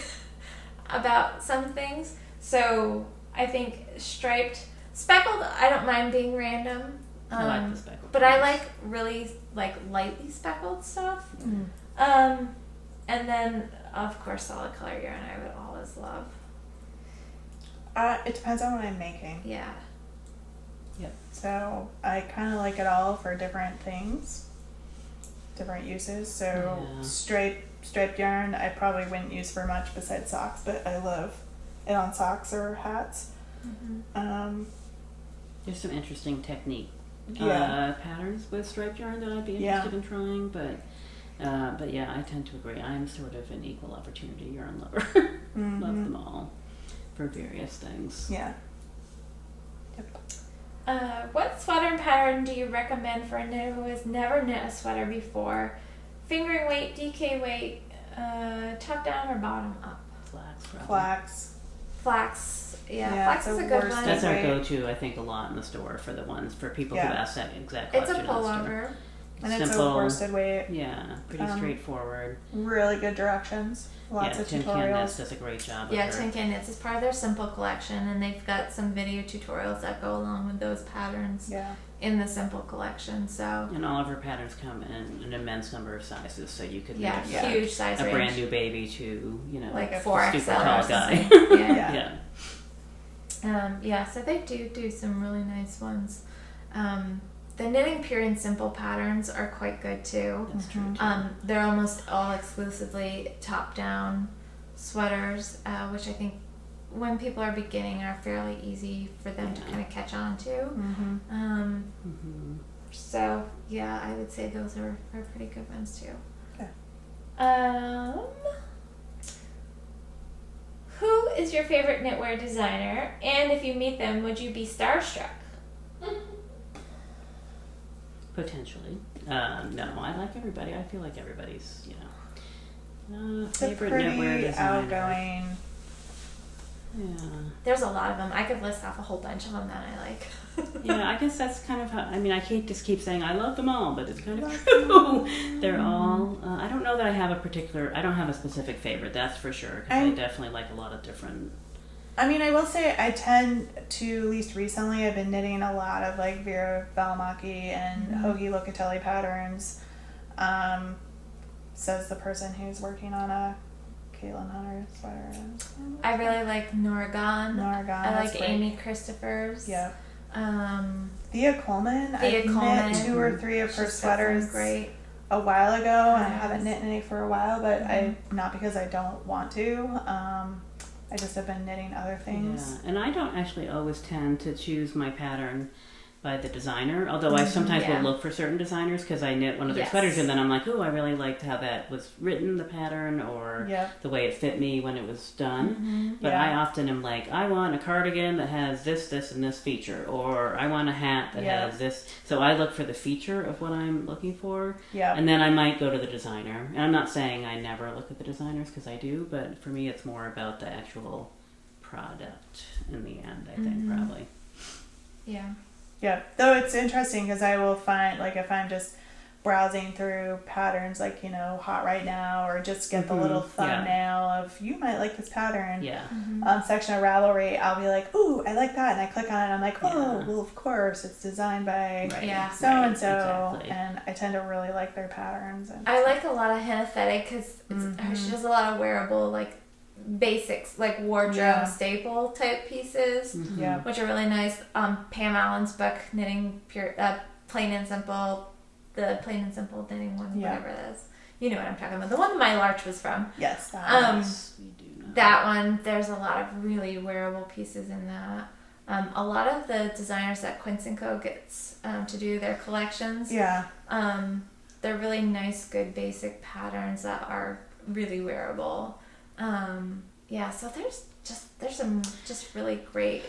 [SPEAKER 2] about some things. So I think speckled, I don't mind being random.
[SPEAKER 3] I like the speckled
[SPEAKER 2] But I
[SPEAKER 3] ones.
[SPEAKER 2] like really like lightly speckled stuff.
[SPEAKER 1] Mm.
[SPEAKER 2] And then of course solid color yarn I would always love.
[SPEAKER 1] It depends on what I'm making.
[SPEAKER 2] Yeah.
[SPEAKER 1] So I kind of like it all for different things, different uses. So
[SPEAKER 3] Yeah.
[SPEAKER 1] striped yarn I probably wouldn't use for much besides socks, but I love it on socks or hats.
[SPEAKER 3] There's some interesting technique patterns with striped yarn that I'd be
[SPEAKER 1] Yeah.
[SPEAKER 3] interested in trying, but yeah, I tend to agree. I'm sort of an equal opportunity yarn lover. Love them all for various things.
[SPEAKER 1] Yeah.
[SPEAKER 2] What sweater pattern do you recommend for a knitter who has never knit a sweater before? Fingering weight, DK weight, top down or bottom up?
[SPEAKER 3] Flax, probably.
[SPEAKER 2] Flax. Yeah,
[SPEAKER 1] Yeah,
[SPEAKER 2] flax
[SPEAKER 1] it's
[SPEAKER 2] is
[SPEAKER 1] a
[SPEAKER 2] a good
[SPEAKER 1] worsted
[SPEAKER 2] one.
[SPEAKER 3] That's our
[SPEAKER 1] weight.
[SPEAKER 3] go-to, I think, a lot in the store for people who
[SPEAKER 1] Yeah.
[SPEAKER 3] ask that exact
[SPEAKER 2] It's
[SPEAKER 3] question.
[SPEAKER 2] a
[SPEAKER 3] in the store.
[SPEAKER 2] pullover.
[SPEAKER 1] And it's a
[SPEAKER 3] Simple.
[SPEAKER 1] worsted weight.
[SPEAKER 3] Yeah, pretty straightforward.
[SPEAKER 1] Really good directions. Lots of
[SPEAKER 3] Tin Can Knits
[SPEAKER 1] tutorials.
[SPEAKER 3] does a great job with
[SPEAKER 2] Yeah,
[SPEAKER 3] her.
[SPEAKER 2] Tin Can Knits is part of their Simple collection, and they've got some video tutorials that go along with those patterns
[SPEAKER 1] Yeah.
[SPEAKER 2] in the Simple collection. So
[SPEAKER 3] And all of her patterns come in an immense number of sizes, so you could
[SPEAKER 2] yeah,
[SPEAKER 3] knit
[SPEAKER 1] Yeah.
[SPEAKER 2] huge size
[SPEAKER 3] a
[SPEAKER 2] range.
[SPEAKER 3] brand new baby to,
[SPEAKER 2] Like
[SPEAKER 3] a
[SPEAKER 2] 4XL
[SPEAKER 3] super
[SPEAKER 2] or
[SPEAKER 3] tall
[SPEAKER 2] something.
[SPEAKER 3] guy.
[SPEAKER 2] Yeah.
[SPEAKER 3] Yeah.
[SPEAKER 2] Yeah, so they do some really nice ones. The Knitting Pure and Simple patterns are quite good too.
[SPEAKER 3] That's true. Too.
[SPEAKER 2] They're almost all exclusively top-down sweaters, which I think when people are beginning are fairly easy for them to kind of catch on to.
[SPEAKER 1] Mm-hmm.
[SPEAKER 2] So yeah, I would say those are pretty good ones too.
[SPEAKER 1] Okay.
[SPEAKER 2] Who is your favorite knitwear designer? And if you meet them, would you be starstruck?
[SPEAKER 3] Potentially. No, I like everybody. I feel like everybody's,
[SPEAKER 1] It's a
[SPEAKER 3] favorite
[SPEAKER 1] pretty
[SPEAKER 3] knitwear designer.
[SPEAKER 1] outgoing.
[SPEAKER 3] Yeah.
[SPEAKER 2] There's a lot of them. I could list off a whole bunch of them that I like.
[SPEAKER 3] Yeah, I guess that's kind of how, I can't just keep saying I love them all, but it's kind of true. They're all, I don't know that I have I don't have a specific favorite, that's for sure, because I definitely like a lot of different.
[SPEAKER 1] I will say I tend to, at least recently, I've been knitting a lot of like Vera Valimaki and Hoagie Locatelli patterns. Says the person who's working on a Caitlin Hunter sweater.
[SPEAKER 2] I really like Noragon. I like
[SPEAKER 1] great.
[SPEAKER 2] Amy Christopher's.
[SPEAKER 1] Yeah.
[SPEAKER 2] Thea
[SPEAKER 1] Coleman.
[SPEAKER 2] Thea
[SPEAKER 1] I've
[SPEAKER 2] Coleman.
[SPEAKER 1] knit 2 or 3 of her
[SPEAKER 2] She's got some
[SPEAKER 1] sweaters
[SPEAKER 2] great.
[SPEAKER 1] a while ago, and I
[SPEAKER 2] Yes.
[SPEAKER 1] haven't knit any for a while, but not because I don't want to. I just have been knitting other things.
[SPEAKER 3] Yeah, and I don't actually always tend to choose my pattern by the designer, although I sometimes will look for certain designers because I knit one of their sweaters and then I'm like, oh, I really liked how that was written, the pattern, or the way it fit me when it was done. But I often am like, I want a cardigan that has this, this, and this feature, or I want a hat that has this. So I look for the feature of what I'm looking for, and then I might go to the designer. And I'm not saying I never look at the designers, because I do, but for me it's more about the actual product in the end, I think, probably.
[SPEAKER 2] Yeah.
[SPEAKER 1] Yeah, though it's interesting because I will find, like, if I'm just browsing through patterns, like, hot right now, or just get the little thumbnail of, you might like this pattern section of Ravelry, I'll be like, ooh, I like that, and I click on it, and I'm like, oh, well, of course, it's designed by so-and-so, and I tend to really like their patterns. And
[SPEAKER 2] I like a lot of Hannah Fettig because she does a lot of wearable, like, basics, like wardrobe staple type pieces, which are really nice. Pam Allen's book, Knitting Pure, Plain and Simple, the Plain and Simple knitting one, whatever it is. You know what I'm talking about. The one that my Larch was from.
[SPEAKER 1] Yes.
[SPEAKER 3] Yes, we do know.
[SPEAKER 2] That one, there's a lot of really wearable pieces in that. A lot of the designers that Quince & Co. gets to do their collections, they're really nice, good, basic patterns that are really wearable. So there's some just really great.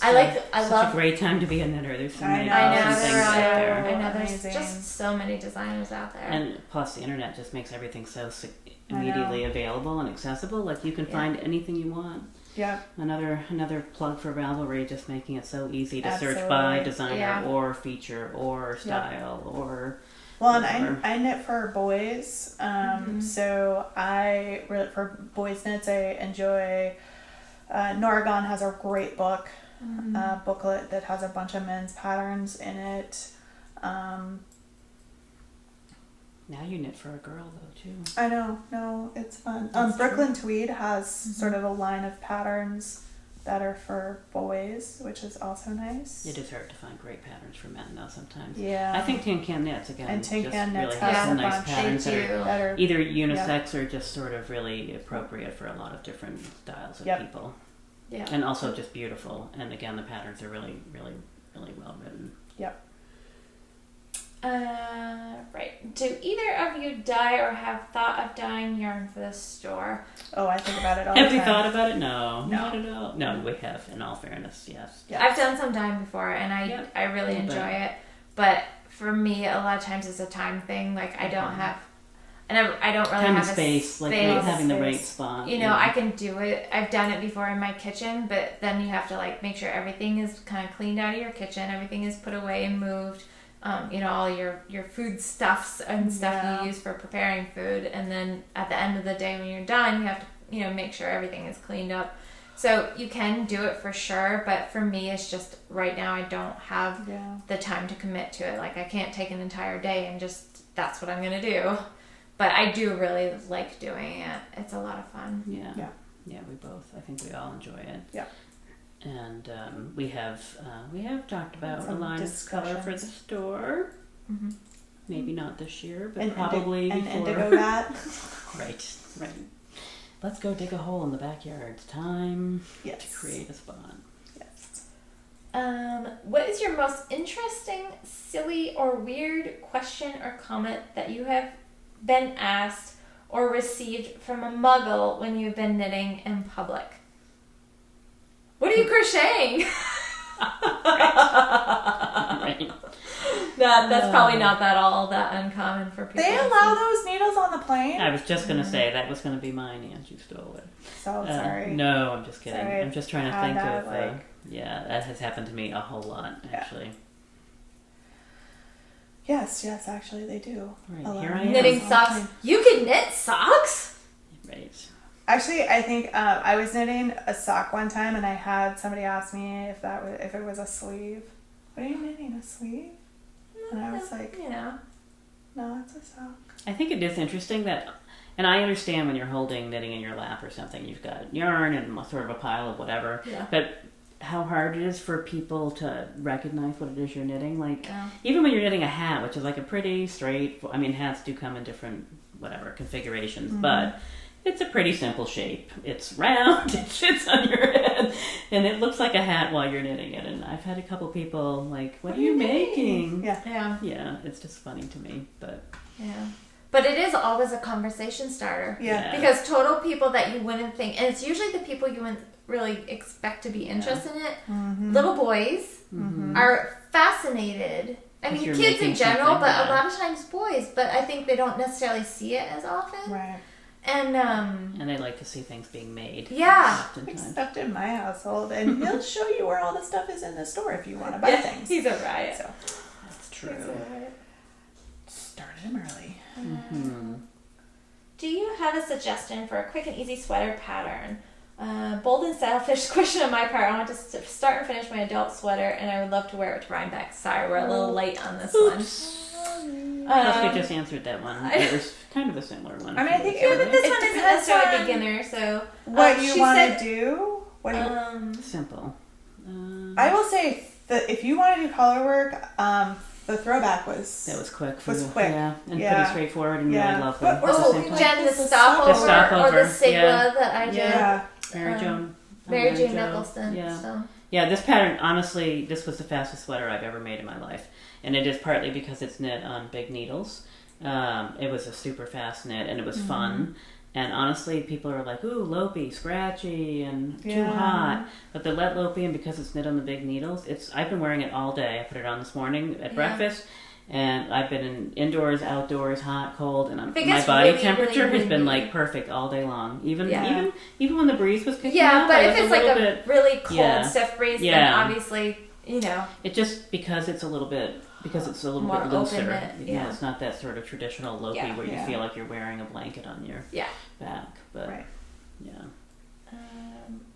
[SPEAKER 2] I love
[SPEAKER 3] a great time to be a knitter. There's so many
[SPEAKER 2] I know
[SPEAKER 3] awesome things out there.
[SPEAKER 2] I know there's
[SPEAKER 1] Amazing.
[SPEAKER 2] just so many designers out there.
[SPEAKER 3] And plus, the internet just makes everything so immediately available and accessible. Like, you can find anything you want.
[SPEAKER 1] Yeah.
[SPEAKER 3] Another plug for Ravelry, just making it so easy to search by designer or feature or style or.
[SPEAKER 1] Well, and I knit for boys, so for boys knits, I enjoy. Noragon has a great booklet that has a bunch of men's patterns in it.
[SPEAKER 3] Now you knit for a girl though too.
[SPEAKER 1] I know, no, it's fun. Brooklyn Tweed has sort of a line of patterns that are for boys, which is also nice.
[SPEAKER 3] It is hard to find great patterns for men though sometimes.
[SPEAKER 1] Yeah.
[SPEAKER 3] I think Tin Can Knits again.
[SPEAKER 1] And Tin Can Knits
[SPEAKER 3] really
[SPEAKER 1] has
[SPEAKER 3] has some
[SPEAKER 1] a
[SPEAKER 3] nice
[SPEAKER 1] bunch.
[SPEAKER 3] patterns that are either unisex or just sort of really appropriate for a lot of different styles of people.
[SPEAKER 2] Yeah.
[SPEAKER 3] And also just beautiful. And again, the patterns are really, really, really well written.
[SPEAKER 1] Yep.
[SPEAKER 2] Right. do either of you dye or have thought of dyeing yarn for the store?
[SPEAKER 1] Oh, I think about it all the
[SPEAKER 3] Have
[SPEAKER 1] time.
[SPEAKER 3] we thought about it? No,
[SPEAKER 1] No.
[SPEAKER 3] not at all. No, we have. In all fairness, yes.
[SPEAKER 1] Yes.
[SPEAKER 2] I've done some dyeing before, and I really
[SPEAKER 3] Yeah,
[SPEAKER 2] enjoy it. But for me, a lot of times it's a time thing. Like I don't have, and I don't really
[SPEAKER 3] Time
[SPEAKER 2] have
[SPEAKER 3] and
[SPEAKER 2] a
[SPEAKER 3] space, like not having the right
[SPEAKER 1] Space.
[SPEAKER 3] spot.
[SPEAKER 2] You know, I can do it. I've done it before in my kitchen, but then you have to like make sure everything is kind of cleaned out of your kitchen. Everything is put away and moved. You know, all your food stuffs and stuff
[SPEAKER 1] Yeah.
[SPEAKER 2] you use for preparing food. And then at the end of the day when you're done, you have to, you know, make sure everything is cleaned up. So you can do it for sure, but for me, it's just right now I don't have
[SPEAKER 1] Yeah.
[SPEAKER 2] the time to commit to it. Like I can't take an entire day and just, that's what I'm going to do. But I do really like doing it. It's a lot of fun.
[SPEAKER 3] Yeah.
[SPEAKER 1] Yeah.
[SPEAKER 3] Yeah, we both. I think we all enjoy it.
[SPEAKER 1] Yeah.
[SPEAKER 3] And we have talked about a
[SPEAKER 1] Some
[SPEAKER 3] line of color for the
[SPEAKER 1] discussions.
[SPEAKER 3] store.
[SPEAKER 2] Mm-hmm.
[SPEAKER 3] Maybe not this year, but
[SPEAKER 1] And
[SPEAKER 3] probably
[SPEAKER 1] and
[SPEAKER 3] before.
[SPEAKER 1] indigo that.
[SPEAKER 3] Right. Let's go dig a hole in the backyard. It's time
[SPEAKER 1] Yes.
[SPEAKER 3] to create a spot.
[SPEAKER 1] Yes.
[SPEAKER 2] What is your most interesting, silly, or weird question or comment that you have been asked or received from a muggle when you've been knitting in public? What are you crocheting?
[SPEAKER 3] Right.
[SPEAKER 2] That's probably not that uncommon for people.
[SPEAKER 1] They
[SPEAKER 2] to
[SPEAKER 1] allow
[SPEAKER 2] see.
[SPEAKER 1] those needles on the plane.
[SPEAKER 3] I was just gonna say that was gonna be mine, and you stole it.
[SPEAKER 1] So sorry.
[SPEAKER 3] No, I'm just kidding.
[SPEAKER 1] Sorry.
[SPEAKER 3] I'm just trying to
[SPEAKER 1] Had
[SPEAKER 3] think
[SPEAKER 1] that,
[SPEAKER 3] of. Yeah, that has happened to me a whole lot, actually.
[SPEAKER 1] Yes, actually they do.
[SPEAKER 3] Right,
[SPEAKER 1] Allow
[SPEAKER 3] here I am.
[SPEAKER 2] Knitting
[SPEAKER 1] on the
[SPEAKER 2] socks.
[SPEAKER 1] plane.
[SPEAKER 2] You can knit socks?
[SPEAKER 3] Right.
[SPEAKER 1] Actually, I think I was knitting a sock one time, and I had somebody ask me if it was a sleeve. What are you knitting, a sleeve? And I was like,
[SPEAKER 2] You know.
[SPEAKER 1] no, it's a sock.
[SPEAKER 3] I think it is interesting that, and I understand when you're holding knitting in your lap or something, you've got yarn and sort of a pile of whatever.
[SPEAKER 2] Yeah.
[SPEAKER 3] But how hard it is for people to recognize what it is you're knitting. Like,
[SPEAKER 2] Yeah.
[SPEAKER 3] even when you're knitting a hat, which is like a pretty straight, I mean, hats do come in different, whatever, configurations, but it's a pretty simple shape. It's round, it fits on your head, and it looks like a hat while you're knitting it. And I've had a couple people like, what are you making?
[SPEAKER 1] Yeah.
[SPEAKER 2] Yeah.
[SPEAKER 3] Yeah, it's just funny to me, but
[SPEAKER 2] Yeah. But it is always a conversation starter.
[SPEAKER 1] Yeah.
[SPEAKER 2] Because total people that you wouldn't think, and it's usually the people you wouldn't really expect to be interested in it, little boys are fascinated. I
[SPEAKER 3] Because
[SPEAKER 2] mean,
[SPEAKER 3] you're
[SPEAKER 2] kids in
[SPEAKER 3] making
[SPEAKER 2] general,
[SPEAKER 3] something,
[SPEAKER 2] but a
[SPEAKER 3] yeah.
[SPEAKER 2] lot of times boys. But I think they don't necessarily see it as often.
[SPEAKER 1] Right.
[SPEAKER 2] And,
[SPEAKER 3] and they like to see things being made.
[SPEAKER 2] yeah.
[SPEAKER 3] Oftentimes.
[SPEAKER 1] Stuffed in my household, and he'll show you where all the stuff is in the store if you want to buy things.
[SPEAKER 2] He's a riot.
[SPEAKER 1] So
[SPEAKER 3] That's true.
[SPEAKER 2] He's a riot.
[SPEAKER 1] started him early.
[SPEAKER 3] Mm-hmm.
[SPEAKER 2] Do you have a suggestion for a quick and easy sweater pattern? Bold and selfish question on my part. I want to start and finish my adult sweater, and I would love to wear it to Rhinebeck. Sorry, we're a little late on this one.
[SPEAKER 3] Plus, we just answered that one. It was kind of a similar one.
[SPEAKER 1] I mean, I think
[SPEAKER 2] Yeah, but this
[SPEAKER 1] it
[SPEAKER 2] one isn't
[SPEAKER 1] depends
[SPEAKER 2] necessarily
[SPEAKER 1] on
[SPEAKER 2] beginner, so
[SPEAKER 1] what
[SPEAKER 2] she
[SPEAKER 1] you want
[SPEAKER 2] said-
[SPEAKER 1] to do. What do you?
[SPEAKER 3] simple.
[SPEAKER 1] I will say that if you want to do color work, the throwback was
[SPEAKER 3] That was quick.
[SPEAKER 1] Was quick.
[SPEAKER 3] Yeah, and
[SPEAKER 1] Yeah.
[SPEAKER 3] pretty straightforward and
[SPEAKER 1] Yeah.
[SPEAKER 3] really lovely.
[SPEAKER 1] But
[SPEAKER 3] At the
[SPEAKER 1] also,
[SPEAKER 3] same time.
[SPEAKER 2] Jen, the
[SPEAKER 1] The
[SPEAKER 2] stopover,
[SPEAKER 3] stopover,
[SPEAKER 2] or the Sigla
[SPEAKER 3] yeah.
[SPEAKER 2] that I did.
[SPEAKER 1] yeah.
[SPEAKER 3] Mary Joan.
[SPEAKER 2] Mary Jane
[SPEAKER 3] Jo.
[SPEAKER 2] Nicholson.
[SPEAKER 3] Yeah.
[SPEAKER 2] So.
[SPEAKER 3] Yeah, this pattern, honestly, this was the fastest sweater I've ever made in my life. And it is partly because it's knit on big needles. It was a super fast knit, and it was fun. And honestly, people are like, ooh, lopey, scratchy, and too
[SPEAKER 1] Yeah.
[SPEAKER 3] hot. But the let lopey, and because it's knit on the big needles, I've been wearing it all day. I put it on this morning at breakfast. And I've been in indoors, outdoors, hot, cold, and
[SPEAKER 2] If it
[SPEAKER 3] my
[SPEAKER 2] gets
[SPEAKER 3] body
[SPEAKER 2] really,
[SPEAKER 3] temperature
[SPEAKER 2] really
[SPEAKER 3] has been
[SPEAKER 2] windy.
[SPEAKER 3] like perfect all day long. Even
[SPEAKER 2] Yeah.
[SPEAKER 3] even when the breeze was kicking
[SPEAKER 2] Yeah,
[SPEAKER 3] up,
[SPEAKER 2] but
[SPEAKER 3] I
[SPEAKER 2] if
[SPEAKER 3] was
[SPEAKER 2] it's like
[SPEAKER 3] little
[SPEAKER 2] a
[SPEAKER 3] bit,
[SPEAKER 2] really cold,
[SPEAKER 3] Yeah.
[SPEAKER 2] stiff breeze, then
[SPEAKER 3] Yeah.
[SPEAKER 2] obviously, you know.
[SPEAKER 3] it just because it's a little bit
[SPEAKER 2] More
[SPEAKER 3] bit looser.
[SPEAKER 2] open knit, yeah.
[SPEAKER 3] It's not that sort of traditional lopey
[SPEAKER 2] Yeah.
[SPEAKER 3] where you
[SPEAKER 1] Yeah.
[SPEAKER 3] feel like you're wearing a blanket on your
[SPEAKER 2] Yeah.
[SPEAKER 3] back. But
[SPEAKER 1] Right.
[SPEAKER 3] yeah.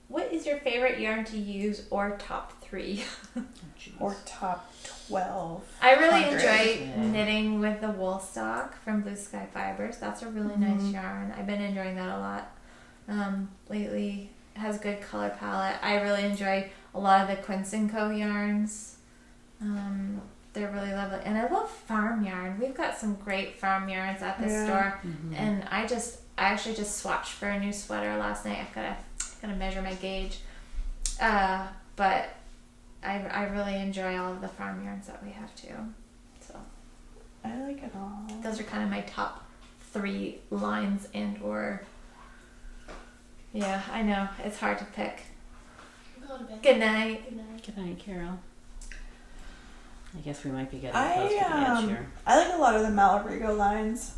[SPEAKER 2] What is your favorite yarn to use or top 3?
[SPEAKER 3] Jeez.
[SPEAKER 1] Or top 12.
[SPEAKER 2] I really
[SPEAKER 1] 100.
[SPEAKER 2] enjoy
[SPEAKER 3] Yeah.
[SPEAKER 2] knitting with the wool stock from Blue Sky Fibers. That's a really nice yarn. I've been enjoying that a lot lately. It has a good color palette. I really enjoy a lot of the Quince & Co. yarns. They're really lovely. And I love farm yarn. We've got some great farm yarns at the
[SPEAKER 1] Yeah.
[SPEAKER 2] store. And I actually just swatched for a new sweater last night. I've got to measure my gauge. But I really enjoy all of the farm yarns that we have too. So
[SPEAKER 1] I like it all.
[SPEAKER 2] those those are kind of my top 3 lines and or. Yeah, I know it's hard to pick.
[SPEAKER 4] Go to bed.
[SPEAKER 2] Good night.
[SPEAKER 4] Good night.
[SPEAKER 3] Good night, Carol. I guess we might be getting close to the edge here.
[SPEAKER 1] I like a lot of the Malabrigo lines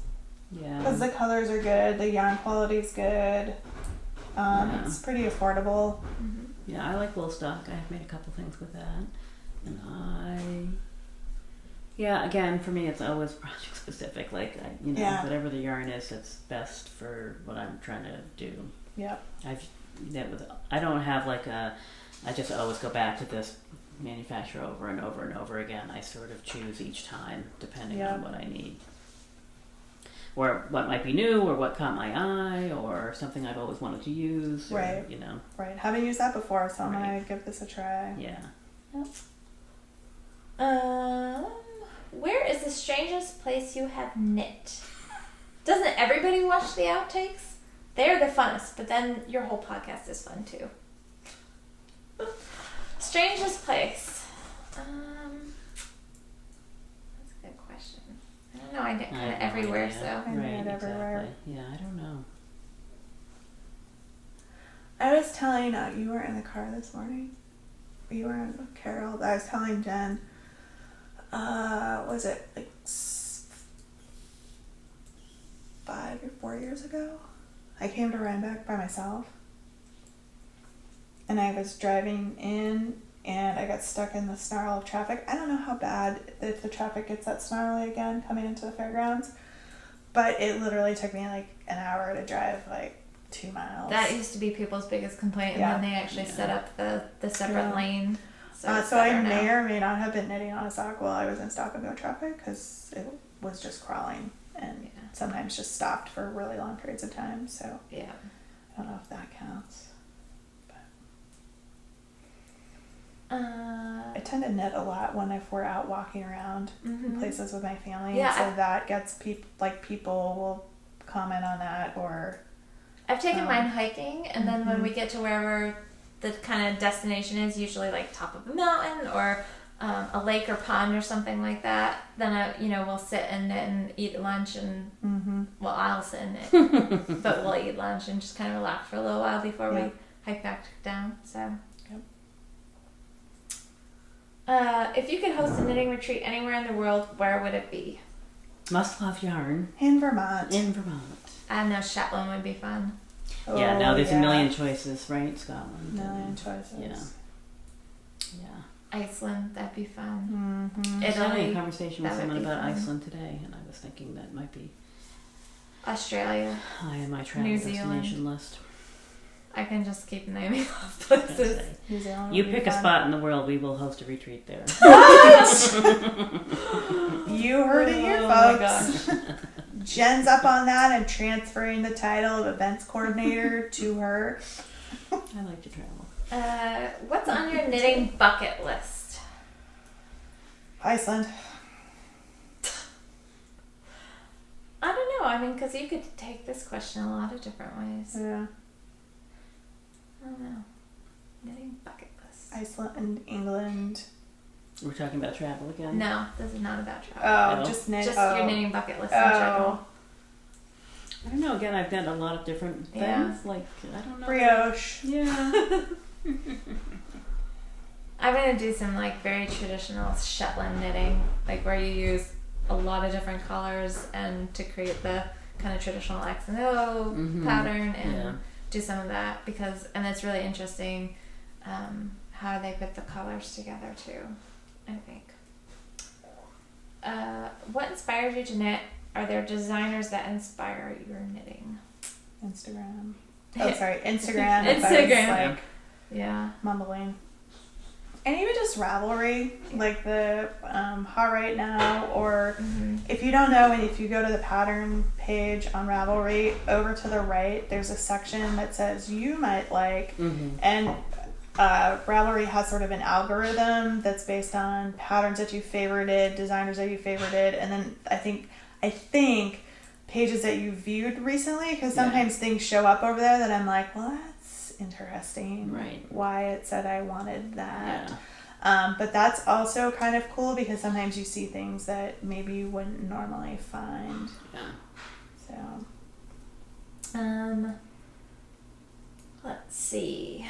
[SPEAKER 3] Yeah.
[SPEAKER 1] because the colors are good, the yarn quality's good. It's pretty affordable.
[SPEAKER 2] Mm-hmm.
[SPEAKER 3] Yeah, I like wool stock. I've made a couple things with that. And again, for me, it's always project specific. Like, whatever the yarn is, that's best for what I'm trying to do.
[SPEAKER 1] Yep.
[SPEAKER 3] I don't have I just always go back to this manufacturer over and over and over again. I sort of choose each time depending on what I need. Or what might be new, or what caught my eye, or something I've always wanted to use. Or,
[SPEAKER 1] Right. Right. Haven't used that before, so I'm going to give this a try.
[SPEAKER 3] Yeah.
[SPEAKER 2] Yep. Where is the strangest place you have knit? Doesn't everybody watch the outtakes? They're the funnest, but then your whole podcast is fun too. Strangest place. That's a good question. I don't know. I knit kind of everywhere, so.
[SPEAKER 1] I knit everywhere.
[SPEAKER 3] Exactly. Yeah, I don't know.
[SPEAKER 1] I was telling you were in the car this morning. You were in Carol. I was telling Jen. Was it like 5 or 4 years ago? I came to Rhinebeck by myself, and I was driving in, and I got stuck in the snarl of traffic. I don't know how bad if the traffic gets that snarly again coming into the fairgrounds, but it literally took me like an hour to drive like 2 miles.
[SPEAKER 2] That used to be people's biggest complaint, and then they actually set up the separate lane. So
[SPEAKER 1] I may or may not have been knitting on a sock while I was in stop and go traffic because it was just crawling and sometimes just stopped for really long periods of time. So
[SPEAKER 2] yeah,
[SPEAKER 1] I don't know if that counts. But I tend to knit a lot if we're out walking around in places with my family.
[SPEAKER 2] Yeah,
[SPEAKER 1] so that gets people will comment on that or.
[SPEAKER 2] I've taken mine hiking, and then when we get to wherever the kind of destination is, usually like top of a mountain or a lake or pond or something like that, then we'll sit and knit and eat lunch and well, I'll sit and knit, but we'll eat lunch and just kind of relax for a little while before we hike back down. So, if you could host a knitting retreat anywhere in the world, where would it be?
[SPEAKER 3] Must love yarn
[SPEAKER 1] in Vermont.
[SPEAKER 2] I know Shetland would be fun.
[SPEAKER 3] Yeah, now there's a million choices, right? Scotland.
[SPEAKER 1] Million choices.
[SPEAKER 3] Yeah.
[SPEAKER 2] Iceland, that'd be fun.
[SPEAKER 3] I was having a conversation with someone about Iceland today, and I was thinking that might be
[SPEAKER 2] Australia.
[SPEAKER 3] High on my travel destination list.
[SPEAKER 2] I can just keep naming off places.
[SPEAKER 1] New Zealand.
[SPEAKER 3] You pick a spot in the world, we will host a retreat there.
[SPEAKER 1] You heard it here, folks. Jen's up on that and transferring the title of events coordinator to her.
[SPEAKER 3] I like to travel.
[SPEAKER 2] What's on your knitting bucket list?
[SPEAKER 1] Iceland.
[SPEAKER 2] I don't know. I mean, because you could take this question a lot of different ways.
[SPEAKER 1] Yeah.
[SPEAKER 2] I don't know. Knitting bucket list.
[SPEAKER 1] Iceland, England.
[SPEAKER 3] We're talking about travel again?
[SPEAKER 2] No, this is not about travel.
[SPEAKER 1] Oh,
[SPEAKER 3] No.
[SPEAKER 1] just knit.
[SPEAKER 2] Just your knitting bucket list in general.
[SPEAKER 3] I don't know. Again, I've done a lot of different things.
[SPEAKER 2] Yeah.
[SPEAKER 3] Like, I don't know.
[SPEAKER 1] Brioche.
[SPEAKER 3] Yeah.
[SPEAKER 2] I'm going to do some like very traditional Shetland knitting, like where you use a lot of different colors and to create the kind of traditional X and O pattern and do some of that and it's really interesting how they put the colors together too, I think. What inspires you to knit? Are there designers that inspire your knitting?
[SPEAKER 1] Instagram. Oh, sorry. Instagram.
[SPEAKER 2] Instagram. Yeah.
[SPEAKER 1] Mumbling. And even just Ravelry, like the Hot Right Now, or if you don't know, and if you go to the pattern page on Ravelry, over to the right, there's a section that says you might like, and Ravelry has sort of an algorithm that's based on patterns that you favorited, designers that you favorited, and then I think pages that you viewed recently, because sometimes things show up over there that I'm like, well, that's interesting.
[SPEAKER 3] Right.
[SPEAKER 1] Why it said I wanted that. But that's also kind of cool because sometimes you see things that maybe you wouldn't normally find.
[SPEAKER 3] Yeah.
[SPEAKER 1] So.
[SPEAKER 2] Let's see.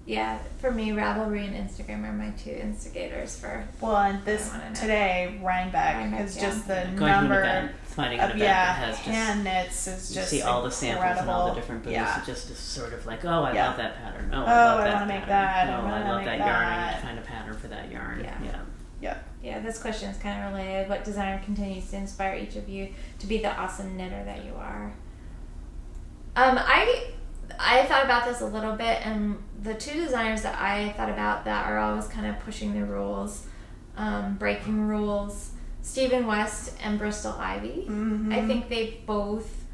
[SPEAKER 2] Yeah, for me, Ravelry and Instagram are my two instigators for.
[SPEAKER 1] Well, and this today, Rhinebeck is just the
[SPEAKER 3] Going
[SPEAKER 1] number
[SPEAKER 3] to an event, finding an
[SPEAKER 1] of
[SPEAKER 3] event that has
[SPEAKER 1] hand knits is
[SPEAKER 3] you
[SPEAKER 1] just
[SPEAKER 3] see all the samples and all the
[SPEAKER 1] incredible.
[SPEAKER 3] different booths.
[SPEAKER 1] Yeah.
[SPEAKER 3] It just is sort of like, oh, I love that pattern. Oh,
[SPEAKER 1] Oh,
[SPEAKER 3] I love
[SPEAKER 1] I
[SPEAKER 3] that
[SPEAKER 1] wanna make
[SPEAKER 3] pattern.
[SPEAKER 1] that.
[SPEAKER 3] Oh,
[SPEAKER 1] I
[SPEAKER 3] I
[SPEAKER 1] wanna
[SPEAKER 3] love
[SPEAKER 1] make
[SPEAKER 3] that yarn. I need
[SPEAKER 1] that.
[SPEAKER 3] to find a pattern for that yarn.
[SPEAKER 2] Yeah.
[SPEAKER 1] Yeah.
[SPEAKER 2] This question is kind of related. What designer continues to inspire each of you to be the awesome knitter that you are? I thought about this a little bit, and the two designers that I thought about that are always kind of pushing the rules, breaking rules, Stephen West and Bristol Ivy.
[SPEAKER 1] Mm-hmm.
[SPEAKER 2] I think they both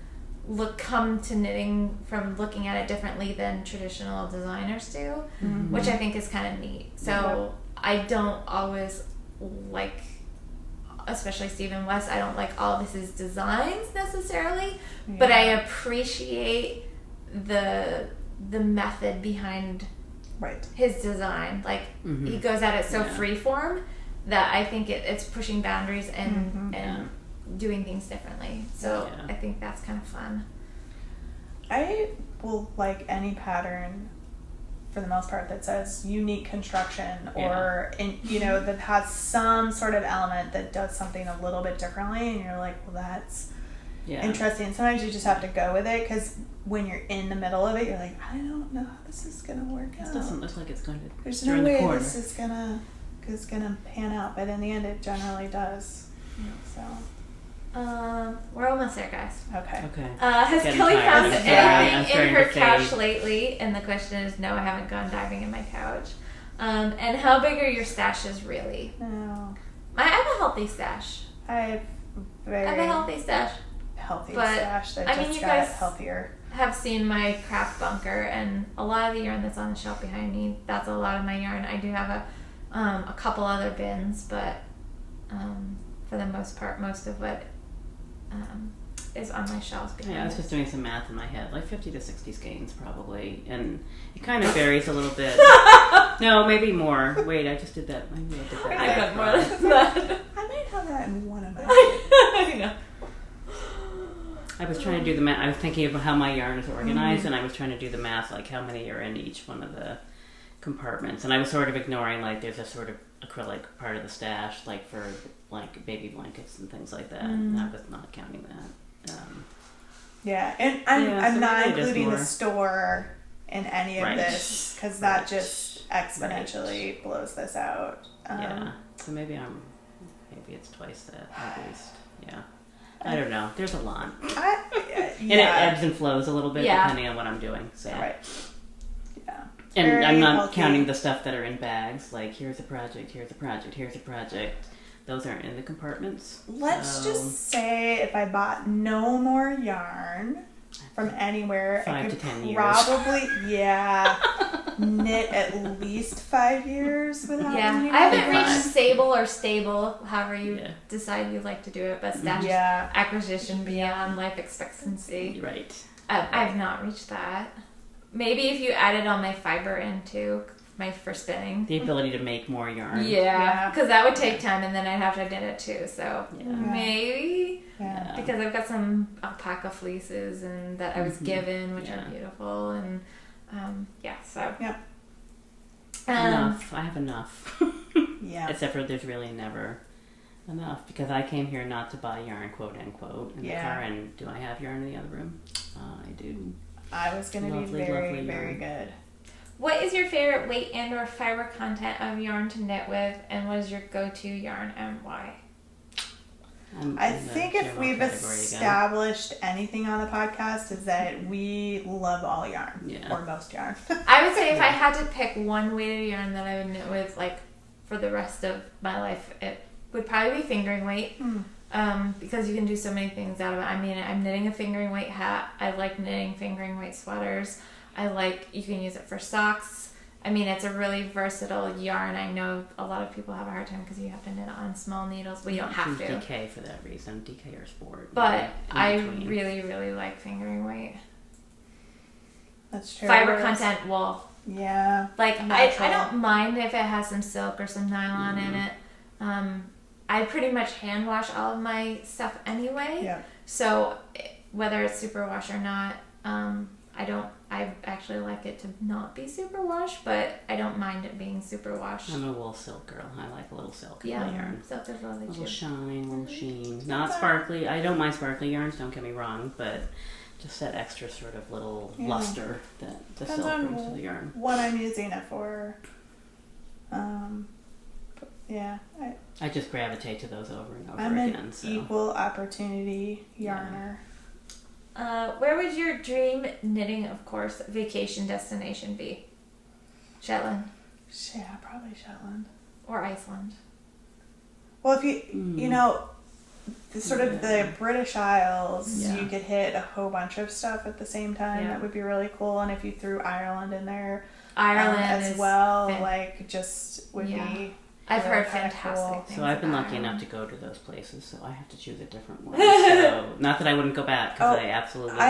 [SPEAKER 2] come to knitting from looking at it differently than traditional designers do,
[SPEAKER 1] Mm-hmm.
[SPEAKER 2] which I think is kind of neat. So I don't always like, especially Stephen West, I don't like all of his designs necessarily, but I appreciate the method behind his design. Like he goes at it so freeform that I think it's pushing boundaries and doing things differently. So I think that's kind of fun.
[SPEAKER 1] I will like any pattern for the most part that says unique construction or that has some sort of element that does something a little bit differently, and you're like, well, that's interesting. And sometimes you just have to go with it because when you're in the middle of it, you're like, I don't know how this is gonna work out.
[SPEAKER 3] This doesn't look like it's going to.
[SPEAKER 1] There's no way this is gonna pan out, but in the end, it generally does. So.
[SPEAKER 2] We're almost there, guys.
[SPEAKER 1] Okay.
[SPEAKER 2] Has
[SPEAKER 3] Getting
[SPEAKER 2] Kelly
[SPEAKER 3] tired.
[SPEAKER 2] found
[SPEAKER 3] I'm
[SPEAKER 2] anything in her
[SPEAKER 3] to
[SPEAKER 2] couch
[SPEAKER 3] fade.
[SPEAKER 2] lately? And the question is, no, I haven't gone diving in my couch. And how big are your stashes really?
[SPEAKER 1] No.
[SPEAKER 2] I have a healthy stash.
[SPEAKER 1] I have
[SPEAKER 2] a healthy stash.
[SPEAKER 1] Healthy
[SPEAKER 2] But,
[SPEAKER 1] stash that
[SPEAKER 2] I mean,
[SPEAKER 1] just
[SPEAKER 2] you
[SPEAKER 1] got
[SPEAKER 2] guys
[SPEAKER 1] healthier.
[SPEAKER 2] Have seen my craft bunker, and a lot of the yarn that's on the shelf behind me, that's a lot of my yarn. I do have a couple other bins, but for the most part, most of what is on my shelves behind
[SPEAKER 3] Yeah, I was
[SPEAKER 2] us.
[SPEAKER 3] just doing some math in my head, like 50 to 60 skeins probably, and it kind of varies a little bit. No, maybe more. Wait, I just did that. Maybe I did that.
[SPEAKER 2] I got more than that.
[SPEAKER 1] I might have that in one of my.
[SPEAKER 2] I know.
[SPEAKER 3] I was trying to do the math. I was thinking about how my yarn is organized, and I was trying to do the math, like how many are in each one of the compartments. And I was sort of ignoring, like, there's a sort of acrylic part of the stash, like for baby blankets and things like that. And I was not counting that.
[SPEAKER 1] Yeah, and I'm
[SPEAKER 3] so
[SPEAKER 1] not
[SPEAKER 3] maybe just
[SPEAKER 1] including the
[SPEAKER 3] more.
[SPEAKER 1] store in any of
[SPEAKER 3] Right.
[SPEAKER 1] this because that just exponentially blows this out.
[SPEAKER 3] Yeah, so maybe it's twice that at least. Yeah, I don't know. There's a lot, and it ebbs and flows a little bit depending on what I'm doing. So.
[SPEAKER 1] Right. Yeah.
[SPEAKER 3] And
[SPEAKER 1] Very
[SPEAKER 3] I'm not
[SPEAKER 1] healthy.
[SPEAKER 3] counting the stuff that are in bags. Like, here's a project, here's a project, here's a project. Those aren't in the compartments.
[SPEAKER 1] Let's
[SPEAKER 3] so
[SPEAKER 1] just say if I bought no more yarn from anywhere,
[SPEAKER 3] 5
[SPEAKER 1] I
[SPEAKER 3] to
[SPEAKER 1] could
[SPEAKER 3] 10 years.
[SPEAKER 1] probably knit at least 5 years without.
[SPEAKER 2] Yeah,
[SPEAKER 1] any
[SPEAKER 2] I haven't
[SPEAKER 1] more.
[SPEAKER 2] reached sable or stable, however you
[SPEAKER 3] Yeah.
[SPEAKER 2] decide you'd like to do it, but stash acquisition beyond life expectancy.
[SPEAKER 3] Right.
[SPEAKER 2] I've not reached that. Maybe if you added all my fiber into for spinning.
[SPEAKER 3] The ability to make more yarn.
[SPEAKER 2] Yeah, because that would take time, and then I'd have to knit it too. So maybe
[SPEAKER 1] Yeah.
[SPEAKER 2] because I've got some alpaca fleeces and that I was given, which are beautiful, and so
[SPEAKER 3] Enough. I have enough.
[SPEAKER 1] Yeah.
[SPEAKER 3] Except for there's really never enough because I came here not to buy yarn, quote unquote, in the car. And do I have yarn in the other room? I do.
[SPEAKER 1] I was going to be
[SPEAKER 3] Lovely,
[SPEAKER 1] very,
[SPEAKER 3] lovely
[SPEAKER 1] very
[SPEAKER 3] yarn.
[SPEAKER 1] good.
[SPEAKER 2] What is your favorite weight and or fiber content of yarn to knit with, and what is your go-to yarn and why?
[SPEAKER 1] I think if we've established anything on the podcast is that we love all yarn or most yarn.
[SPEAKER 2] I would say if I had to pick one weighted yarn that I would knit with, like for the rest of my life, it would probably be fingering weight. Because you can do so many things out of it. I mean, I'm knitting a fingering weight hat. I like knitting fingering weight sweaters. You can use it for socks. I mean, it's a really versatile yarn. I know a lot of people have a hard time because you have to knit on small needles. Well, you don't have to.
[SPEAKER 3] DK for that reason. DK or sport.
[SPEAKER 2] But I really, really like fingering weight.
[SPEAKER 1] That's true.
[SPEAKER 2] Fiber content, well,
[SPEAKER 1] Yeah.
[SPEAKER 2] Like, I
[SPEAKER 1] natural.
[SPEAKER 2] don't mind if it has some silk or some nylon in it. I pretty much hand wash all of my stuff anyway.
[SPEAKER 1] Yeah.
[SPEAKER 2] So whether it's superwash or not, I actually like it to not be superwash, but I don't mind it being superwash.
[SPEAKER 3] I'm a wool silk girl. I like a little silk in my
[SPEAKER 2] Yeah,
[SPEAKER 3] yarn.
[SPEAKER 2] silk is lovely
[SPEAKER 3] A little
[SPEAKER 2] too.
[SPEAKER 3] shine, a little sheen. Not sparkly. I don't mind sparkly yarns, don't get me wrong, but just that extra sort of little luster that the
[SPEAKER 1] Depends
[SPEAKER 3] silk
[SPEAKER 1] on
[SPEAKER 3] brings to the yarn.
[SPEAKER 1] what I'm using it for. Yeah.
[SPEAKER 3] I just gravitate to those over and over
[SPEAKER 1] I'm
[SPEAKER 3] again.
[SPEAKER 1] an
[SPEAKER 3] So
[SPEAKER 1] equal opportunity yarner.
[SPEAKER 2] Where would your dream knitting, of course, vacation destination be? Shetland
[SPEAKER 1] Yeah, probably Shetland.
[SPEAKER 2] or Iceland?
[SPEAKER 1] Well, if you know, the British Isles,
[SPEAKER 3] Yeah.
[SPEAKER 1] you could hit a whole bunch of stuff at the same time.
[SPEAKER 2] Yeah.
[SPEAKER 1] That would be really cool. And if you threw Ireland in there
[SPEAKER 2] Ireland
[SPEAKER 1] as
[SPEAKER 2] is
[SPEAKER 1] well,
[SPEAKER 2] fan-
[SPEAKER 1] like just would be.
[SPEAKER 2] I've
[SPEAKER 1] really
[SPEAKER 2] heard
[SPEAKER 1] kinda
[SPEAKER 2] fantastic
[SPEAKER 1] cool.
[SPEAKER 2] things.
[SPEAKER 3] So I've been
[SPEAKER 2] about
[SPEAKER 3] lucky
[SPEAKER 2] Ireland.
[SPEAKER 3] enough to go to those places, so I have to choose a different one. So, not that I wouldn't go back, because I absolutely would.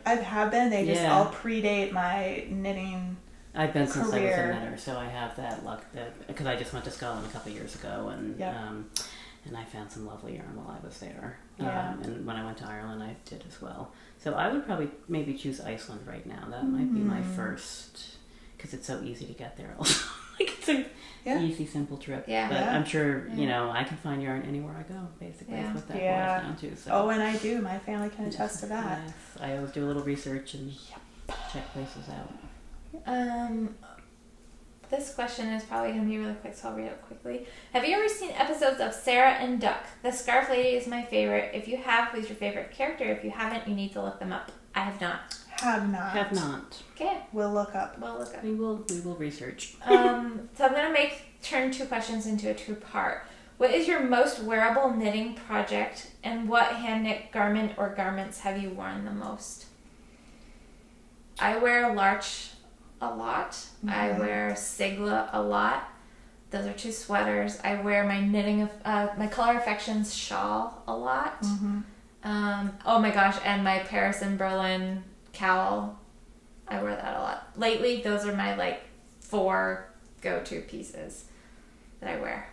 [SPEAKER 1] I have been. They just
[SPEAKER 3] Yeah.
[SPEAKER 1] all predate my knitting.
[SPEAKER 3] I've been since I was
[SPEAKER 1] career.
[SPEAKER 3] a knitter, so I have that luck. Because I just went to Scotland a couple of years ago, and and I found some lovely yarn while I was there.
[SPEAKER 1] Yeah.
[SPEAKER 3] And when I went to Ireland, I did as well. So I would probably maybe choose Iceland right now. That might be my first, because it's so easy to get there. Also, like it's a easy, simple trip.
[SPEAKER 2] Yeah.
[SPEAKER 3] But
[SPEAKER 1] Yeah.
[SPEAKER 3] I'm sure I can find yarn anywhere I go. Basically,
[SPEAKER 2] Yeah.
[SPEAKER 3] is what that
[SPEAKER 1] Yeah.
[SPEAKER 3] boils down to. So.
[SPEAKER 1] Oh, and I do. My family can attest to that.
[SPEAKER 3] Yes, I always do a little research and check places out.
[SPEAKER 2] This question is probably going to be really quick, so I'll read it quickly. Have you ever seen episodes of Sarah and Duck? The Scarf Lady is my favorite. If you have, who's your favorite character? If you haven't, you need to look them up. I have not.
[SPEAKER 1] Have not.
[SPEAKER 3] Have not.
[SPEAKER 2] Okay,
[SPEAKER 1] We'll look up.
[SPEAKER 2] we'll look up.
[SPEAKER 3] We will research.
[SPEAKER 2] So I'm going to turn two questions into a two-part. What is your most wearable knitting project, and what hand-knit garment or garments have you worn the most? I wear Larch a lot. I wear Sigla a lot. Those are two sweaters. I wear my my Color Affections shawl a lot. Oh my gosh, and my Paris and Berlin cowl. I wear that a lot. Lately, those are my 4 go-to pieces that I wear.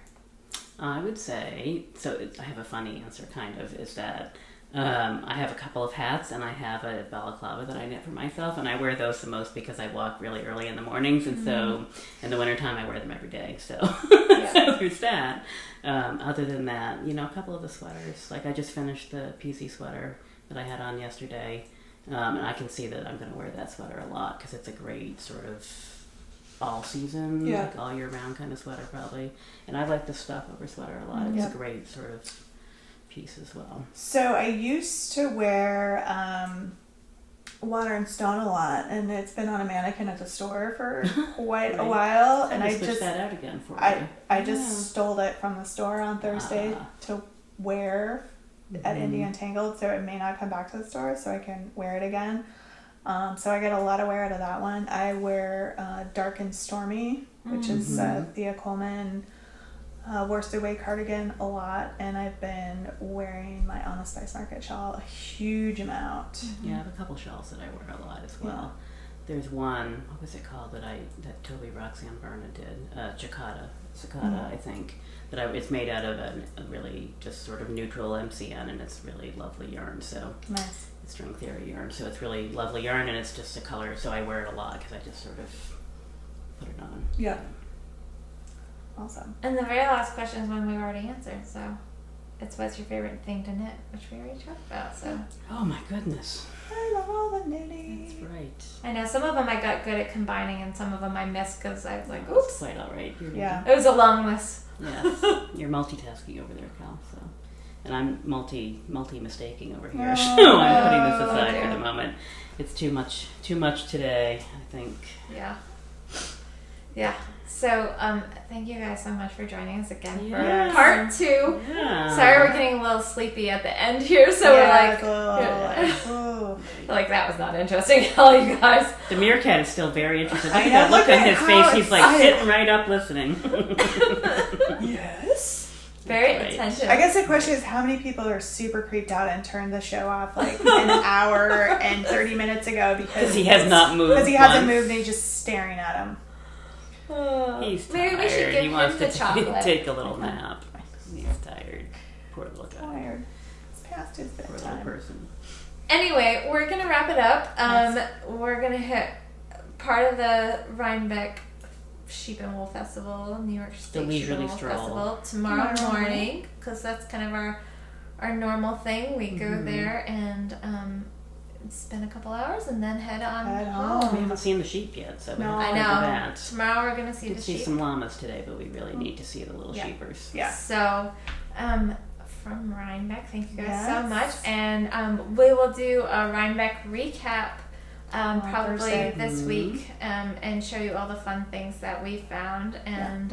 [SPEAKER 3] I would say, I have a funny answer kind of, is that I have a couple of hats and I have a balaclava that I knit for myself, and I wear those the most because I walk really early in the mornings, and so in the wintertime I wear them every day. So, so there's that. Other than that, a couple of the sweaters. Like I just finished the PC sweater that I had on yesterday, and I can see that I'm going to wear that sweater a lot because it's a great sort of all season, like all year round kind of sweater probably. And I like the stuff over sweater a lot. It's a great sort of piece as well.
[SPEAKER 1] So I used to wear Water and Stone a lot, and it's been on a mannequin at the store for quite a while. And I
[SPEAKER 3] switch
[SPEAKER 1] just
[SPEAKER 3] that out again for you.
[SPEAKER 1] I just stole it from the store on Thursday to wear at Indie Untangled, so it may not come back to the store, so I can wear it again. So I get a lot of wear out of that one. I wear Dark and Stormy, which is Thea Coleman worsted weight cardigan a lot, and I've been wearing my On the Spice Market shawl a huge amount.
[SPEAKER 3] Yeah, I have a couple shawls that I wear a lot as well. There's one, what was it called that Toby Roxanne Berna did? Cicada, I think. It's made out of a really just sort of neutral MCN, and it's really lovely yarn. So
[SPEAKER 1] Nice.
[SPEAKER 3] It's string theory yarn, so it's really lovely yarn, and it's just a color. So I wear it a lot because I just sort of put it on.
[SPEAKER 1] Yeah. Awesome.
[SPEAKER 2] And the very last question is one we've already answered, so it's what's your favorite thing to knit, which we already talked about. So
[SPEAKER 3] Oh my goodness.
[SPEAKER 1] I love all the knitting.
[SPEAKER 3] That's right.
[SPEAKER 2] I know some of them I got good at combining, and some of them I missed because I was like,
[SPEAKER 3] That's
[SPEAKER 2] oops.
[SPEAKER 3] quite all right.
[SPEAKER 1] Yeah.
[SPEAKER 2] It was a long list.
[SPEAKER 3] Yes, you're multitasking over there, Cal. So, and I'm multi mistaking over here. So I'm putting this aside for the moment. It's too much today, I think.
[SPEAKER 2] Yeah. So, thank you guys so much for joining us again
[SPEAKER 3] Yes.
[SPEAKER 2] for part 2.
[SPEAKER 3] Yeah.
[SPEAKER 2] Sorry, we're getting a little sleepy at the end here, so we're like that was not interesting at all, you guys.
[SPEAKER 3] The meerkat is still very interested. Look
[SPEAKER 1] I
[SPEAKER 3] at
[SPEAKER 1] know,
[SPEAKER 3] that look
[SPEAKER 1] look
[SPEAKER 3] on
[SPEAKER 1] at
[SPEAKER 3] his
[SPEAKER 1] how
[SPEAKER 3] face. He's like
[SPEAKER 1] excited.
[SPEAKER 3] sitting right up listening.
[SPEAKER 1] Yes.
[SPEAKER 2] Very
[SPEAKER 3] Right.
[SPEAKER 2] attentive.
[SPEAKER 1] I guess the question is how many people are super creeped out and turned the show off like an hour and 30 minutes ago because
[SPEAKER 3] he has not moved.
[SPEAKER 1] Because he hasn't
[SPEAKER 3] once.
[SPEAKER 1] moved and he's just staring at him.
[SPEAKER 3] He's tired.
[SPEAKER 2] Maybe we should give
[SPEAKER 3] he
[SPEAKER 2] him
[SPEAKER 3] wants
[SPEAKER 2] the
[SPEAKER 3] to
[SPEAKER 2] chocolate.
[SPEAKER 3] take a little nap. He's tired. Poor little guy.
[SPEAKER 1] Tired. It's past his
[SPEAKER 3] Poor little
[SPEAKER 1] bedtime.
[SPEAKER 3] person.
[SPEAKER 2] Anyway, we're gonna wrap it up.
[SPEAKER 1] Yes.
[SPEAKER 2] We're gonna hit part of the Rhinebeck Sheep and Wool Festival, New York State
[SPEAKER 3] leisurely
[SPEAKER 2] Sheep and Wool
[SPEAKER 3] stroll.
[SPEAKER 2] Festival tomorrow morning, because that's kind of our normal thing. We go there and spend a couple hours and then head on
[SPEAKER 1] Head
[SPEAKER 2] home.
[SPEAKER 3] We
[SPEAKER 1] home.
[SPEAKER 3] haven't seen the sheep yet, so we
[SPEAKER 1] No.
[SPEAKER 3] have
[SPEAKER 2] I
[SPEAKER 3] to do
[SPEAKER 2] know.
[SPEAKER 3] that.
[SPEAKER 2] Tomorrow we're gonna see
[SPEAKER 3] Did
[SPEAKER 2] the
[SPEAKER 3] see
[SPEAKER 2] sheep.
[SPEAKER 3] some llamas today, but we really need to see the little
[SPEAKER 1] Yeah.
[SPEAKER 3] sheepers.
[SPEAKER 1] Yeah.
[SPEAKER 2] So, from Rhinebeck, thank you guys so
[SPEAKER 1] Yes.
[SPEAKER 2] much, and we will do a Rhinebeck recap probably
[SPEAKER 1] Thursday.
[SPEAKER 2] this week, and show you all the fun things that we found, and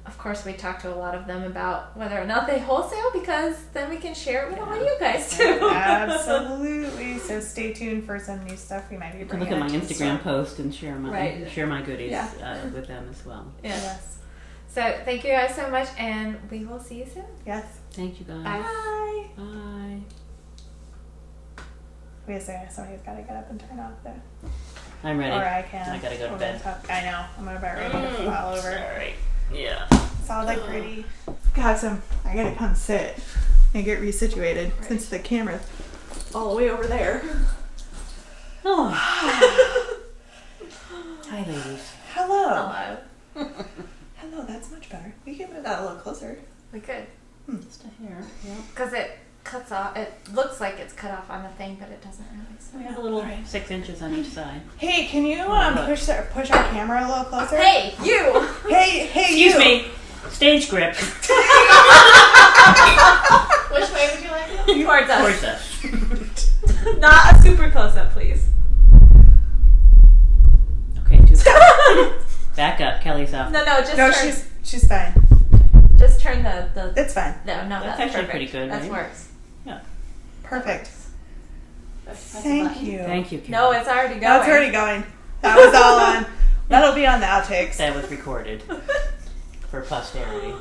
[SPEAKER 2] of course we talked to a lot of them about whether or not they wholesale, because then we can share it with all you guys too.
[SPEAKER 1] Absolutely. So stay tuned for some new stuff we might be
[SPEAKER 3] You can
[SPEAKER 1] bringing.
[SPEAKER 3] look at my
[SPEAKER 1] into the
[SPEAKER 3] Instagram
[SPEAKER 1] store.
[SPEAKER 3] post and share my goodies
[SPEAKER 1] Yeah.
[SPEAKER 3] with them as well.
[SPEAKER 1] Yes.
[SPEAKER 2] So thank you guys so much, and we will see you soon.
[SPEAKER 1] Yes.
[SPEAKER 3] Thank you guys.
[SPEAKER 2] Bye.
[SPEAKER 3] Bye.
[SPEAKER 1] Wait a second. Somebody's got to get up and turn off the.
[SPEAKER 3] I'm ready.
[SPEAKER 1] Or I can.
[SPEAKER 3] I gotta go to
[SPEAKER 1] Over
[SPEAKER 3] bed.
[SPEAKER 1] the top. I know. I'm about ready to fall over.
[SPEAKER 3] Alright. Yeah.
[SPEAKER 1] It's all like gritty. God, I gotta come sit and get resituated since the camera's all the way over there.
[SPEAKER 3] Oh. Hi, ladies.
[SPEAKER 1] Hello.
[SPEAKER 2] Hello.
[SPEAKER 1] Hello, that's much better. We can move that a little closer.
[SPEAKER 2] We could.
[SPEAKER 3] Just a hair. Yeah.
[SPEAKER 2] Because it cuts off. It looks like it's cut off on the thing, but it doesn't really. So.
[SPEAKER 3] We have a little 6 inches on each side.
[SPEAKER 1] Hey, can you
[SPEAKER 3] look.
[SPEAKER 1] push our camera a little closer?
[SPEAKER 2] Hey, you!
[SPEAKER 1] Hey,
[SPEAKER 3] Excuse
[SPEAKER 1] you.
[SPEAKER 3] me. Stage grip.
[SPEAKER 4] Which way would you like it?
[SPEAKER 2] Towards us.
[SPEAKER 3] Towards us.
[SPEAKER 2] Not a super close up, please.
[SPEAKER 3] Okay, back up. Kelly's off.
[SPEAKER 2] No, just
[SPEAKER 1] No,
[SPEAKER 2] turn.
[SPEAKER 1] she's fine.
[SPEAKER 2] Just turn the.
[SPEAKER 1] It's fine.
[SPEAKER 2] No,
[SPEAKER 3] That's
[SPEAKER 2] that's
[SPEAKER 3] actually
[SPEAKER 2] perfect.
[SPEAKER 3] pretty good,
[SPEAKER 2] That
[SPEAKER 3] right?
[SPEAKER 2] works.
[SPEAKER 1] Perfect.
[SPEAKER 4] Press the
[SPEAKER 1] Thank
[SPEAKER 4] button.
[SPEAKER 1] you.
[SPEAKER 3] Thank you, Kelly.
[SPEAKER 2] No, it's already going.
[SPEAKER 1] That's already going. That was all on. That'll be on the outtakes.
[SPEAKER 3] That was recorded for posterity.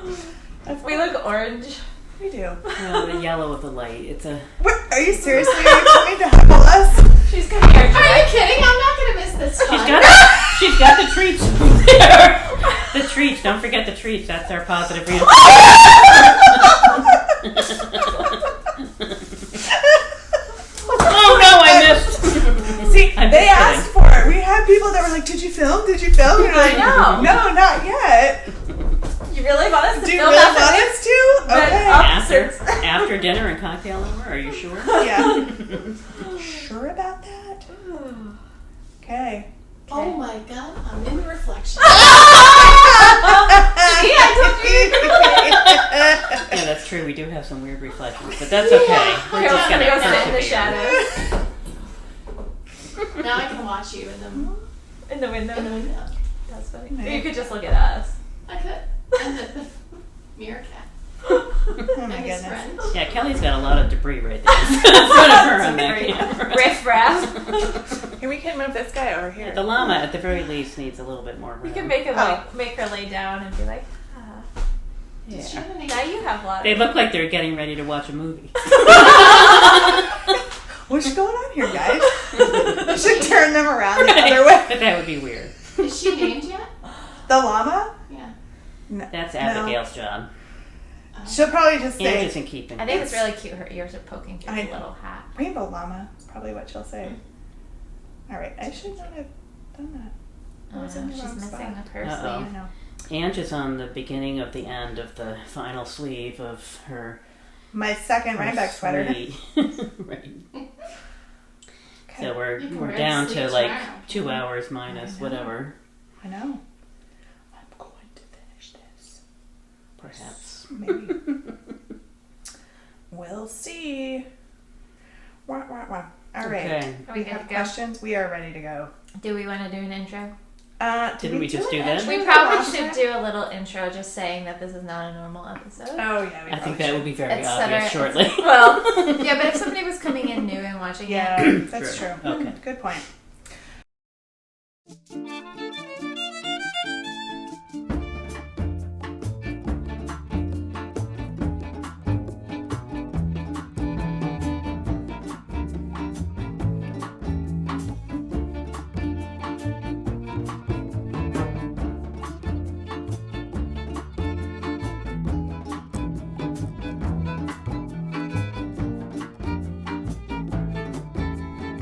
[SPEAKER 2] We look orange.
[SPEAKER 1] We do.
[SPEAKER 3] Well, the yellow of the light. It's a.
[SPEAKER 1] What? Are you seriously coming to heckle us?
[SPEAKER 2] She's gonna be our
[SPEAKER 4] Are you
[SPEAKER 2] drag.
[SPEAKER 4] kidding? I'm not gonna miss this time.
[SPEAKER 3] She's got the treats there. The treats. Don't forget the treats. That's our positive reinforcement. Oh no, I missed.
[SPEAKER 1] See,
[SPEAKER 3] I'm
[SPEAKER 1] they
[SPEAKER 3] just
[SPEAKER 1] asked for it. We had people that were like, "Did you film? Did you film?" And we're like,
[SPEAKER 2] know.
[SPEAKER 1] No, not yet.
[SPEAKER 2] You really want us to
[SPEAKER 1] Do you
[SPEAKER 2] film
[SPEAKER 1] really
[SPEAKER 2] after
[SPEAKER 1] want
[SPEAKER 2] this?
[SPEAKER 1] us to? Okay.
[SPEAKER 3] After dinner and cocktail hour. Are you sure?
[SPEAKER 1] Yeah. Sure about that? Okay.
[SPEAKER 4] Oh my god, I'm in the reflection.
[SPEAKER 3] Yeah, that's true. We do have some weird reflections, but that's okay. We're
[SPEAKER 2] Carol's
[SPEAKER 3] just
[SPEAKER 2] gonna
[SPEAKER 3] gonna
[SPEAKER 2] go sit in the
[SPEAKER 3] persevere.
[SPEAKER 2] shadows.
[SPEAKER 4] Now I can watch you in the
[SPEAKER 2] In the window.
[SPEAKER 4] window.
[SPEAKER 2] That's funny.
[SPEAKER 1] Nice.
[SPEAKER 2] Or you could just look at us.
[SPEAKER 4] I could. I'm the meerkat.
[SPEAKER 1] Oh my
[SPEAKER 4] I'm his
[SPEAKER 1] goodness.
[SPEAKER 4] friend.
[SPEAKER 3] Yeah, Kelly's got a lot of debris right there. Put her on that camera.
[SPEAKER 2] Riff raff.
[SPEAKER 1] Here, we can move this guy over here.
[SPEAKER 3] The llama, at the very least, needs a little bit more room.
[SPEAKER 2] You can make her make her lay down and be like, ah.
[SPEAKER 4] Does she
[SPEAKER 3] Yeah.
[SPEAKER 4] have a name?
[SPEAKER 2] Now you have a lot.
[SPEAKER 3] They look like they're getting ready to watch a movie.
[SPEAKER 1] What's going on here, guys? We should turn them around the other way.
[SPEAKER 3] But that would be weird.
[SPEAKER 4] Is she named yet?
[SPEAKER 1] The llama?
[SPEAKER 4] Yeah.
[SPEAKER 1] No.
[SPEAKER 3] That's Abigail's job.
[SPEAKER 1] She'll probably just say
[SPEAKER 3] Andrew's in keeping.
[SPEAKER 2] I think it's really cute. Her ears are poking through
[SPEAKER 1] I
[SPEAKER 2] the
[SPEAKER 1] know.
[SPEAKER 2] little hat.
[SPEAKER 1] rainbow llama. Is probably what she'll say. All right, I should not have done that. I was in the
[SPEAKER 2] She's
[SPEAKER 1] wrong
[SPEAKER 2] missing
[SPEAKER 1] spot.
[SPEAKER 2] a purse
[SPEAKER 3] Uh-oh.
[SPEAKER 1] I
[SPEAKER 2] sleeve.
[SPEAKER 1] know.
[SPEAKER 3] Ange is on the beginning of the end of the final sleeve of her.
[SPEAKER 1] My second Rhinebeck sweater.
[SPEAKER 3] Right.
[SPEAKER 1] Okay.
[SPEAKER 3] So we're
[SPEAKER 4] You can
[SPEAKER 3] we're
[SPEAKER 4] wear
[SPEAKER 3] down
[SPEAKER 4] the
[SPEAKER 3] to
[SPEAKER 4] sleeves
[SPEAKER 3] like
[SPEAKER 4] tomorrow.
[SPEAKER 3] 2 hours minus
[SPEAKER 1] I know.
[SPEAKER 3] whatever,
[SPEAKER 1] I know. I'm going to finish this.
[SPEAKER 3] perhaps.
[SPEAKER 1] Maybe. We'll see. Wah, wah, wah. All right.
[SPEAKER 3] Okay.
[SPEAKER 2] Are
[SPEAKER 1] We
[SPEAKER 2] we good
[SPEAKER 1] have
[SPEAKER 2] to go?
[SPEAKER 1] questions. We are ready to go.
[SPEAKER 2] Do we want to do an intro?
[SPEAKER 3] Didn't we just do
[SPEAKER 1] it
[SPEAKER 3] that?
[SPEAKER 1] actually
[SPEAKER 2] We
[SPEAKER 1] the
[SPEAKER 2] probably
[SPEAKER 1] last
[SPEAKER 2] should
[SPEAKER 1] time?
[SPEAKER 2] do a little intro, just saying that this is not a normal episode.
[SPEAKER 1] Oh yeah, we
[SPEAKER 3] I think
[SPEAKER 1] probably
[SPEAKER 3] that
[SPEAKER 1] should.
[SPEAKER 3] would be very
[SPEAKER 2] Etc.
[SPEAKER 3] obvious shortly.
[SPEAKER 2] Well, yeah, but if somebody was coming in new and watching
[SPEAKER 1] Yeah,
[SPEAKER 2] it,
[SPEAKER 1] that's true.
[SPEAKER 3] Okay.
[SPEAKER 1] Good point.